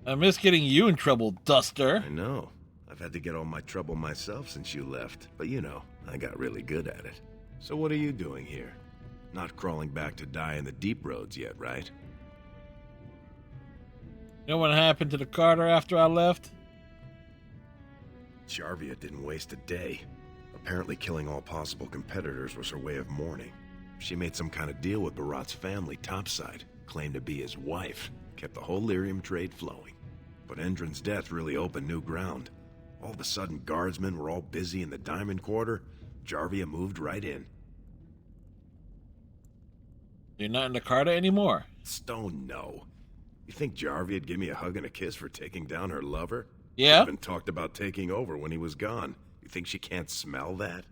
I miss getting you in trouble, Duster. I know. I've had to get all my trouble myself since you left. But you know, I got really good at it. So what are you doing here? Not crawling back to die in the deep roads yet, right? You know what happened to the Carter after I left? Jarvia didn't waste a day. Apparently killing all possible competitors was her way of mourning. She made some kind of deal with Barat's family topside, claimed to be his wife, kept the whole lyrium trade flowing. But Endron's death really opened new ground. All of a sudden, guardsmen were all busy in the Diamond Quarter. Jarvia moved right in. You're not in the Carter anymore? Stone, no. You think Jarvia'd give me a hug and a kiss for taking down her lover? Yeah? Even talked about taking over when he was gone. You think she can't smell that?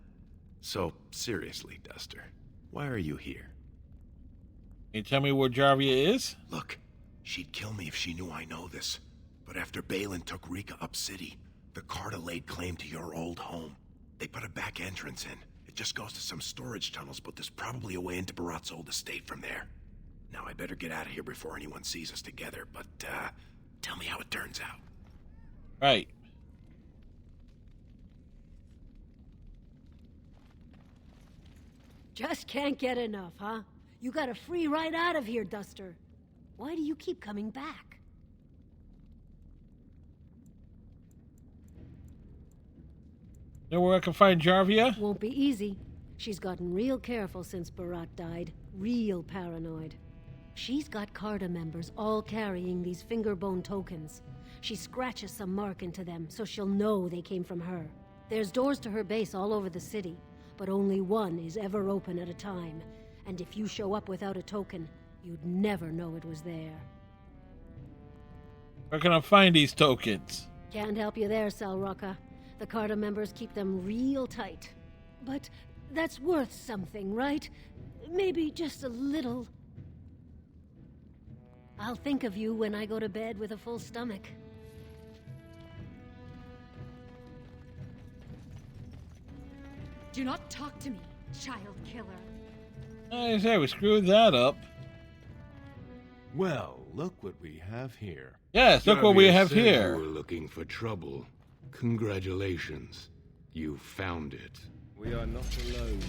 So, seriously, Duster, why are you here? Can you tell me where Jarvia is? Look, she'd kill me if she knew I know this. But after Balin took Rika up city, the Carter laid claim to your old home. They put a back entrance in. It just goes to some storage tunnels, but there's probably a way into Barat's old estate from there. Now I better get out of here before anyone sees us together, but, tell me how it turns out. Right. Just can't get enough, huh? You got a free ride out of here, Duster. Why do you keep coming back? Know where I can find Jarvia? Won't be easy. She's gotten real careful since Barat died. Real paranoid. She's got Carter members all carrying these fingerbone tokens. She scratches some mark into them so she'll know they came from her. There's doors to her base all over the city, but only one is ever open at a time. And if you show up without a token, you'd never know it was there. Where can I find these tokens? Can't help you there, Salrocca. The Carter members keep them real tight. But that's worth something, right? Maybe just a little. I'll think of you when I go to bed with a full stomach. Do not talk to me, child killer. I say we screwed that up. Well, look what we have here. Yes, look what we Jarvia have said here. You were looking for trouble. Congratulations. You found it. We are not alone.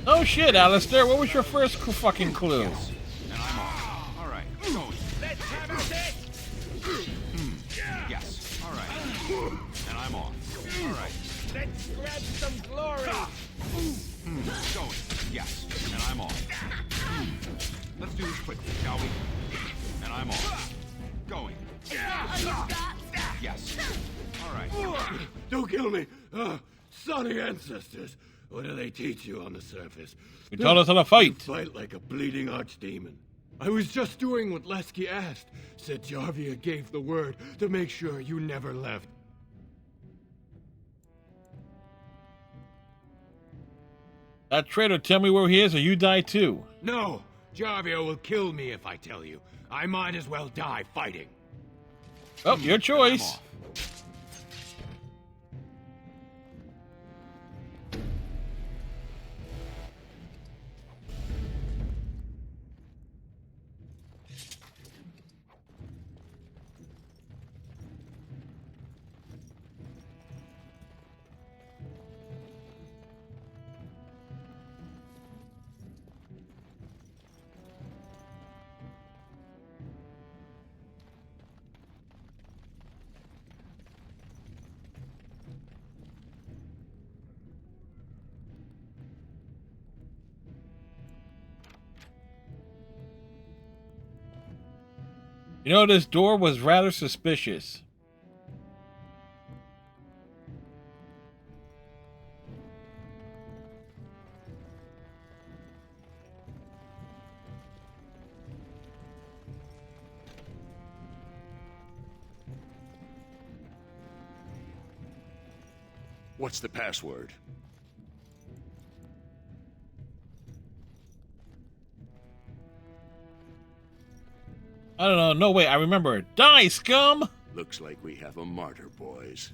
Oh shit, Alistair, what was your first fucking clue? And I'm off. All right, go. Let's have it. Yes. All right. And I'm off. All right. Let's grab some glory. Going. Yes. And I'm off. Let's do this quickly, shall we? And I'm off. Going. Yes. All right. Don't kill me. Sunny ancestors. What do they teach you on the surface? You taught us how to fight. You fight like a bleeding archdemon. I was just doing what Lesky asked. Said Jarvia gave the word to make sure you never left. That traitor, tell me where he is or you die too. No, Jarvia will kill me if I tell you. I might as well die fighting. Oh, your choice. You know, this door was rather suspicious. What's the password? I don't know. No way. I remember it. Die, scum! Looks like we have a martyr, boys.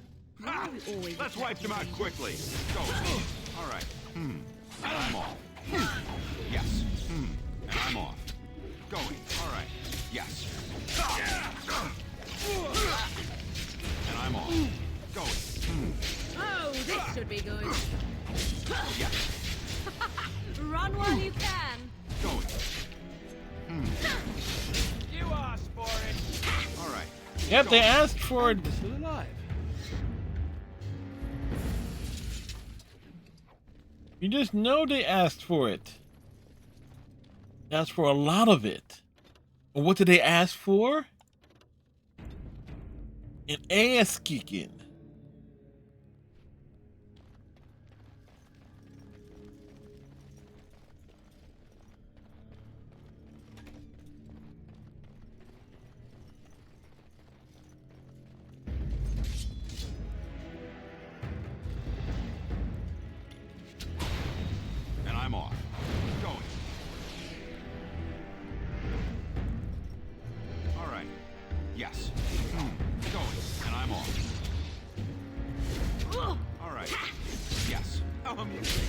Let's wipe them out quickly. Go. All right. And I'm off. Yes. And I'm off. Going. All right. Yes. And I'm off. Going. Oh, this should be good. Yes. Run while you can. Going. You asked for it. All right. Yep, they asked for it. Still alive. You just know they asked for it. They asked for a lot of it. And what did they ask for? An ass kicking. I'm off. Going. All right. Yes. Going. And I'm off. All right. Yes. How amusing.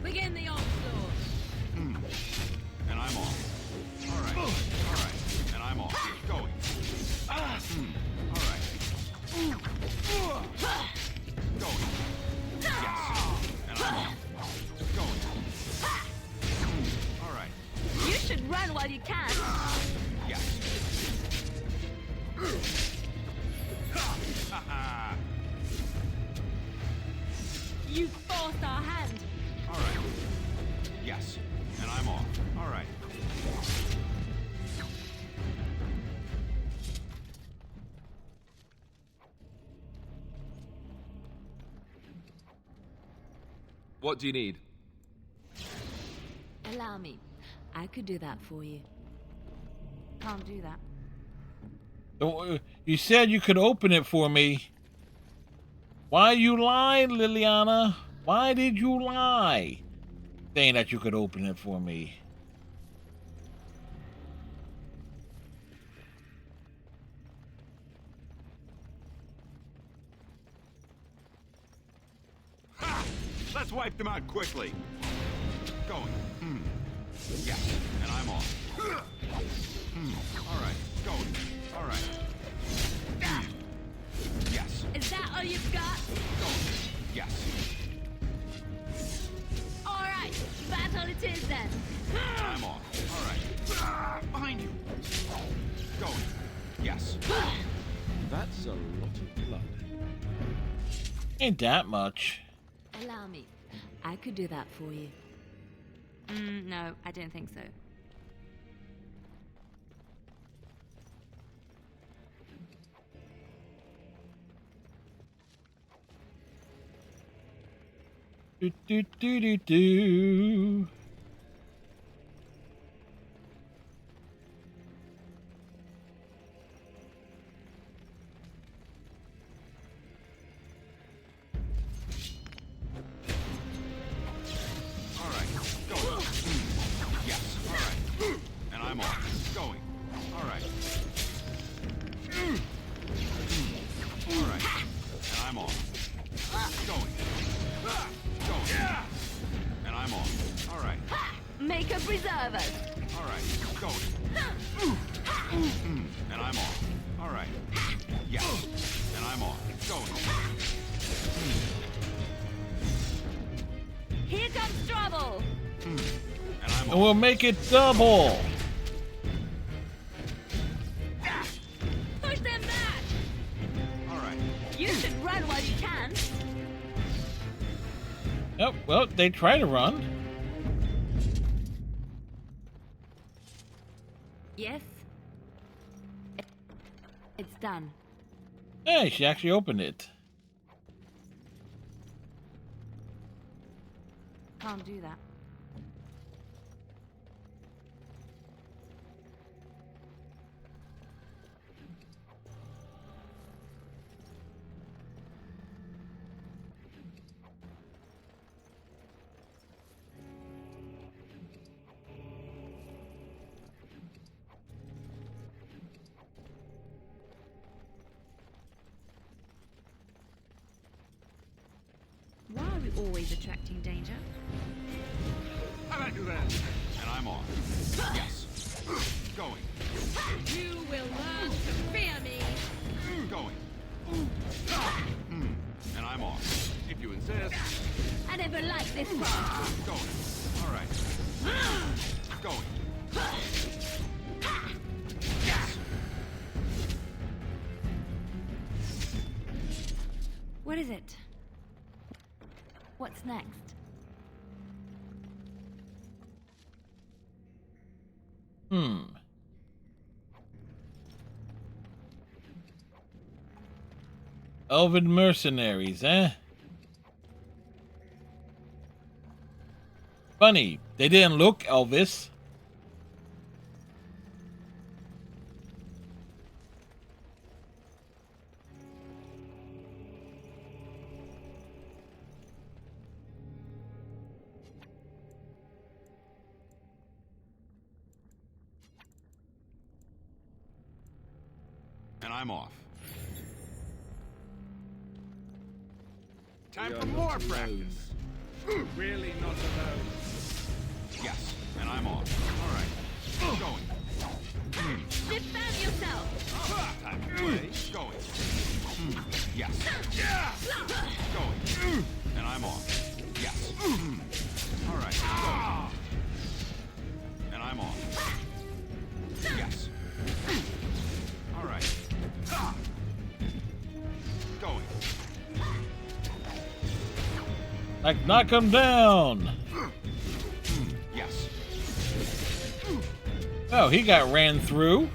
Begin the onslaught. And I'm off. All right. All right. And I'm off. Going. All right. Going. Yes. And I'm off. Going. All right. You should run while you can. Yes. You forced our hand. All right. Yes. And I'm off. All right. What do you need? Allow me. I could do that for you. Can't do that. You said you could open it for me. Why you lied, Liliana? Why did you lie? Saying that you could open it for me. Let's wipe them out quickly. Going. Yes. And I'm off. All right. Going. All right. Yes. Is that all you've got? Going. Yes. All right. Battle it is then. I'm off. All right. Behind you. Going. Yes. That's a lot of blood. Ain't that much. Allow me. I could do that for you. No, I don't think so. Do do do do do. All right, going. Yes, all right. And I'm off. Going. All right. All right. And I'm off. Going. Going. And I'm off. All right. Make a preserver. All right. Going. And I'm off. All right. Yes. And I'm off. Going. Here comes trouble. And I'm And we'll make it double. Push them back. All right. You should run while you can. Yep, well, they try to run. Yes? It's done. Hey, she actually opened it. Can't do that. Why are we always attracting danger? How about you then? And I'm off. Yes. Going. You will learn to fear me. Going. And I'm off. If you insist. I never liked this part. Going. All right. Going. Yes. What is it? What's next? Elven mercenaries, eh? Funny, they didn't look Elvis. And I'm off. Time We for are more not practice. Really not alone. Yes. And I'm off. All right. Going. Defend yourself. Time to play. Going. Yes. Going. And I'm off. Yes. All right. Going. And I'm off. Yes. All right. Going. Like, knock him down. Yes. Oh, he got ran through.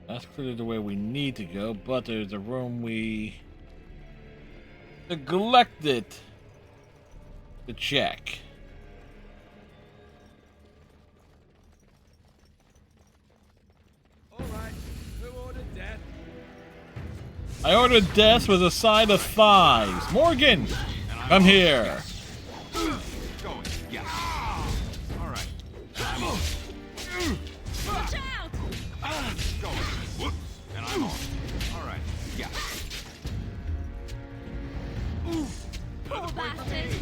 That's clearly the way we need to go, but there's a room we neglected to check. All right. Who ordered death? I ordered death with a side of thighs. Morgan, come here. Going. Yes. All right. I'm off. Watch out! Going. Whoops. And I'm off. All right. Yes. poor bastard!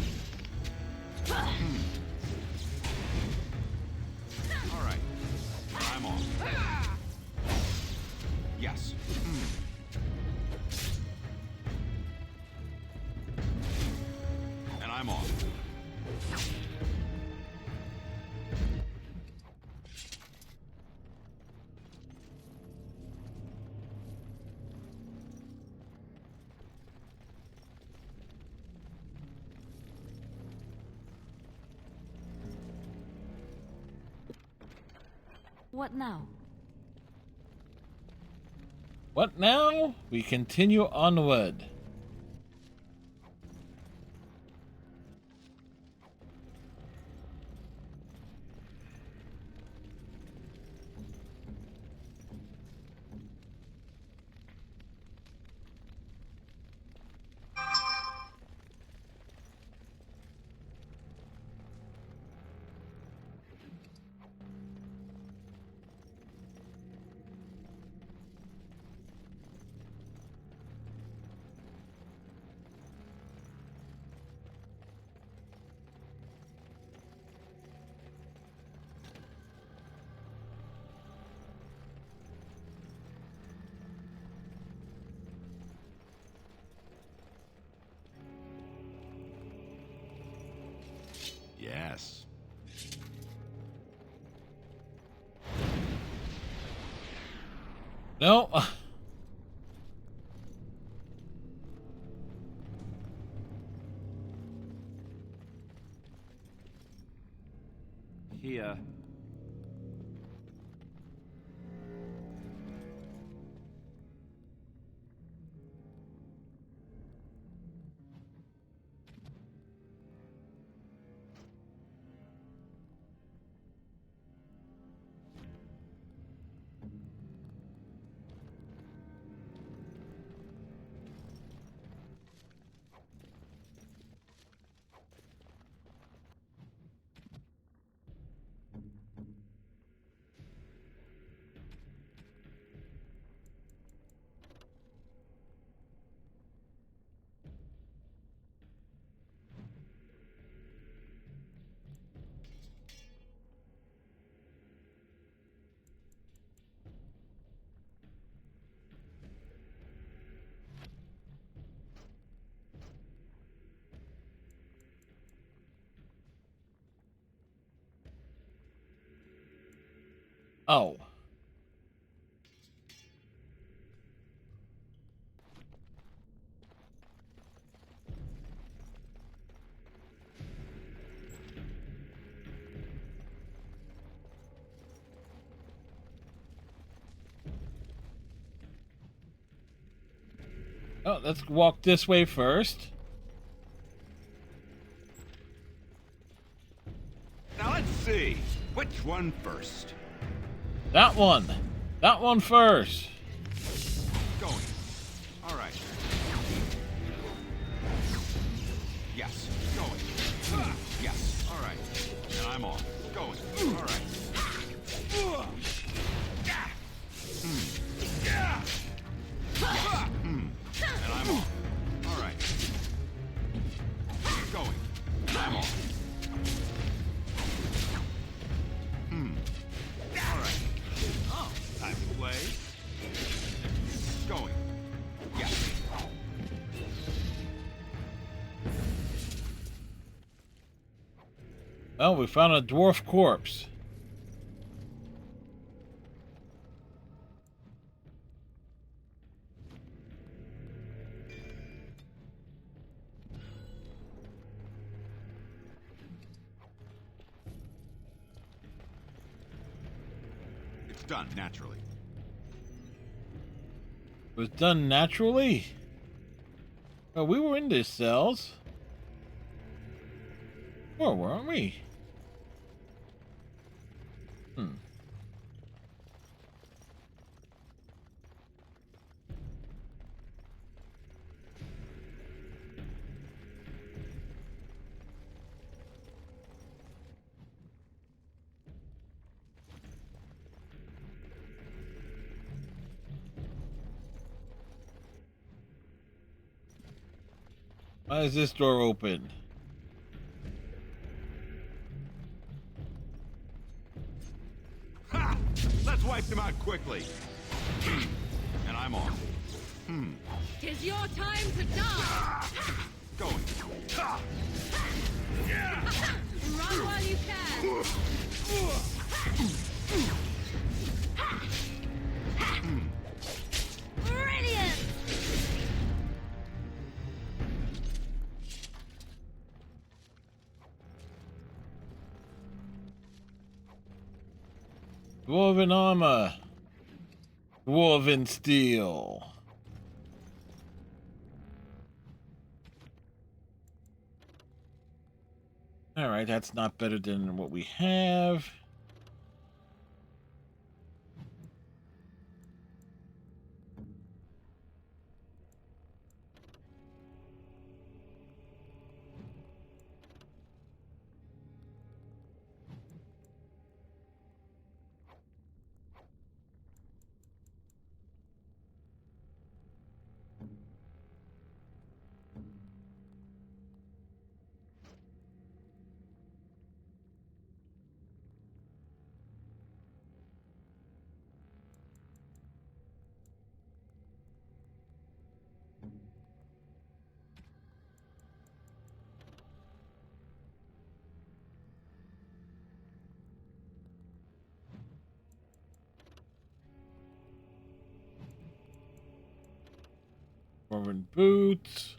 All right. I'm off. Yes. And I'm off. What now? What now? We continue onward. Yes. No. Here. Oh. Oh, let's walk this way first. Now let's see. Which one first? That one. That one first. Going. All right. Yes. Going. Yes. All right. And I'm off. Going. All right. Yes. And I'm off. All right. Going. And I'm off. All right. Oh, time to play. Going. Yes. Well, we found a dwarf corpse. It's done naturally. It was done naturally? Well, we were in these cells. Or weren't we? Why is this door open? Ha! Let's wipe them out quickly. And I'm off. Tis your time to die! Going. Run while you can! Brilliant! Dwarven armor. Dwarven steel. Alright, that's not better than what we have. Dwarven boots.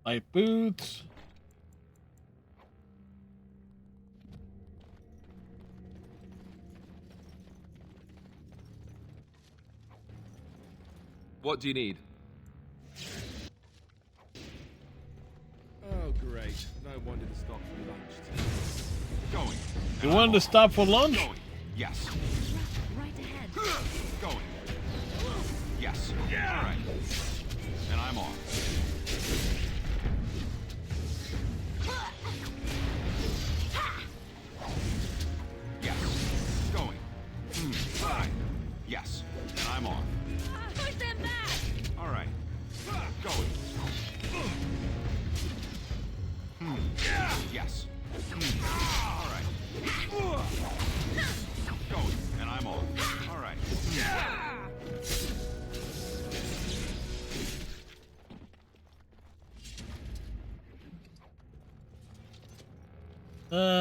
Light boots. What do you need? Oh, great. No wonder to stop for lunch. Going. You wanted to stop for lunch? Going. Yes. Right ahead. Going. Yes. All right. And I'm off. Yes. Going. Fine. Yes. And I'm off. Push them back! All right. Going. Yes. All right. Going. And I'm off. All right.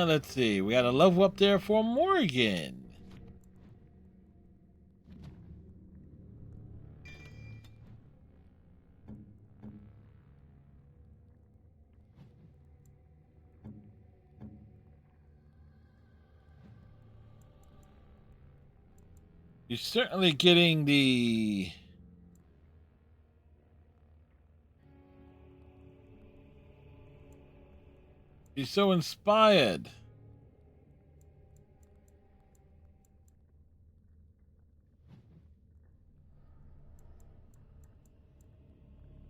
Let's see. We got a level up there for Morgan. You're certainly getting the... You're so inspired.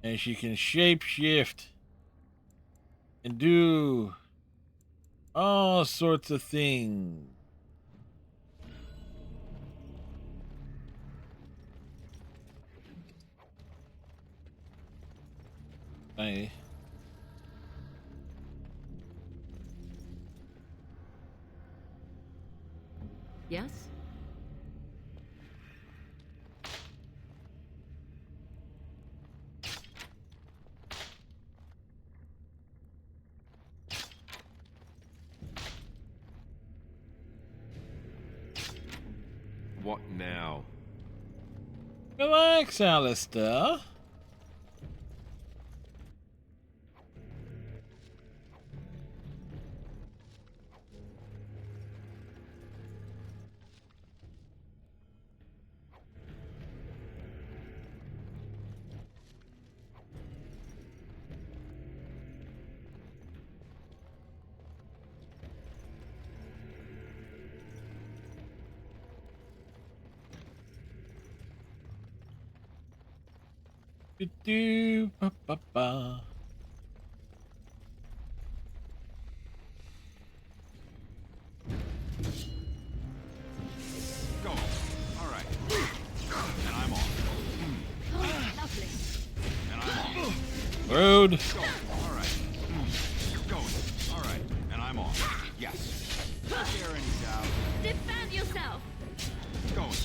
And she can shape shift and do All sorts of things. Hey. Yes? What now? Relax, Alistair. Do ba ba ba. Go. All right. And I'm off. Lovely. And I'm off. Rude. Go. All right. You're going. All right. And I'm off. Yes. Is there any doubt? Defend yourself. Going.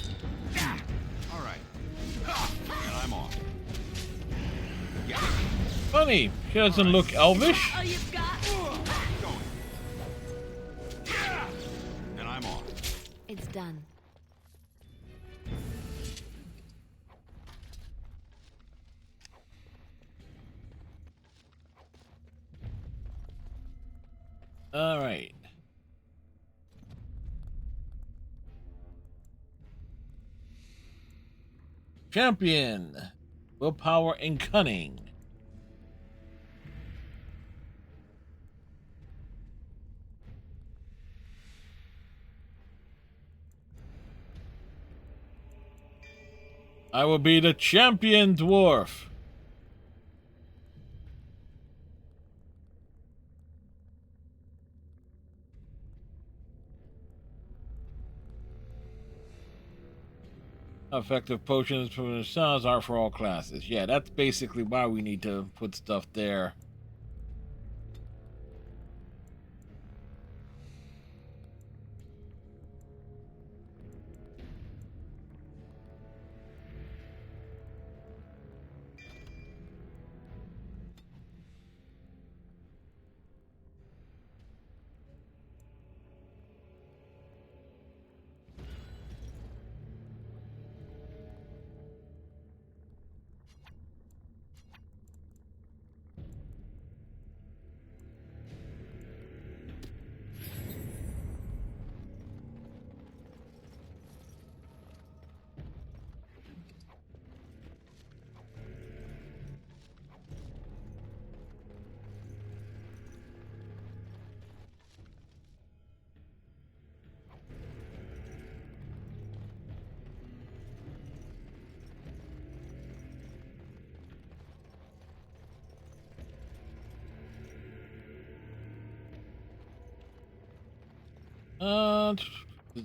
All right. And I'm off. Yes. Funny, she doesn't look elvish. All you've got. Going. And I'm off. It's done. All right. Champion. Willpower and cunning. I will be the champion dwarf. Effective potions from the sounds are for all classes. Yeah, that's basically why we need to put stuff there.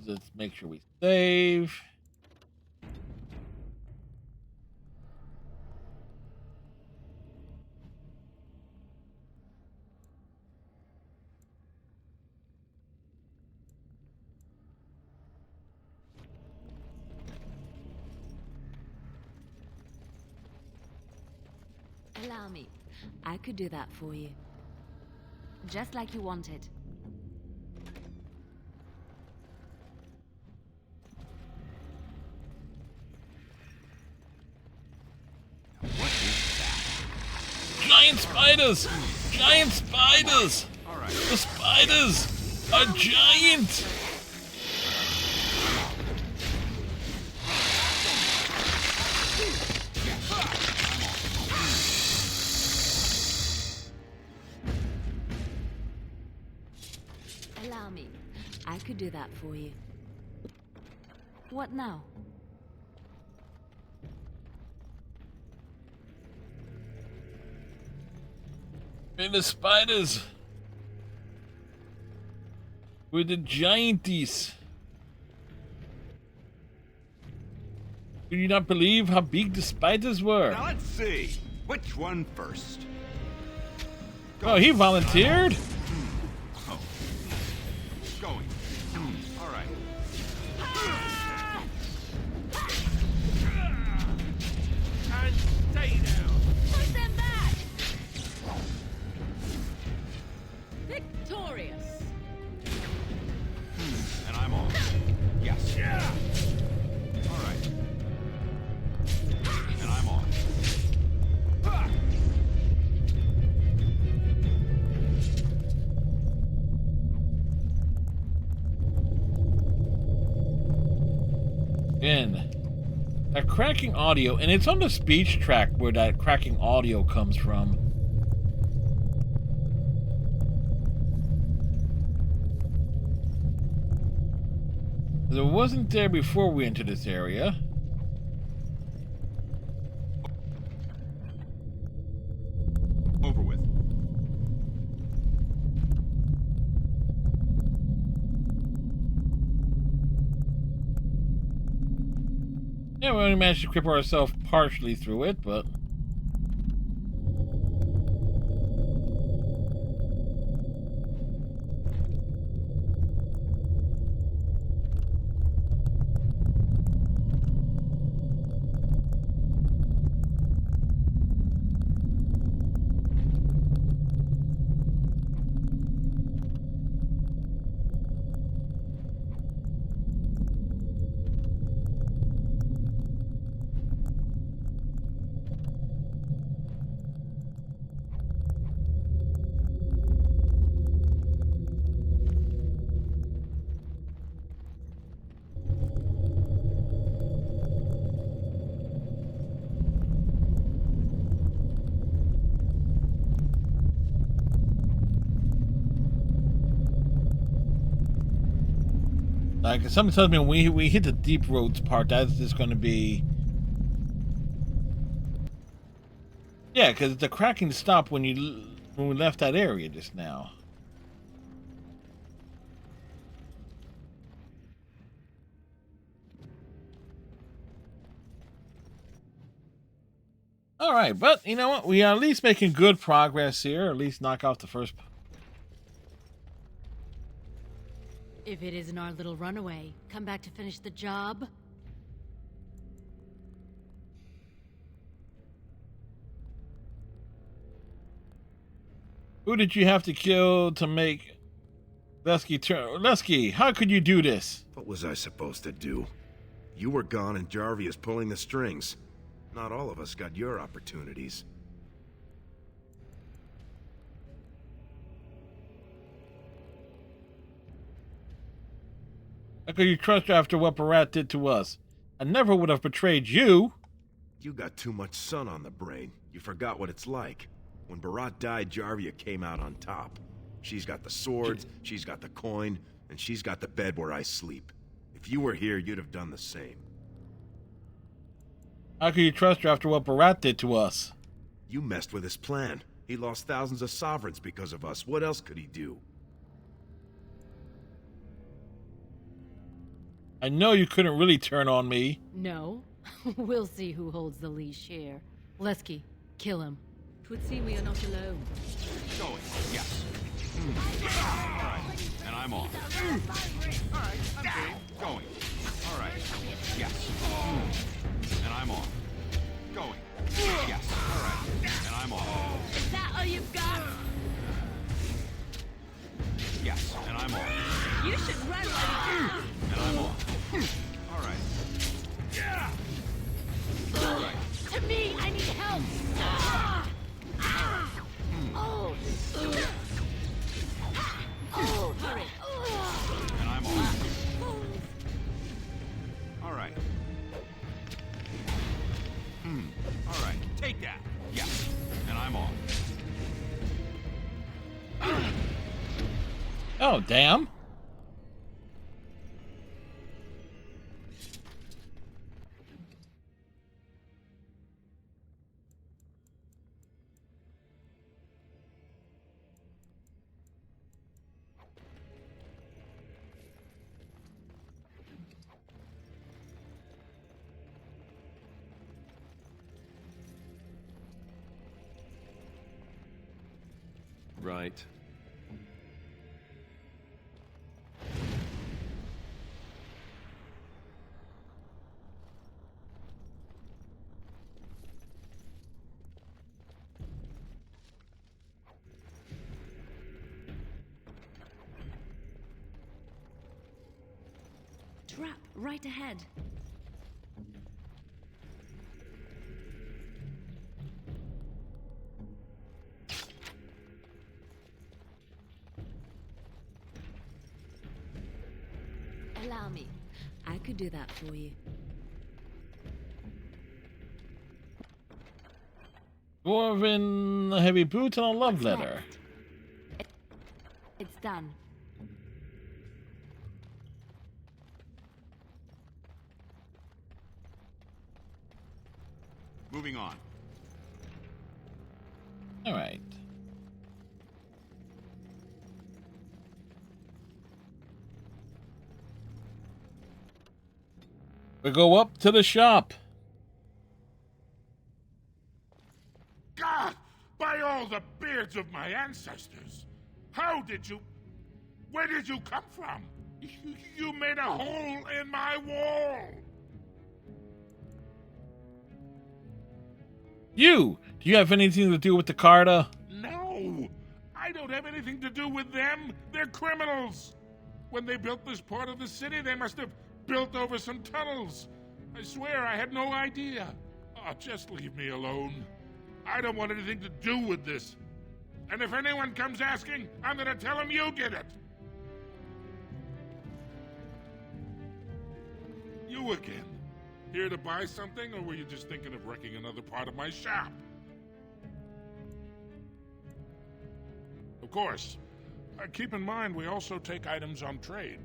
Let's make sure we save. Allow me. I could do that for you. Just like you wanted. Giant spiders! Giant spiders! All right. The spiders are giant! Allow me. I could do that for you. What now? And the spiders. With the gianties. Do you not believe how big the spiders were? Now let's see. Which one first? Oh, he volunteered? Oh. Going. All right. And stay down. Push them back! Victorious! And I'm off. Yes. Yeah. All right. And I'm off. Again, that cracking audio, and it's on the speech track where that cracking audio comes from. It wasn't there before we entered this area. Over with. Yeah, we only managed to cripple ourselves partially through it, but... Like, something tells me when we hit the deep roads part, that's just going to be... Yeah, because the cracking stopped when we left that area just now. All right, but you know what? We are at least making good progress here. At least knock off the first... If it isn't our little runaway, come back to finish the job? Who did you have to kill to make Lesky turn? Lesky, how could you do this? What was I supposed to do? You were gone and Jarvie is pulling the strings. Not all of us got your opportunities. How could you trust her after what Barat did to us? I never would have betrayed you. You got too much sun on the brain. You forgot what it's like. When Barat died, Jarvia came out on top. She's got the swords, she's got the coin, and she's got the bed where I sleep. If you were here, you'd have done the same. How could you trust her after what Barat did to us? You messed with his plan. He lost thousands of sovereigns because of us. What else could he do? I know you couldn't really turn on me. No. We'll see who holds the leash here. Lesky, kill him. 'Twould seem we are not alone. Going. Yes. All right. And I'm off. All right. I'm good. Going. All right. Yes. And I'm off. Going. Yes. All right. And I'm off. Is that all you've got? Yes. And I'm off. You should run while you can. And I'm off. All right. Yeah. All right. To me, I need help. Oh, hurry. And I'm off. All right. All right. Take that. Yes. And I'm off. Oh, damn. right. Trap right ahead. Allow me. I could do that for you. Dwarven heavy boot and a love letter. It's done. Moving on. All right. We go up to the shop. God! By all the beards of my ancestors! How did you... Where did you come from? You made a hole in my wall! You! Do you have anything to do with the Carta? No! I don't have anything to do with them! They're criminals! When they built this part of the city, they must have built over some tunnels. I swear I had no idea. Oh, just leave me alone. I don't want anything to do with this. And if anyone comes asking, I'm gonna tell them you did it. You again. Here to buy something, or were you just thinking of wrecking another part of my shop? Of course. Keep in mind, we also take items on trade.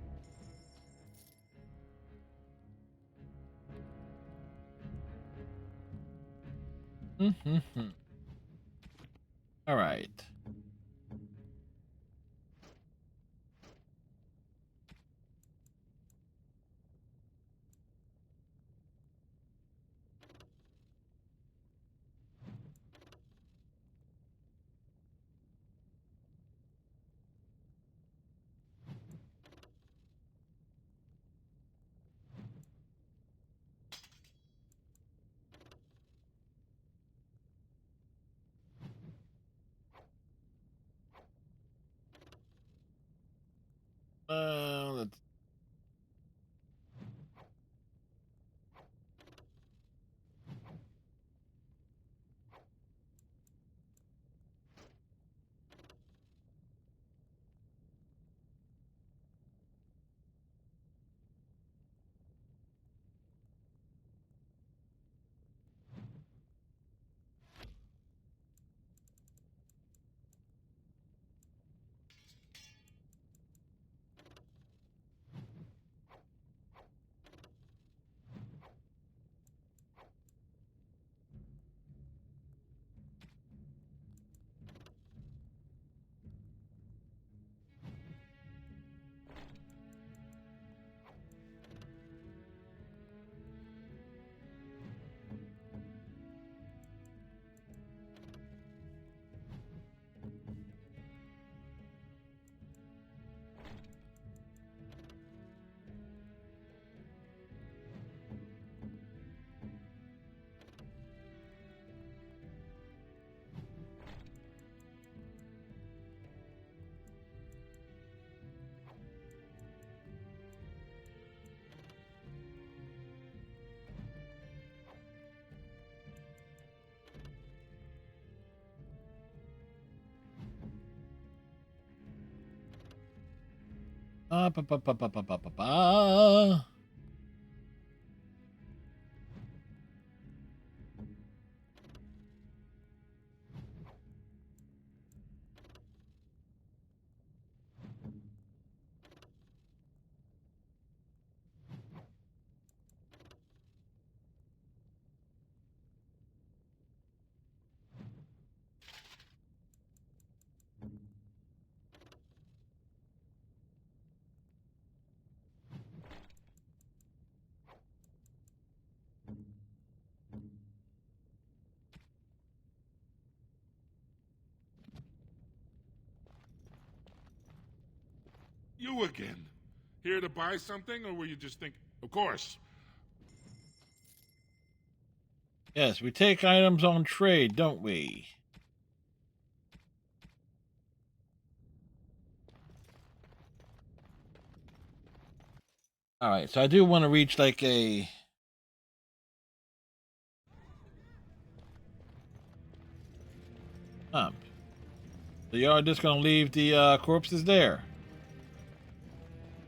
All right. Let's... Ba, ba, ba, ba, ba, ba, ba, ba. You again. Here to buy something, or were you just think, of course? Yes, we take items on trade, don't we? Alright, so I do want to reach like a... So you're just going to leave the corpses there?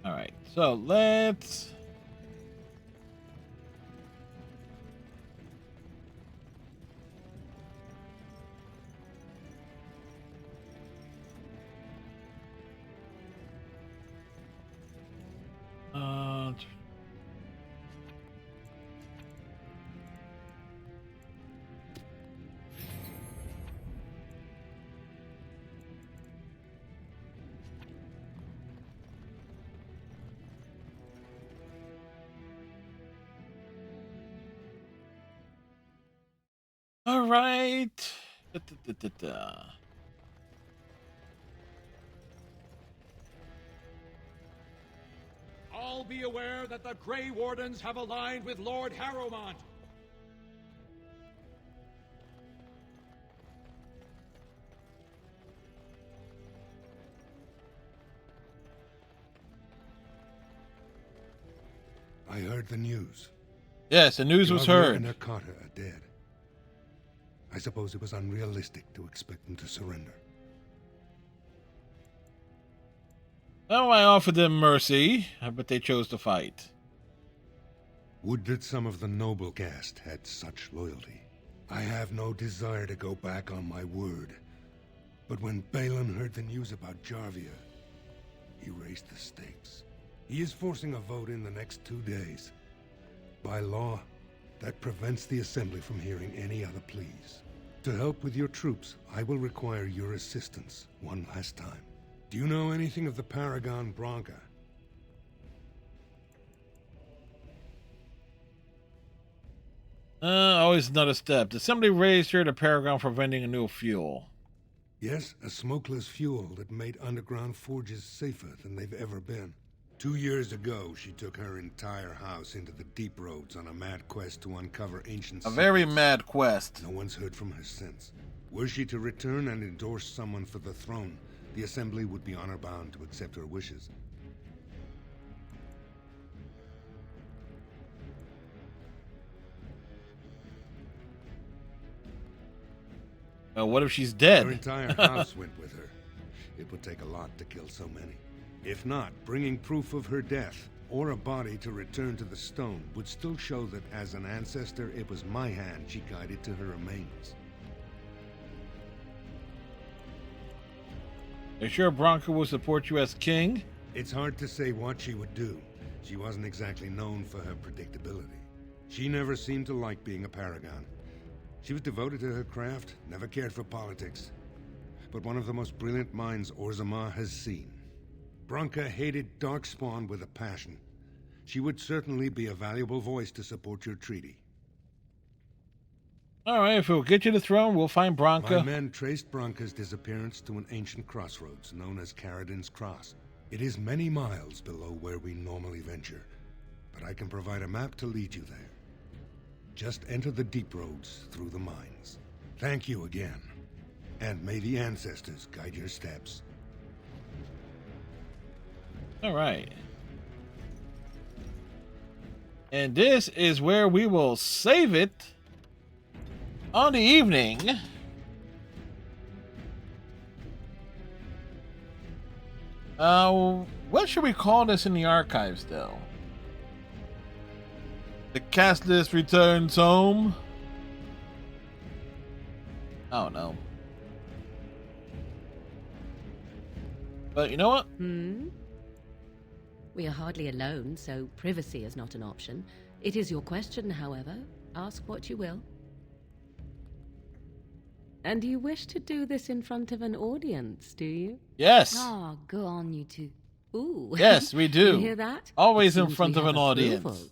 Alright, so let's... All right. All be aware that the Grey Wardens have aligned with Lord Harrowmont. I heard the news. Yes, the news was heard. And Carter are dead. I suppose it was unrealistic to expect them to surrender. Well, I offered them mercy, but they chose to fight. Would that some of the noble caste had such loyalty. I have no desire to go back on my word. But when Balin heard the news about Jarvia, he raised the stakes. He is forcing a vote in the next 2 days. By law, that prevents the Assembly from hearing any other pleas. To help with your troops, I will require your assistance one last time. Do you know anything of the Paragon Branca? Always another step. The Assembly raised her to Paragon for vending a new fuel. Yes, a smokeless fuel that made underground forges safer than they've ever been. 2 years ago, she took her entire house into the deep roads on a mad quest to uncover ancient secrets. A very mad quest. No one's heard from her since. Were she to return and endorse someone for the throne, the Assembly would be honor-bound to accept her wishes. What if she's dead? Her entire house went with her. It would take a lot to kill so many. If not, bringing proof of her death, or a body to return to the stone, would still show that as an ancestor, it was my hand she guided to her remains. Are you sure Branca will support you as king? It's hard to say what she would do. She wasn't exactly known for her predictability. She never seemed to like being a paragon. She was devoted to her craft, never cared for politics. But one of the most brilliant minds Orzammar has seen. Branca hated Darkspawn with a passion. She would certainly be a valuable voice to support your treaty. All right, if we'll get you the throne, we'll find Branca. My men traced Branca's disappearance to an ancient crossroads known as Caradin's Cross. It is many miles below where we normally venture, but I can provide a map to lead you there. Just enter the deep roads through the mines. Thank you again, and may the ancestors guide your steps. All right. And this is where we will save it on the evening. What should we call this in the archives, though? The Casteless returns home? I don't know. But you know what? We are hardly alone, so privacy is not an option. It is your question, however. Ask what you will. And you wish to do this in front of an audience, do you? Yes. Oh, go on, you two. Ooh. Yes, we do. You hear that? Always It in seems front we of have an audience. approval.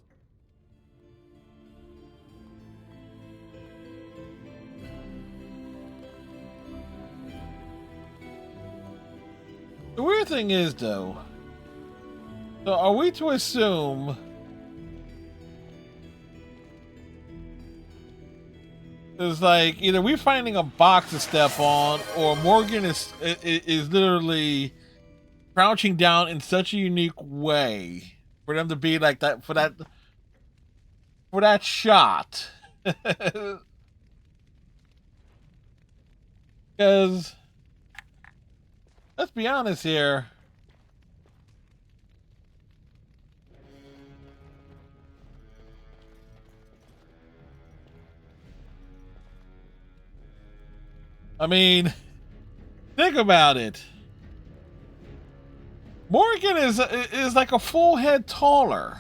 The weird thing is, though, So are we to assume it's like either we're finding a box to step on, or Morgan is literally crouching down in such a unique way for them to be like that for that shot. Because let's be honest here. I mean, think about it. Morgan is like a full head taller.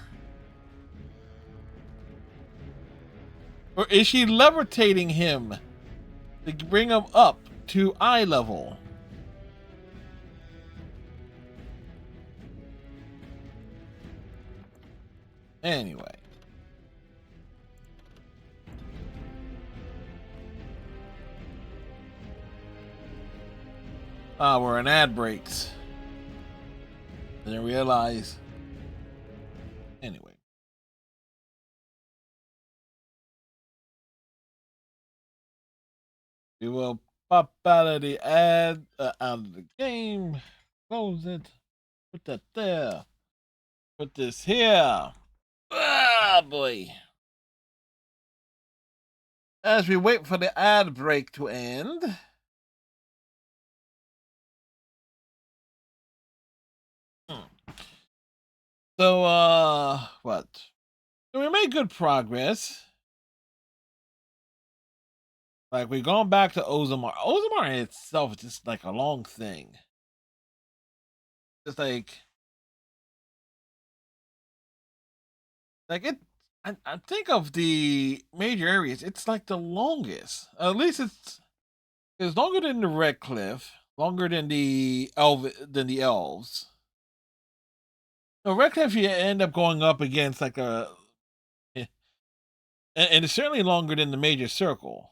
Or is she levitating him to bring him up to eye level? Anyway. We're in ad breaks. And then realize. Anyway. We will pop out of the ad, out of the game. Close it. Put that there. Put this here. Ah, boy. As we wait for the ad break to end. So, what? So we made good progress. Like, we've gone back to Orzammar. Orzammar in itself is just like a long thing. Just like it. I think of the major areas, it's like the longest. At least it's longer than the Red Cliff, longer than the elves. So Red Cliff, you end up going up against like and it's certainly longer than the major circle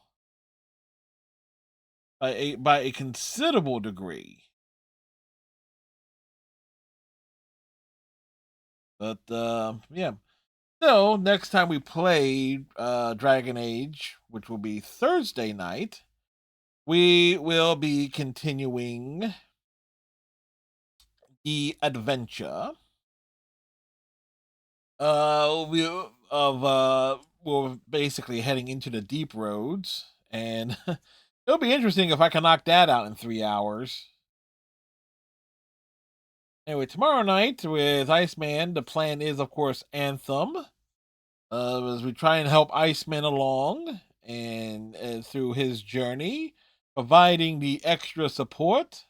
by a considerable degree. But yeah. So next time we play Dragon Age, which will be Thursday night, we will be continuing the adventure. We're basically heading into the deep roads, and it'll be interesting if I can knock that out in 3 hours. Anyway, tomorrow night with Iceman, the plan is, of course, Anthem. As we try and help Iceman along and through his journey, providing the extra support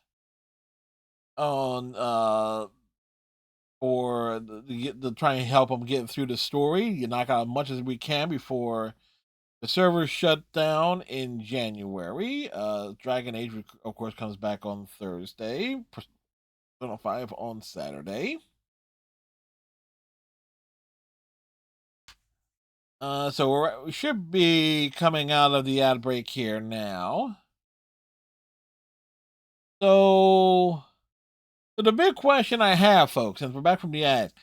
on for the try and help him get through the story. You knock out as much as we can before the servers shut down in January. Dragon Age, of course, comes back on Thursday. Persona 5 on Saturday. So we should be coming out of the ad break here now. So the big question I have, folks, and we're back from the ad.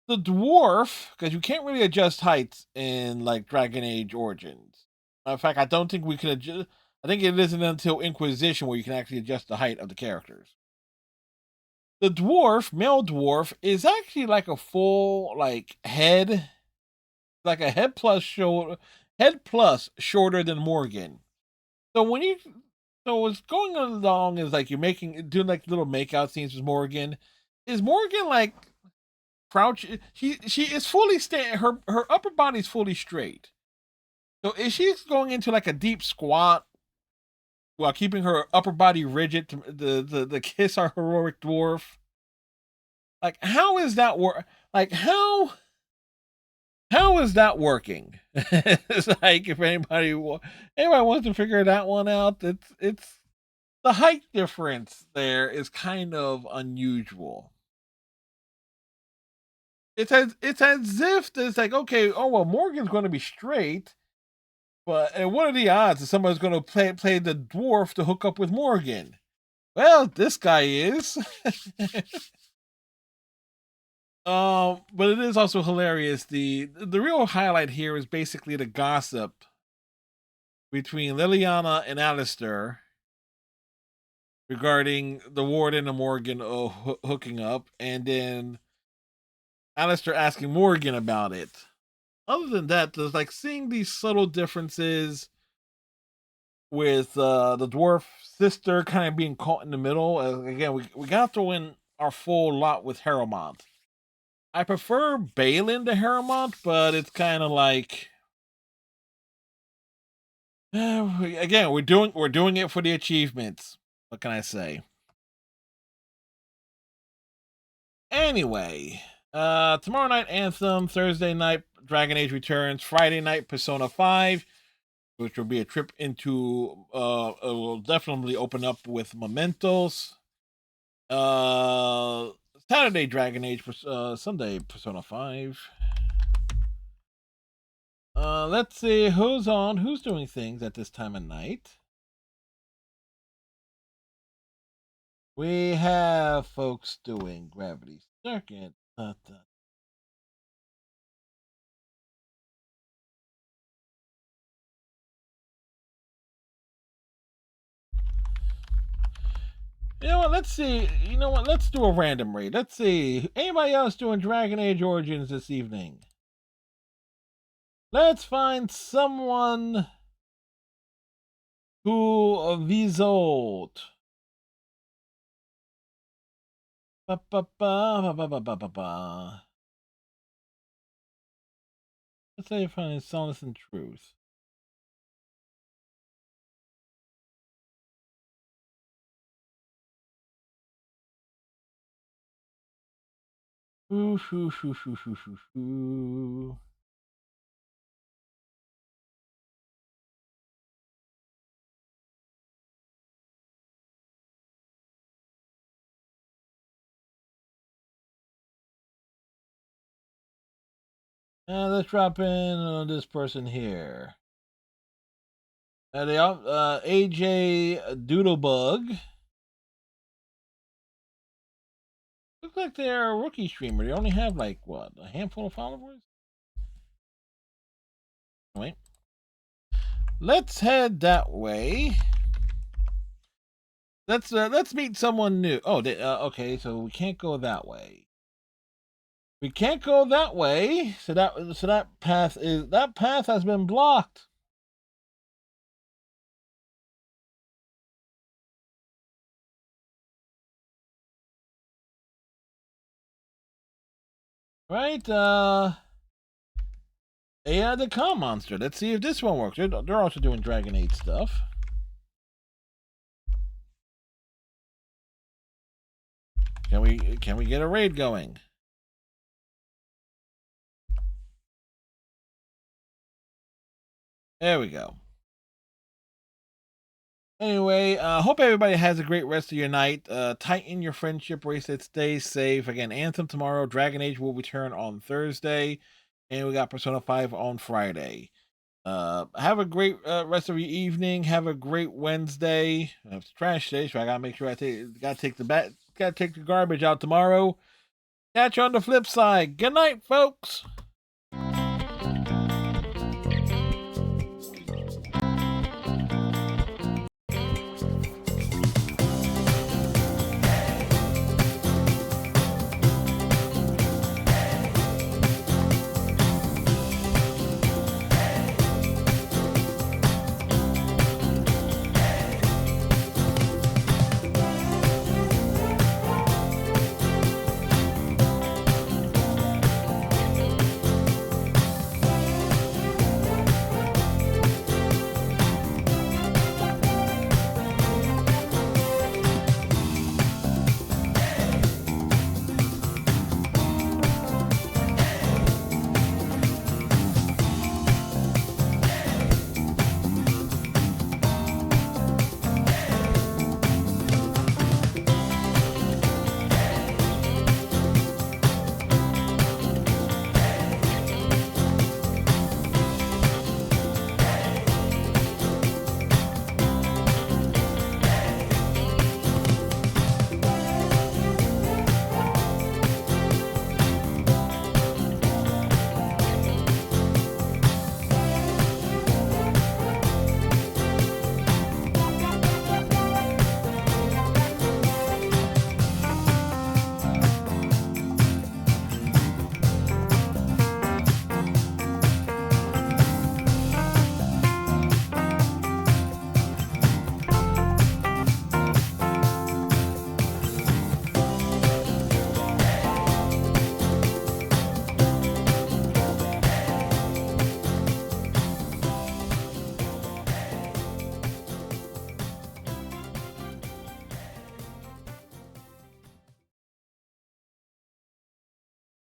The dwarf, because you can't really adjust heights in like Dragon Age Origins. In fact, I don't think we can adjust. I think it isn't until Inquisition where you can actually adjust the height of the characters. The dwarf, male dwarf, is actually like a full like head, like a head plus shorter than Morgan. So what's going along is like you're doing like little makeout scenes with Morgan. Is Morgan like crouch? She is fully her upper body's fully straight. So is she going into like a deep squat while keeping her upper body rigid to kiss our heroic dwarf? Like, how is that work? Like, how is that working? It's like, if anybody wants to figure that one out, it's the height difference there is kind of unusual. It's as if it's like, okay, oh well, Morgan's going to be straight, and what are the odds that somebody's going to play the dwarf to hook up with Morgan? Well, this guy is. But it is also hilarious. The real highlight here is basically the gossip between Liliana and Alistair regarding the Warden and Morgan hooking up, and then Alistair asking Morgan about it. Other than that, there's like seeing these subtle differences with the dwarf sister kind of being caught in the middle. Again, we got to throw in our full lot with Harrowmont. I prefer Balin to Harrowmont, but it's kind of like again, we're doing it for the achievements. What can I say? Anyway, tomorrow night Anthem, Thursday night Dragon Age Returns, Friday night Persona 5, which will be a trip into it will definitely open up with Mementos. Saturday Dragon Age, Sunday Persona 5. Let's see who's doing things at this time of night. We have folks doing Gravity Circuit. You know what? Let's see. You know what? Let's do a random raid. Let's see. Anybody else doing Dragon Age Origins this evening? Let's find someone who visolt. Let's say you find Solace and Truth. Ooh, shoo, shoo, shoo, shoo, shoo, shoo. Let's drop in this person here. AJ Doodlebug. Looks like they're a rookie streamer. They only have like what, a handful of followers? Wait. Let's head that way. Let's meet someone new. Oh, okay. So we can't go that way. We can't go that way. So that path has been blocked. Right? Yeah, the Calm Monster. Let's see if this one works. They're also doing Dragon Age stuff. Can we get a raid going? There we go. Anyway, hope everybody has a great rest of your night. Tighten your friendship bracelet. Stay safe. Again, Anthem tomorrow. Dragon Age will return on Thursday. And we got Persona 5 on Friday. Have a great rest of your evening. Have a great Wednesday. It's trash day, so I gotta make sure gotta take the garbage out tomorrow. Catch you on the flip side. Good night, folks.